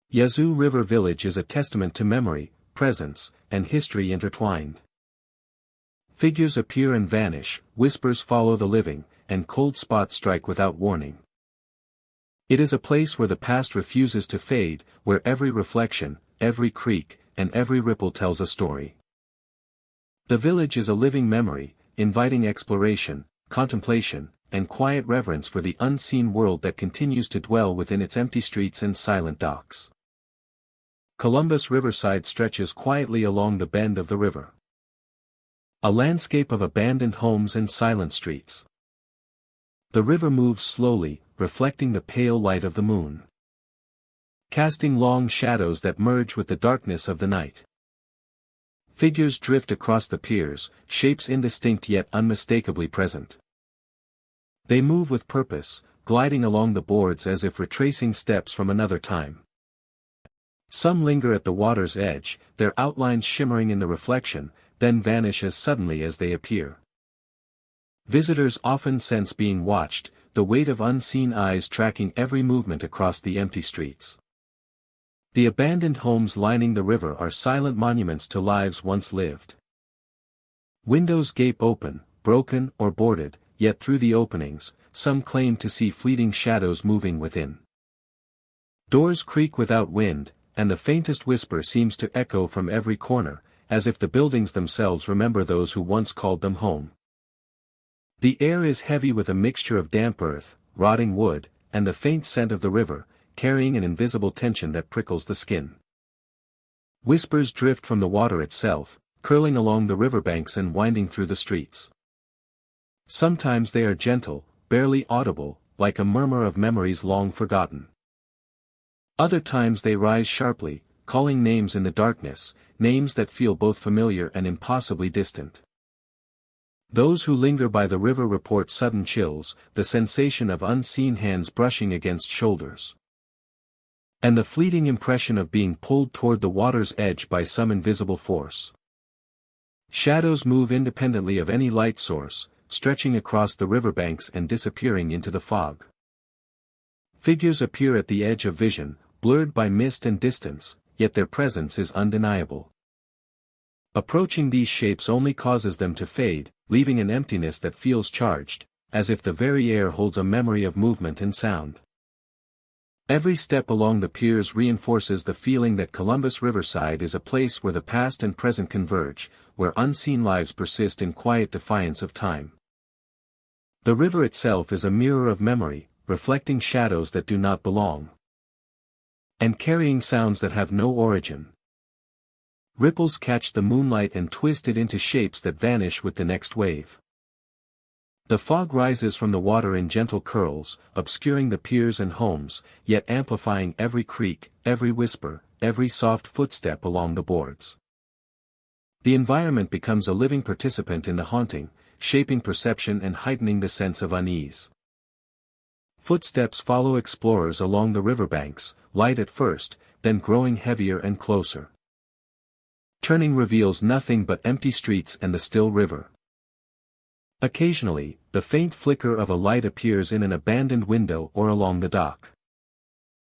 Yazoo River Village is a testament to memory, presence, and history intertwined. Figures appear and vanish, whispers follow the living, and cold spots strike without warning. It is a place where the past refuses to fade, where every reflection, every creak, and every ripple tells a story. The village is a living memory, inviting exploration, contemplation, and quiet reverence for the unseen world that continues to dwell within its empty streets and silent docks. Columbus Riverside stretches quietly along the bend of the river, a landscape of abandoned homes and silent streets. The river moves slowly, reflecting the pale light of the moon, casting long shadows that merge with the darkness of the night. Figures drift across the piers, shapes indistinct yet unmistakably present. They move with purpose, gliding along the boards as if retracing steps from another time. Some linger at the water's edge, their outlines shimmering in the reflection, then vanish as suddenly as they appear. Visitors often sense being watched, the weight of unseen eyes tracking every movement across the empty streets. The abandoned homes lining the river are silent monuments to lives once lived. Windows gape open, broken or boarded, yet through the openings, some claim to see fleeting shadows moving within. Doors creak without wind, and the faintest whisper seems to echo from every corner, as if the buildings themselves remember those who once called them home. The air is heavy with a mixture of damp earth, rotting wood, and the faint scent of the river, carrying an invisible tension that prickles the skin. Whispers drift from the water itself, curling along the riverbanks and winding through the streets. Sometimes they are gentle, barely audible, like a murmur of memories long forgotten. Other times they rise sharply, calling names in the darkness, names that feel both familiar and impossibly distant. Those who linger by the river report sudden chills, the sensation of unseen hands brushing against shoulders, and the fleeting impression of being pulled toward the water's edge by some invisible force. Shadows move independently of any light source, stretching across the riverbanks and disappearing into the fog. Figures appear at the edge of vision, blurred by mist and distance, yet their presence is undeniable. Approaching these shapes only causes them to fade, leaving an emptiness that feels charged, as if the very air holds a memory of movement and sound. Every step along the piers reinforces the feeling that Columbus Riverside is a place where the past and present converge, where unseen lives persist in quiet defiance of time. The river itself is a mirror of memory, reflecting shadows that do not belong, and carrying sounds that have no origin. Ripples catch the moonlight and twist it into shapes that vanish with the next wave. The fog rises from the water in gentle curls, obscuring the piers and homes, yet amplifying every creak, every whisper, every soft footstep along the boards. The environment becomes a living participant in the haunting, shaping perception and heightening the sense of unease. Footsteps follow explorers along the riverbanks, light at first, then growing heavier and closer. Turning reveals nothing but empty streets and the still river. Occasionally, the faint flicker of a light appears in an abandoned window or along the dock,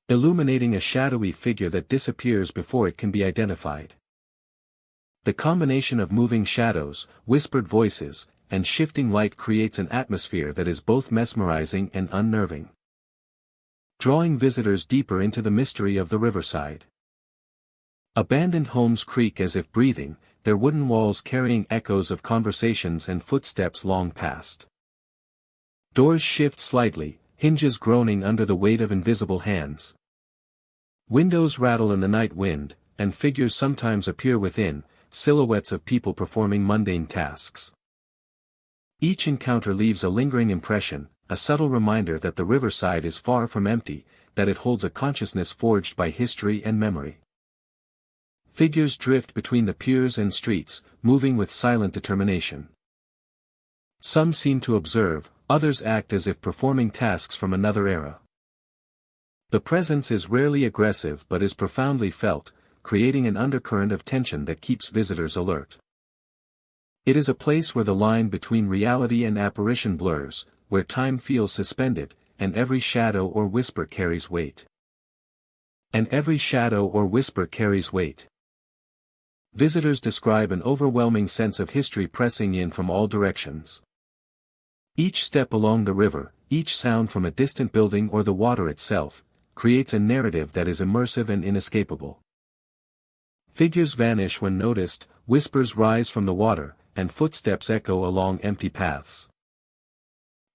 illuminating a shadowy figure that disappears before it can be identified. The combination of moving shadows, whispered voices, and shifting light creates an atmosphere that is both mesmerizing and unnerving, drawing visitors deeper into the mystery of the riverside. Abandoned homes creak as if breathing, their wooden walls carrying echoes of conversations and footsteps long past. Doors shift slightly, hinges groaning under the weight of invisible hands. Windows rattle in the night wind, and figures sometimes appear within, silhouettes of people performing mundane tasks. Each encounter leaves a lingering impression, a subtle reminder that the riverside is far from empty, that it holds a consciousness forged by history and memory. Figures drift between the piers and streets, moving with silent determination. Some seem to observe, others act as if performing tasks from another era. The presence is rarely aggressive but is profoundly felt, creating an undercurrent of tension that keeps visitors alert. It is a place where the line between reality and apparition blurs, where time feels suspended, and every shadow or whisper carries weight. Visitors describe an overwhelming sense of history pressing in from all directions. Each step along the river, each sound from a distant building or the water itself, creates a narrative that is immersive and inescapable. Figures vanish when noticed, whispers rise from the water, and footsteps echo along empty paths.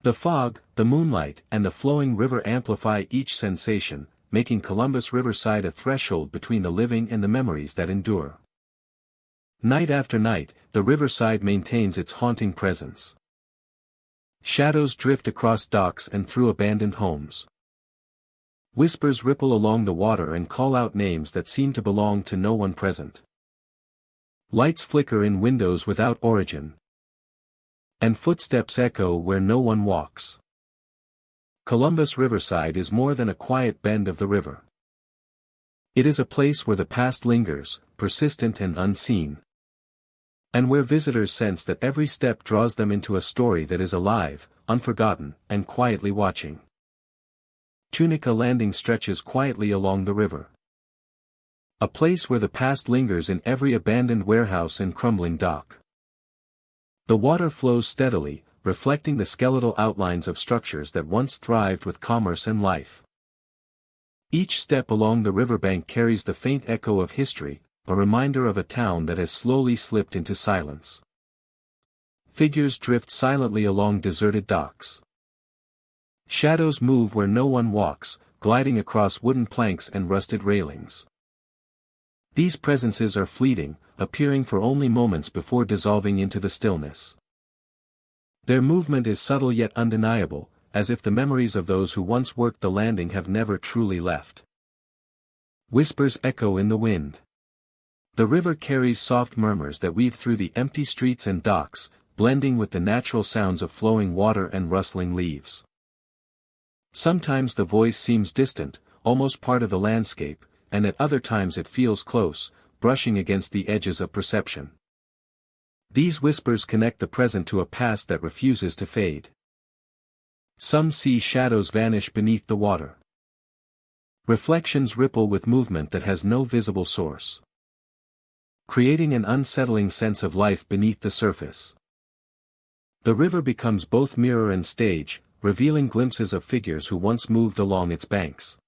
The fog, the moonlight, and the flowing river amplify each sensation, making Columbus Riverside a threshold between the living and the memories that endure. Night after night, the riverside maintains its haunting presence. Shadows drift across docks and through abandoned homes. Whispers ripple along the water and call out names that seem to belong to no one present. Lights flicker in windows without origin, and footsteps echo where no one walks. Columbus Riverside is more than a quiet bend of the river. It is a place where the past lingers, persistent and unseen, and where visitors sense that every step draws them into a story that is alive, unforgotten, and quietly watching. Tunica Landing stretches quietly along the river. A place where the past lingers in every abandoned warehouse and crumbling dock. The water flows steadily, reflecting the skeletal outlines of structures that once thrived with commerce and life. Each step along the riverbank carries the faint echo of history, a reminder of a town that has slowly slipped into silence. Figures drift silently along deserted docks. Shadows move where no one walks, gliding across wooden planks and rusted railings. These presences are fleeting, appearing for only moments before dissolving into the stillness. Their movement is subtle yet undeniable, as if the memories of those who once worked the landing have never truly left. Whispers echo in the wind. The river carries soft murmurs that weave through the empty streets and docks, blending with the natural sounds of flowing water and rustling leaves. Sometimes the voice seems distant, almost part of the landscape, and at other times it feels close, brushing against the edges of perception. These whispers connect the present to a past that refuses to fade. Some see shadows vanish beneath the water. Reflections ripple with movement that has no visible source, creating an unsettling sense of life beneath the surface. The river becomes both mirror and stage, revealing glimpses of figures who once moved along its banks.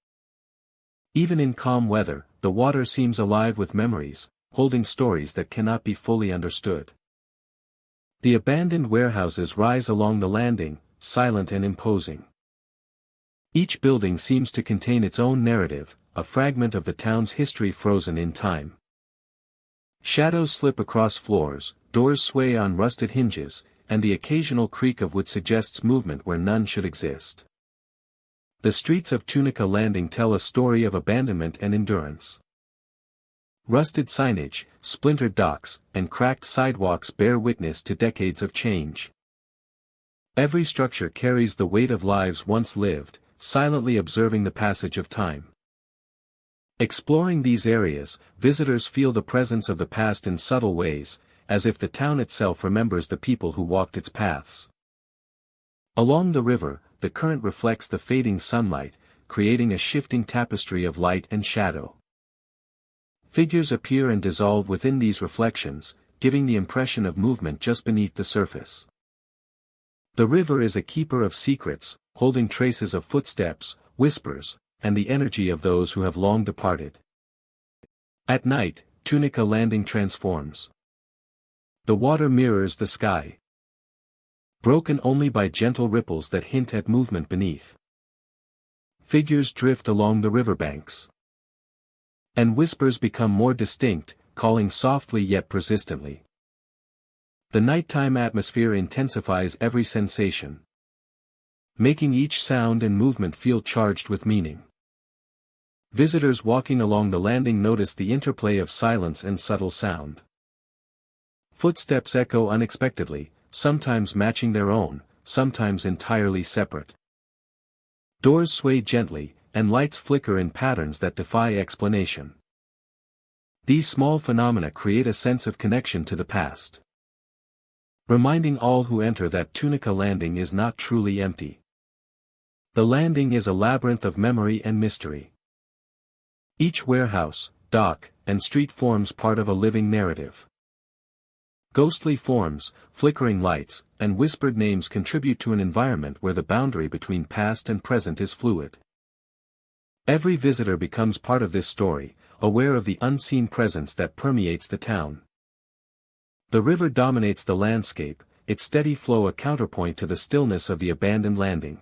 Even in calm weather, the water seems alive with memories, holding stories that cannot be fully understood. The abandoned warehouses rise along the landing, silent and imposing. Each building seems to contain its own narrative, a fragment of the town's history frozen in time. Shadows slip across floors, doors sway on rusted hinges, and the occasional creak of wood suggests movement where none should exist. The streets of Tunica Landing tell a story of abandonment and endurance. Rusted signage, splintered docks, and cracked sidewalks bear witness to decades of change. Every structure carries the weight of lives once lived, silently observing the passage of time. Exploring these areas, visitors feel the presence of the past in subtle ways, as if the town itself remembers the people who walked its paths. Along the river, the current reflects the fading sunlight, creating a shifting tapestry of light and shadow. Figures appear and dissolve within these reflections, giving the impression of movement just beneath the surface. The river is a keeper of secrets, holding traces of footsteps, whispers, and the energy of those who have long departed. At night, Tunica Landing transforms. The water mirrors the sky, broken only by gentle ripples that hint at movement beneath. Figures drift along the riverbanks, and whispers become more distinct, calling softly yet persistently. The nighttime atmosphere intensifies every sensation, making each sound and movement feel charged with meaning. Visitors walking along the landing notice the interplay of silence and subtle sound. Footsteps echo unexpectedly, sometimes matching their own, sometimes entirely separate. Doors sway gently, and lights flicker in patterns that defy explanation. These small phenomena create a sense of connection to the past, reminding all who enter that Tunica Landing is not truly empty. The landing is a labyrinth of memory and mystery. Each warehouse, dock, and street forms part of a living narrative. Ghostly forms, flickering lights, and whispered names contribute to an environment where the boundary between past and present is fluid. Every visitor becomes part of this story, aware of the unseen presence that permeates the town. The river dominates the landscape, its steady flow a counterpoint to the stillness of the abandoned landing.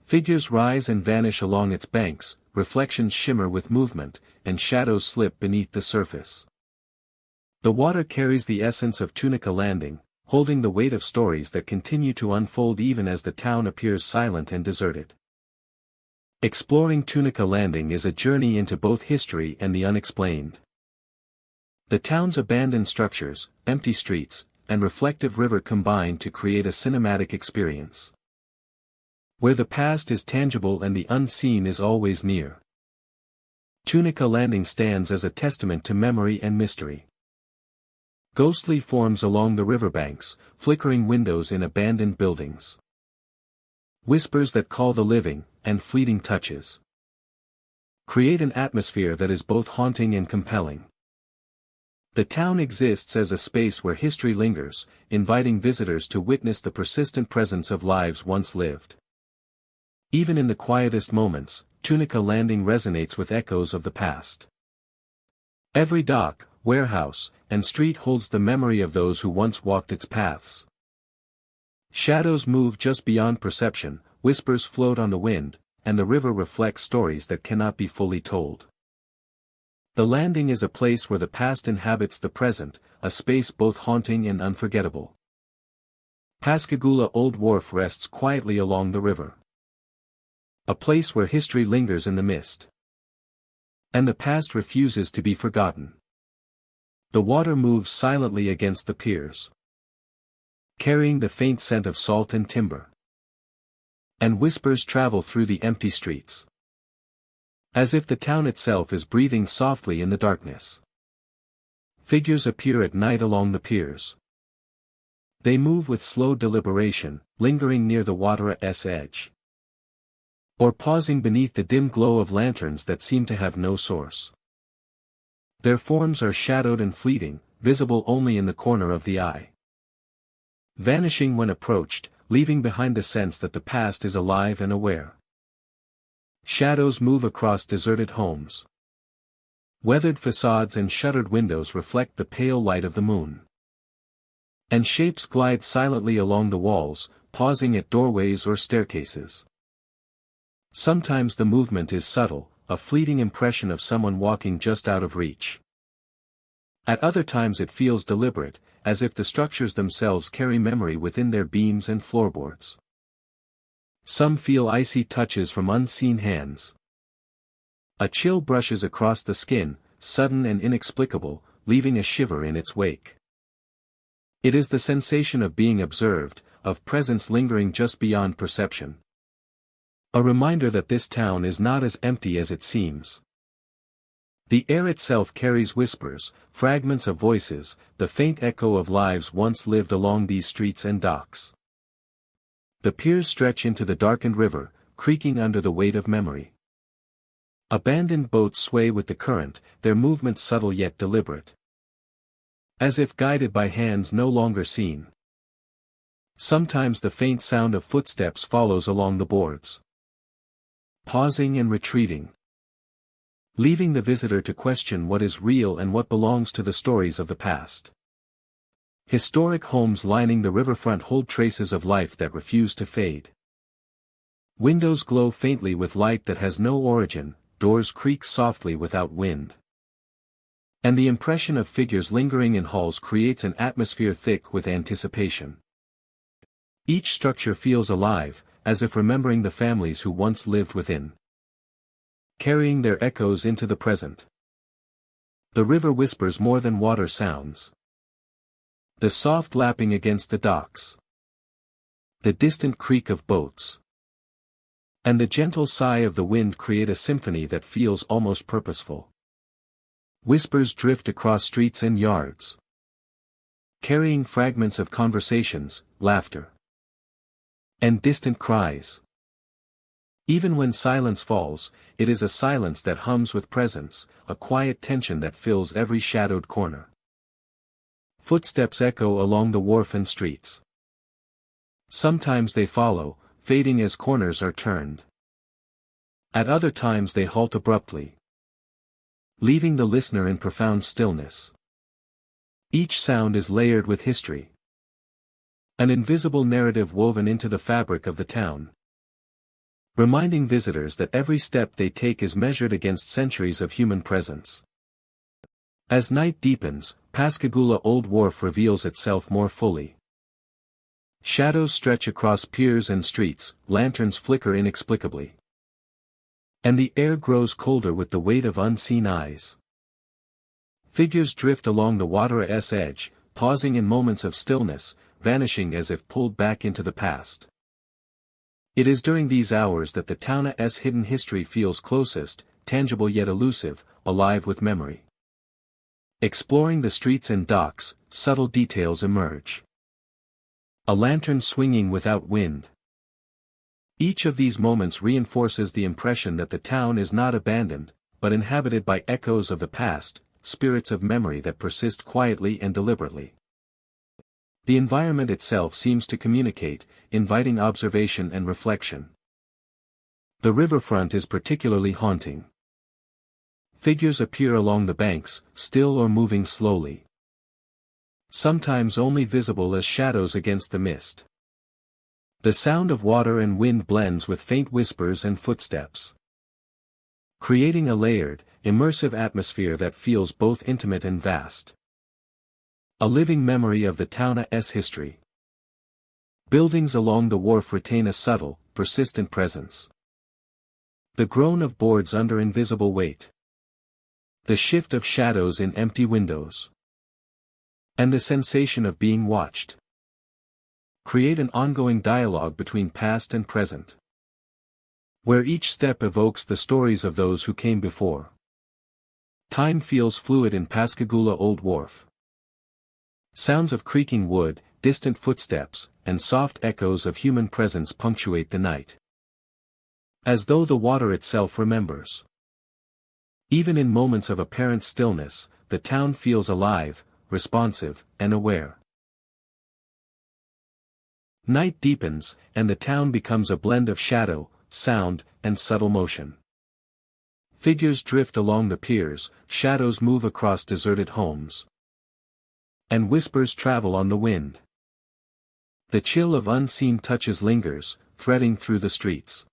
Figures rise and vanish along its banks, reflections shimmer with movement, and shadows slip beneath the surface. The water carries the essence of Tunica Landing, holding the weight of stories that continue to unfold even as the town appears silent and deserted. Exploring Tunica Landing is a journey into both history and the unexplained. The town's abandoned structures, empty streets, and reflective river combine to create a cinematic experience, where the past is tangible and the unseen is always near. Tunica Landing stands as a testament to memory and mystery. Ghostly forms along the riverbanks, flickering windows in abandoned buildings. Whispers that call the living, and fleeting touches create an atmosphere that is both haunting and compelling. The town exists as a space where history lingers, inviting visitors to witness the persistent presence of lives once lived. Even in the quietest moments, Tunica Landing resonates with echoes of the past. Every dock, warehouse, and street holds the memory of those who once walked its paths. Shadows move just beyond perception, whispers float on the wind, and the river reflects stories that cannot be fully told. The landing is a place where the past inhabits the present, a space both haunting and unforgettable. Pascagoula Old Wharf rests quietly along the river, a place where history lingers in the mist, and the past refuses to be forgotten. The water moves silently against the piers, carrying the faint scent of salt and timber. And whispers travel through the empty streets, as if the town itself is breathing softly in the darkness. Figures appear at night along the piers. They move with slow deliberation, lingering near the water's edge, or pausing beneath the dim glow of lanterns that seem to have no source. Their forms are shadowed and fleeting, visible only in the corner of the eye, vanishing when approached, leaving behind the sense that the past is alive and aware. Shadows move across deserted homes. Weathered facades and shuttered windows reflect the pale light of the moon. And shapes glide silently along the walls, pausing at doorways or staircases. Sometimes the movement is subtle, a fleeting impression of someone walking just out of reach. At other times it feels deliberate, as if the structures themselves carry memory within their beams and floorboards. Some feel icy touches from unseen hands. A chill brushes across the skin, sudden and inexplicable, leaving a shiver in its wake. It is the sensation of being observed, of presence lingering just beyond perception. A reminder that this town is not as empty as it seems. The air itself carries whispers, fragments of voices, the faint echo of lives once lived along these streets and docks. The piers stretch into the darkened river, creaking under the weight of memory. Abandoned boats sway with the current, their movements subtle yet deliberate, as if guided by hands no longer seen. Sometimes the faint sound of footsteps follows along the boards. Pausing and retreating. Leaving the visitor to question what is real and what belongs to the stories of the past. Historic homes lining the riverfront hold traces of life that refuse to fade. Windows glow faintly with light that has no origin, doors creak softly without wind. And the impression of figures lingering in halls creates an atmosphere thick with anticipation. Each structure feels alive, as if remembering the families who once lived within. Carrying their echoes into the present. The river whispers more than water sounds. The soft lapping against the docks. The distant creak of boats. And the gentle sigh of the wind create a symphony that feels almost purposeful. Whispers drift across streets and yards. Carrying fragments of conversations, laughter. And distant cries. Even when silence falls, it is a silence that hums with presence, a quiet tension that fills every shadowed corner. Footsteps echo along the wharf and streets. Sometimes they follow, fading as corners are turned. At other times they halt abruptly, leaving the listener in profound stillness. Each sound is layered with history. An invisible narrative woven into the fabric of the town. Reminding visitors that every step they take is measured against centuries of human presence. As night deepens, Pascagoula Old Wharf reveals itself more fully. Shadows stretch across piers and streets, lanterns flicker inexplicably. And the air grows colder with the weight of unseen eyes. Figures drift along the water's edge, pausing in moments of stillness, vanishing as if pulled back into the past. It is during these hours that the town's hidden history feels closest, tangible yet elusive, alive with memory. Exploring the streets and docks, subtle details emerge. A lantern swinging without wind. Each of these moments reinforces the impression that the town is not abandoned, but inhabited by echoes of the past, spirits of memory that persist quietly and deliberately. The environment itself seems to communicate, inviting observation and reflection. The riverfront is particularly haunting. Figures appear along the banks, still or moving slowly. Sometimes only visible as shadows against the mist. The sound of water and wind blends with faint whispers and footsteps, creating a layered, immersive atmosphere that feels both intimate and vast. A living memory of the town's history. Buildings along the wharf retain a subtle, persistent presence. The groan of boards under invisible weight. The shift of shadows in empty windows. And the sensation of being watched. Create an ongoing dialogue between past and present. Where each step evokes the stories of those who came before. Time feels fluid in Pascagoula Old Wharf. Sounds of creaking wood, distant footsteps, and soft echoes of human presence punctuate the night. As though the water itself remembers. Even in moments of apparent stillness, the town feels alive, responsive, and aware. Night deepens, and the town becomes a blend of shadow, sound, and subtle motion. Figures drift along the piers, shadows move across deserted homes. And whispers travel on the wind. The chill of unseen touches lingers, threading through the streets.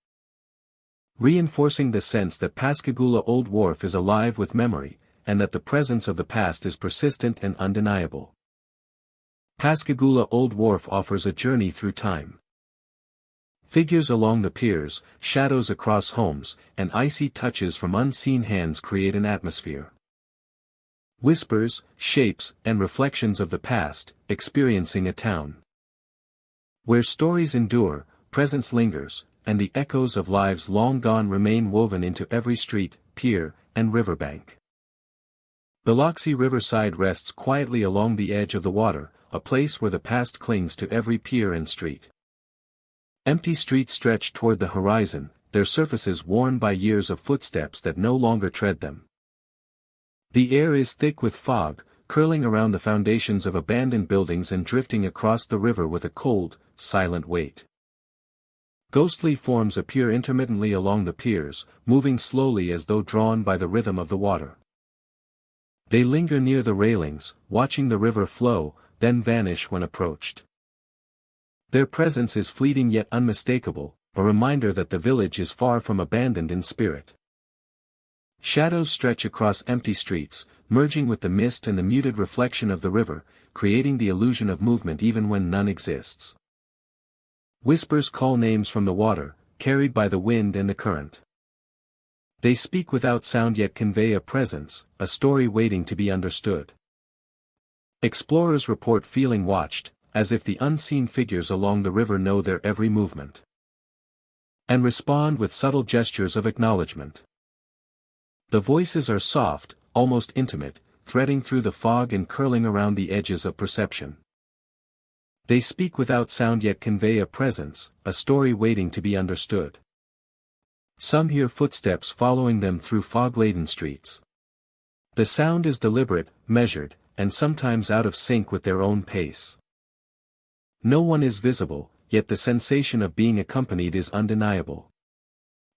Reinforcing the sense that Pascagoula Old Wharf is alive with memory, and that the presence of the past is persistent and undeniable. Pascagoula Old Wharf offers a journey through time. Figures along the piers, shadows across homes, and icy touches from unseen hands create an atmosphere. Whispers, shapes, and reflections of the past, experiencing a town. Where stories endure, presence lingers, and the echoes of lives long gone remain woven into every street, pier, and riverbank. Biloxi Riverside rests quietly along the edge of the water, a place where the past clings to every pier and street. Empty streets stretch toward the horizon, their surfaces worn by years of footsteps that no longer tread them. The air is thick with fog, curling around the foundations of abandoned buildings and drifting across the river with a cold, silent weight. Ghostly forms appear intermittently along the piers, moving slowly as though drawn by the rhythm of the water. They linger near the railings, watching the river flow, then vanish when approached. Their presence is fleeting yet unmistakable, a reminder that the village is far from abandoned in spirit. Shadows stretch across empty streets, merging with the mist and the muted reflection of the river, creating the illusion of movement even when none exists. Whispers call names from the water, carried by the wind and the current. They speak without sound yet convey a presence, a story waiting to be understood. Explorers report feeling watched, as if the unseen figures along the river know their every movement, and respond with subtle gestures of acknowledgement. The voices are soft, almost intimate, threading through the fog and curling around the edges of perception. They speak without sound yet convey a presence, a story waiting to be understood. Some hear footsteps following them through fog-laden streets. The sound is deliberate, measured, and sometimes out of sync with their own pace. No one is visible, yet the sensation of being accompanied is undeniable.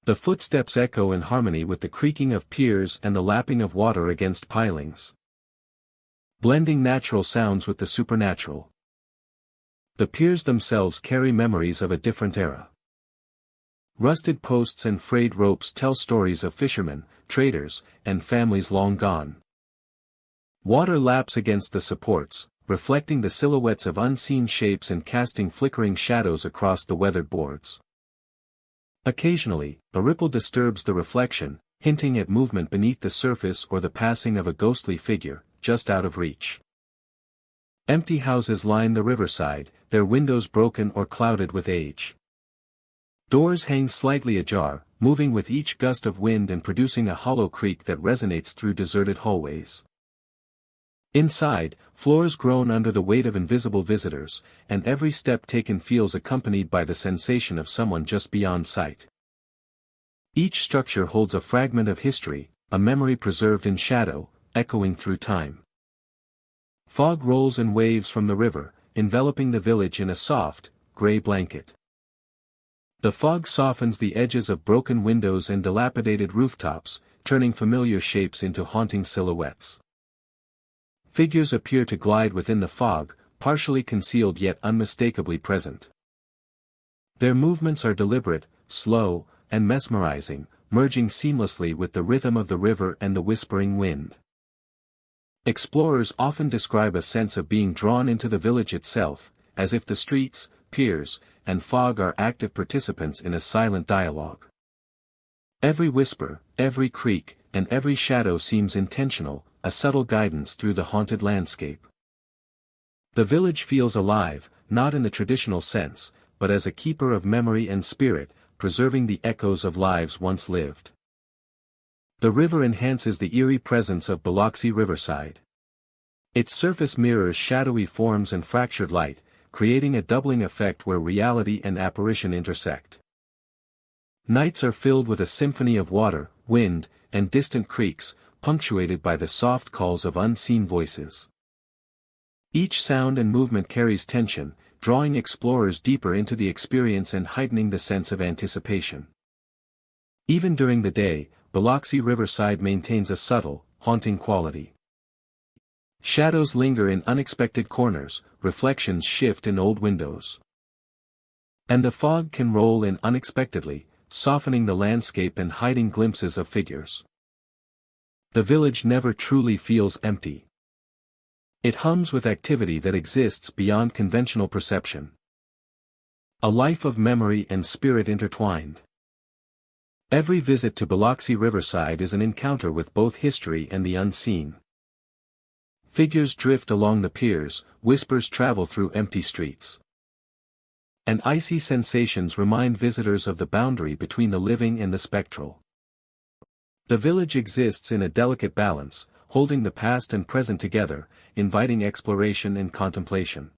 The footsteps echo in harmony with the creaking of piers and the lapping of water against pilings, blending natural sounds with the supernatural. The piers themselves carry memories of a different era. Rusted posts and frayed ropes tell stories of fishermen, traders, and families long gone. Water laps against the supports, reflecting the silhouettes of unseen shapes and casting flickering shadows across the weathered boards. Occasionally, a ripple disturbs the reflection, hinting at movement beneath the surface or the passing of a ghostly figure, just out of reach. Empty houses line the riverside, their windows broken or clouded with age. Doors hang slightly ajar, moving with each gust of wind and producing a hollow creak that resonates through deserted hallways. Inside, floors groan under the weight of invisible visitors, and every step taken feels accompanied by the sensation of someone just beyond sight. Each structure holds a fragment of history, a memory preserved in shadow, echoing through time. Fog rolls in waves from the river, enveloping the village in a soft, gray blanket. The fog softens the edges of broken windows and dilapidated rooftops, turning familiar shapes into haunting silhouettes. Figures appear to glide within the fog, partially concealed yet unmistakably present. Their movements are deliberate, slow, and mesmerizing, merging seamlessly with the rhythm of the river and the whispering wind. Explorers often describe a sense of being drawn into the village itself, as if the streets, piers, and fog are active participants in a silent dialogue. Every whisper, every creak, and every shadow seems intentional, a subtle guidance through the haunted landscape. The village feels alive, not in the traditional sense, but as a keeper of memory and spirit, preserving the echoes of lives once lived. The river enhances the eerie presence of Biloxi Riverside. Its surface mirrors shadowy forms and fractured light, creating a doubling effect where reality and apparition intersect. Nights are filled with a symphony of water, wind, and distant creaks, punctuated by the soft calls of unseen voices. Each sound and movement carries tension, drawing explorers deeper into the experience and heightening the sense of anticipation. Even during the day, Biloxi Riverside maintains a subtle, haunting quality. Shadows linger in unexpected corners, reflections shift in old windows. And the fog can roll in unexpectedly, softening the landscape and hiding glimpses of figures. The village never truly feels empty. It hums with activity that exists beyond conventional perception. A life of memory and spirit intertwined. Every visit to Biloxi Riverside is an encounter with both history and the unseen. Figures drift along the piers, whispers travel through empty streets. And icy sensations remind visitors of the boundary between the living and the spectral. The village exists in a delicate balance, holding the past and present together, inviting exploration and contemplation.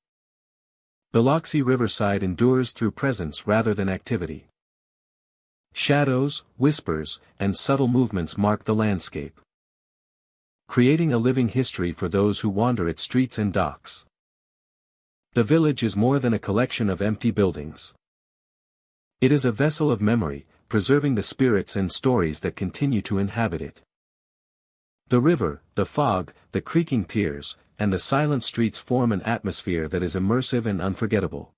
Biloxi Riverside endures through presence rather than activity. Shadows, whispers, and subtle movements mark the landscape. creating a living history for those who wander its streets and docks. The village is more than a collection of empty buildings. It is a vessel of memory, preserving the spirits and stories that continue to inhabit it. The river, the fog, the creaking piers, and the silent streets form an atmosphere that is immersive and unforgettable.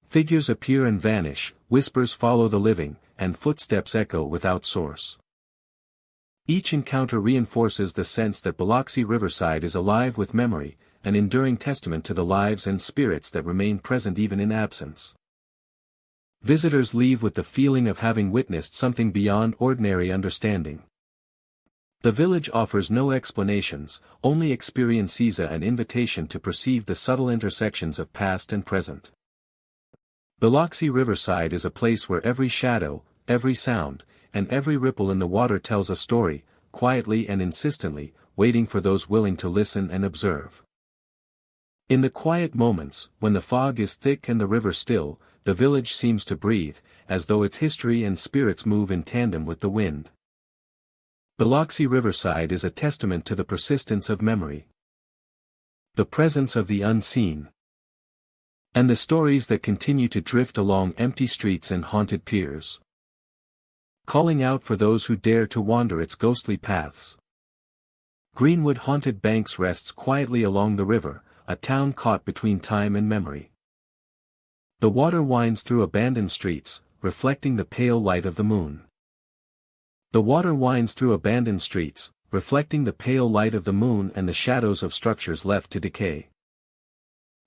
Figures appear and vanish, whispers follow the living, and footsteps echo without source. Each encounter reinforces the sense that Biloxi Riverside is alive with memory, an enduring testament to the lives and spirits that remain present even in absence. Visitors leave with the feeling of having witnessed something beyond ordinary understanding. The village offers no explanations, only experiences an invitation to perceive the subtle intersections of past and present. Biloxi Riverside is a place where every shadow, every sound, and every ripple in the water tells a story, quietly and insistently, waiting for those willing to listen and observe. In the quiet moments, when the fog is thick and the river still, the village seems to breathe, as though its history and spirits move in tandem with the wind. Biloxi Riverside is a testament to the persistence of memory, the presence of the unseen, and the stories that continue to drift along empty streets and haunted piers, calling out for those who dare to wander its ghostly paths. Greenwood-haunted Banks rests quietly along the river, a town caught between time and memory. The water winds through abandoned streets, reflecting the pale light of the moon. The water winds through abandoned streets, reflecting the pale light of the moon and the shadows of structures left to decay.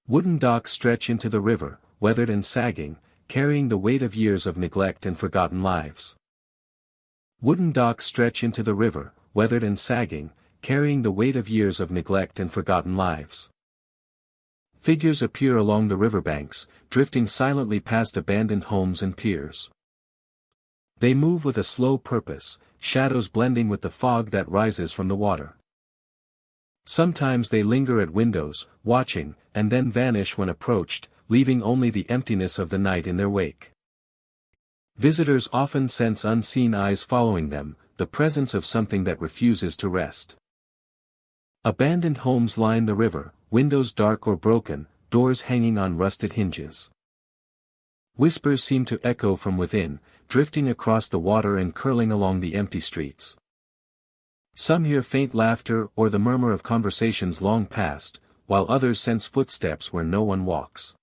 Wooden docks stretch into the river, weathered and sagging, carrying the weight of years of neglect and forgotten lives. Wooden docks stretch into the river, weathered and sagging, carrying the weight of years of neglect and forgotten lives. Figures appear along the riverbanks, drifting silently past abandoned homes and piers. They move with a slow purpose, shadows blending with the fog that rises from the water. Sometimes they linger at windows, watching, and then vanish when approached, leaving only the emptiness of the night in their wake. Visitors often sense unseen eyes following them, the presence of something that refuses to rest. Abandoned homes line the river, windows dark or broken, doors hanging on rusted hinges. Whispers seem to echo from within, drifting across the water and curling along the empty streets. Some hear faint laughter or the murmur of conversations long past, while others sense footsteps where no one walks.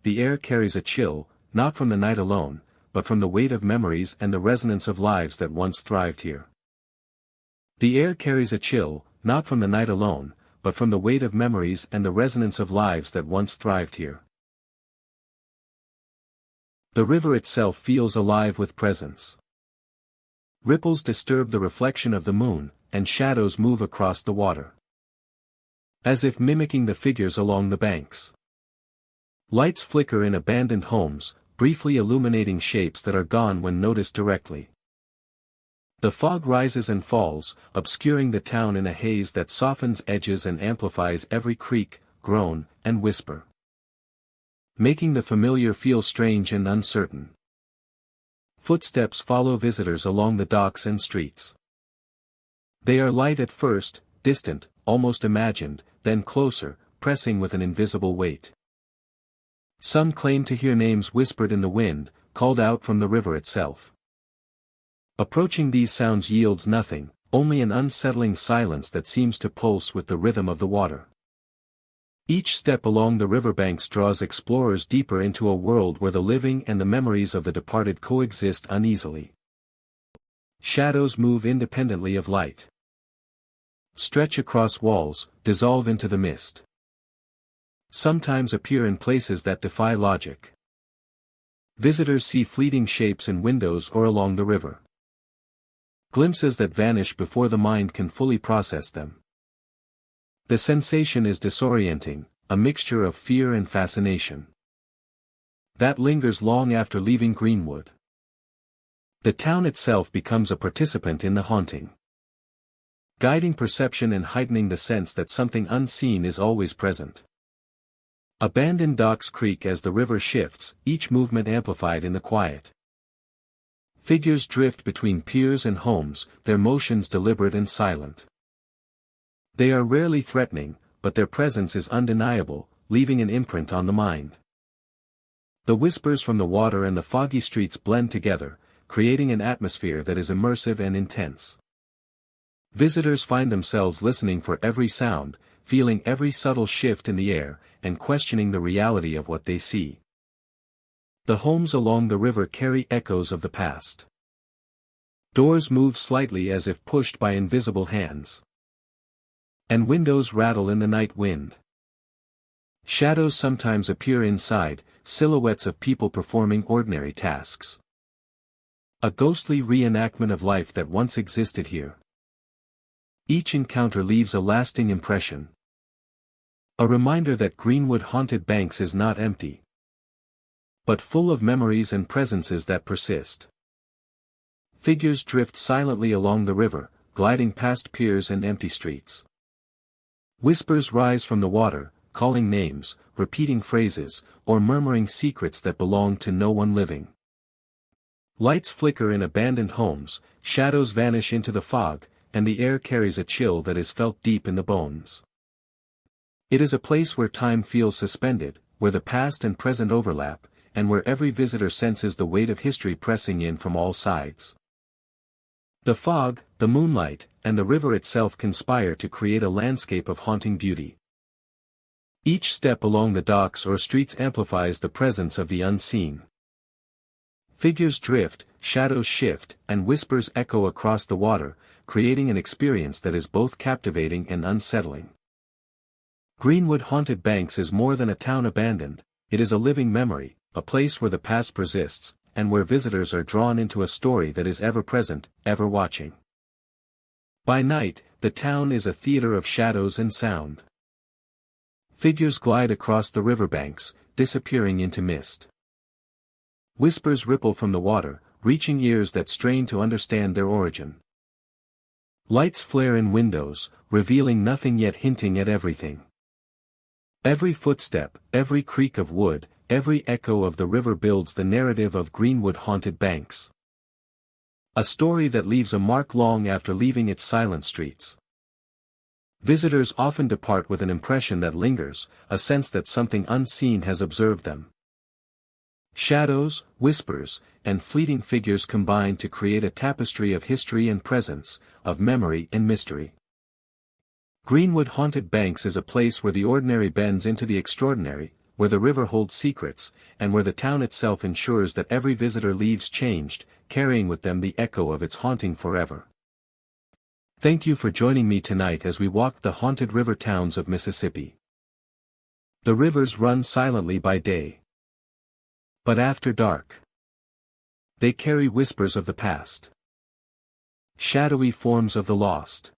The air carries a chill, not from the night alone, but from the weight of memories and the resonance of lives that once thrived here. The air carries a chill, not from the night alone, but from the weight of memories and the resonance of lives that once thrived here. The river itself feels alive with presence. Ripples disturb the reflection of the moon, and shadows move across the water, as if mimicking the figures along the banks. Lights flicker in abandoned homes, briefly illuminating shapes that are gone when noticed directly. The fog rises and falls, obscuring the town in a haze that softens edges and amplifies every creak, groan, and whisper, making the familiar feel strange and uncertain. Footsteps follow visitors along the docks and streets. They are light at first, distant, almost imagined, then closer, pressing with an invisible weight. Some claim to hear names whispered in the wind, called out from the river itself. Approaching these sounds yields nothing, only an unsettling silence that seems to pulse with the rhythm of the water. Each step along the riverbanks draws explorers deeper into a world where the living and the memories of the departed coexist uneasily. Shadows move independently of light, stretch across walls, dissolve into the mist. Sometimes appear in places that defy logic. Visitors see fleeting shapes in windows or along the river. Glimpses that vanish before the mind can fully process them. The sensation is disorienting, a mixture of fear and fascination that lingers long after leaving Greenwood. The town itself becomes a participant in the haunting, guiding perception and heightening the sense that something unseen is always present. Abandoned docks creak as the river shifts, each movement amplified in the quiet. Figures drift between piers and homes, their motions deliberate and silent. They are rarely threatening, but their presence is undeniable, leaving an imprint on the mind. The whispers from the water and the foggy streets blend together, creating an atmosphere that is immersive and intense. Visitors find themselves listening for every sound, feeling every subtle shift in the air, and questioning the reality of what they see. The homes along the river carry echoes of the past. Doors move slightly as if pushed by invisible hands. And windows rattle in the night wind. Shadows sometimes appear inside, silhouettes of people performing ordinary tasks. A ghostly reenactment of life that once existed here. Each encounter leaves a lasting impression. A reminder that Greenwood Haunted Banks is not empty, but full of memories and presences that persist. Figures drift silently along the river, gliding past piers and empty streets. Whispers rise from the water, calling names, repeating phrases, or murmuring secrets that belong to no one living. Lights flicker in abandoned homes, shadows vanish into the fog, and the air carries a chill that is felt deep in the bones. It is a place where time feels suspended, where the past and present overlap, and where every visitor senses the weight of history pressing in from all sides. The fog, the moonlight, and the river itself conspire to create a landscape of haunting beauty. Each step along the docks or streets amplifies the presence of the unseen. Figures drift, shadows shift, and whispers echo across the water, creating an experience that is both captivating and unsettling. Greenwood Haunted Banks is more than a town abandoned, it is a living memory, a place where the past persists, and where visitors are drawn into a story that is ever present, ever watching. By night, the town is a theater of shadows and sound. Figures glide across the riverbanks, disappearing into mist. Whispers ripple from the water, reaching ears that strain to understand their origin. Lights flare in windows, revealing nothing yet hinting at everything. Every footstep, every creak of wood, every echo of the river builds the narrative of Greenwood Haunted Banks. A story that leaves a mark long after leaving its silent streets. Visitors often depart with an impression that lingers, a sense that something unseen has observed them. Shadows, whispers, and fleeting figures combine to create a tapestry of history and presence, of memory and mystery. Greenwood Haunted Banks is a place where the ordinary bends into the extraordinary, where the river holds secrets, and where the town itself ensures that every visitor leaves changed, carrying with them the echo of its haunting forever. Thank you for joining me tonight as we walked the haunted river towns of Mississippi. The rivers run silently by day. But after dark, they carry whispers of the past, shadowy forms of the lost,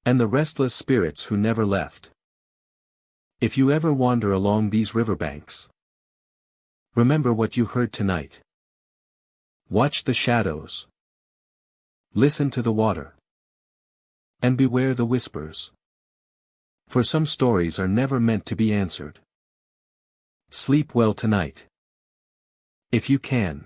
and the restless spirits who never left. If you ever wander along these riverbanks, remember what you heard tonight. Watch the shadows. Listen to the water. And beware the whispers. For some stories are never meant to be answered. Sleep well tonight. If you can.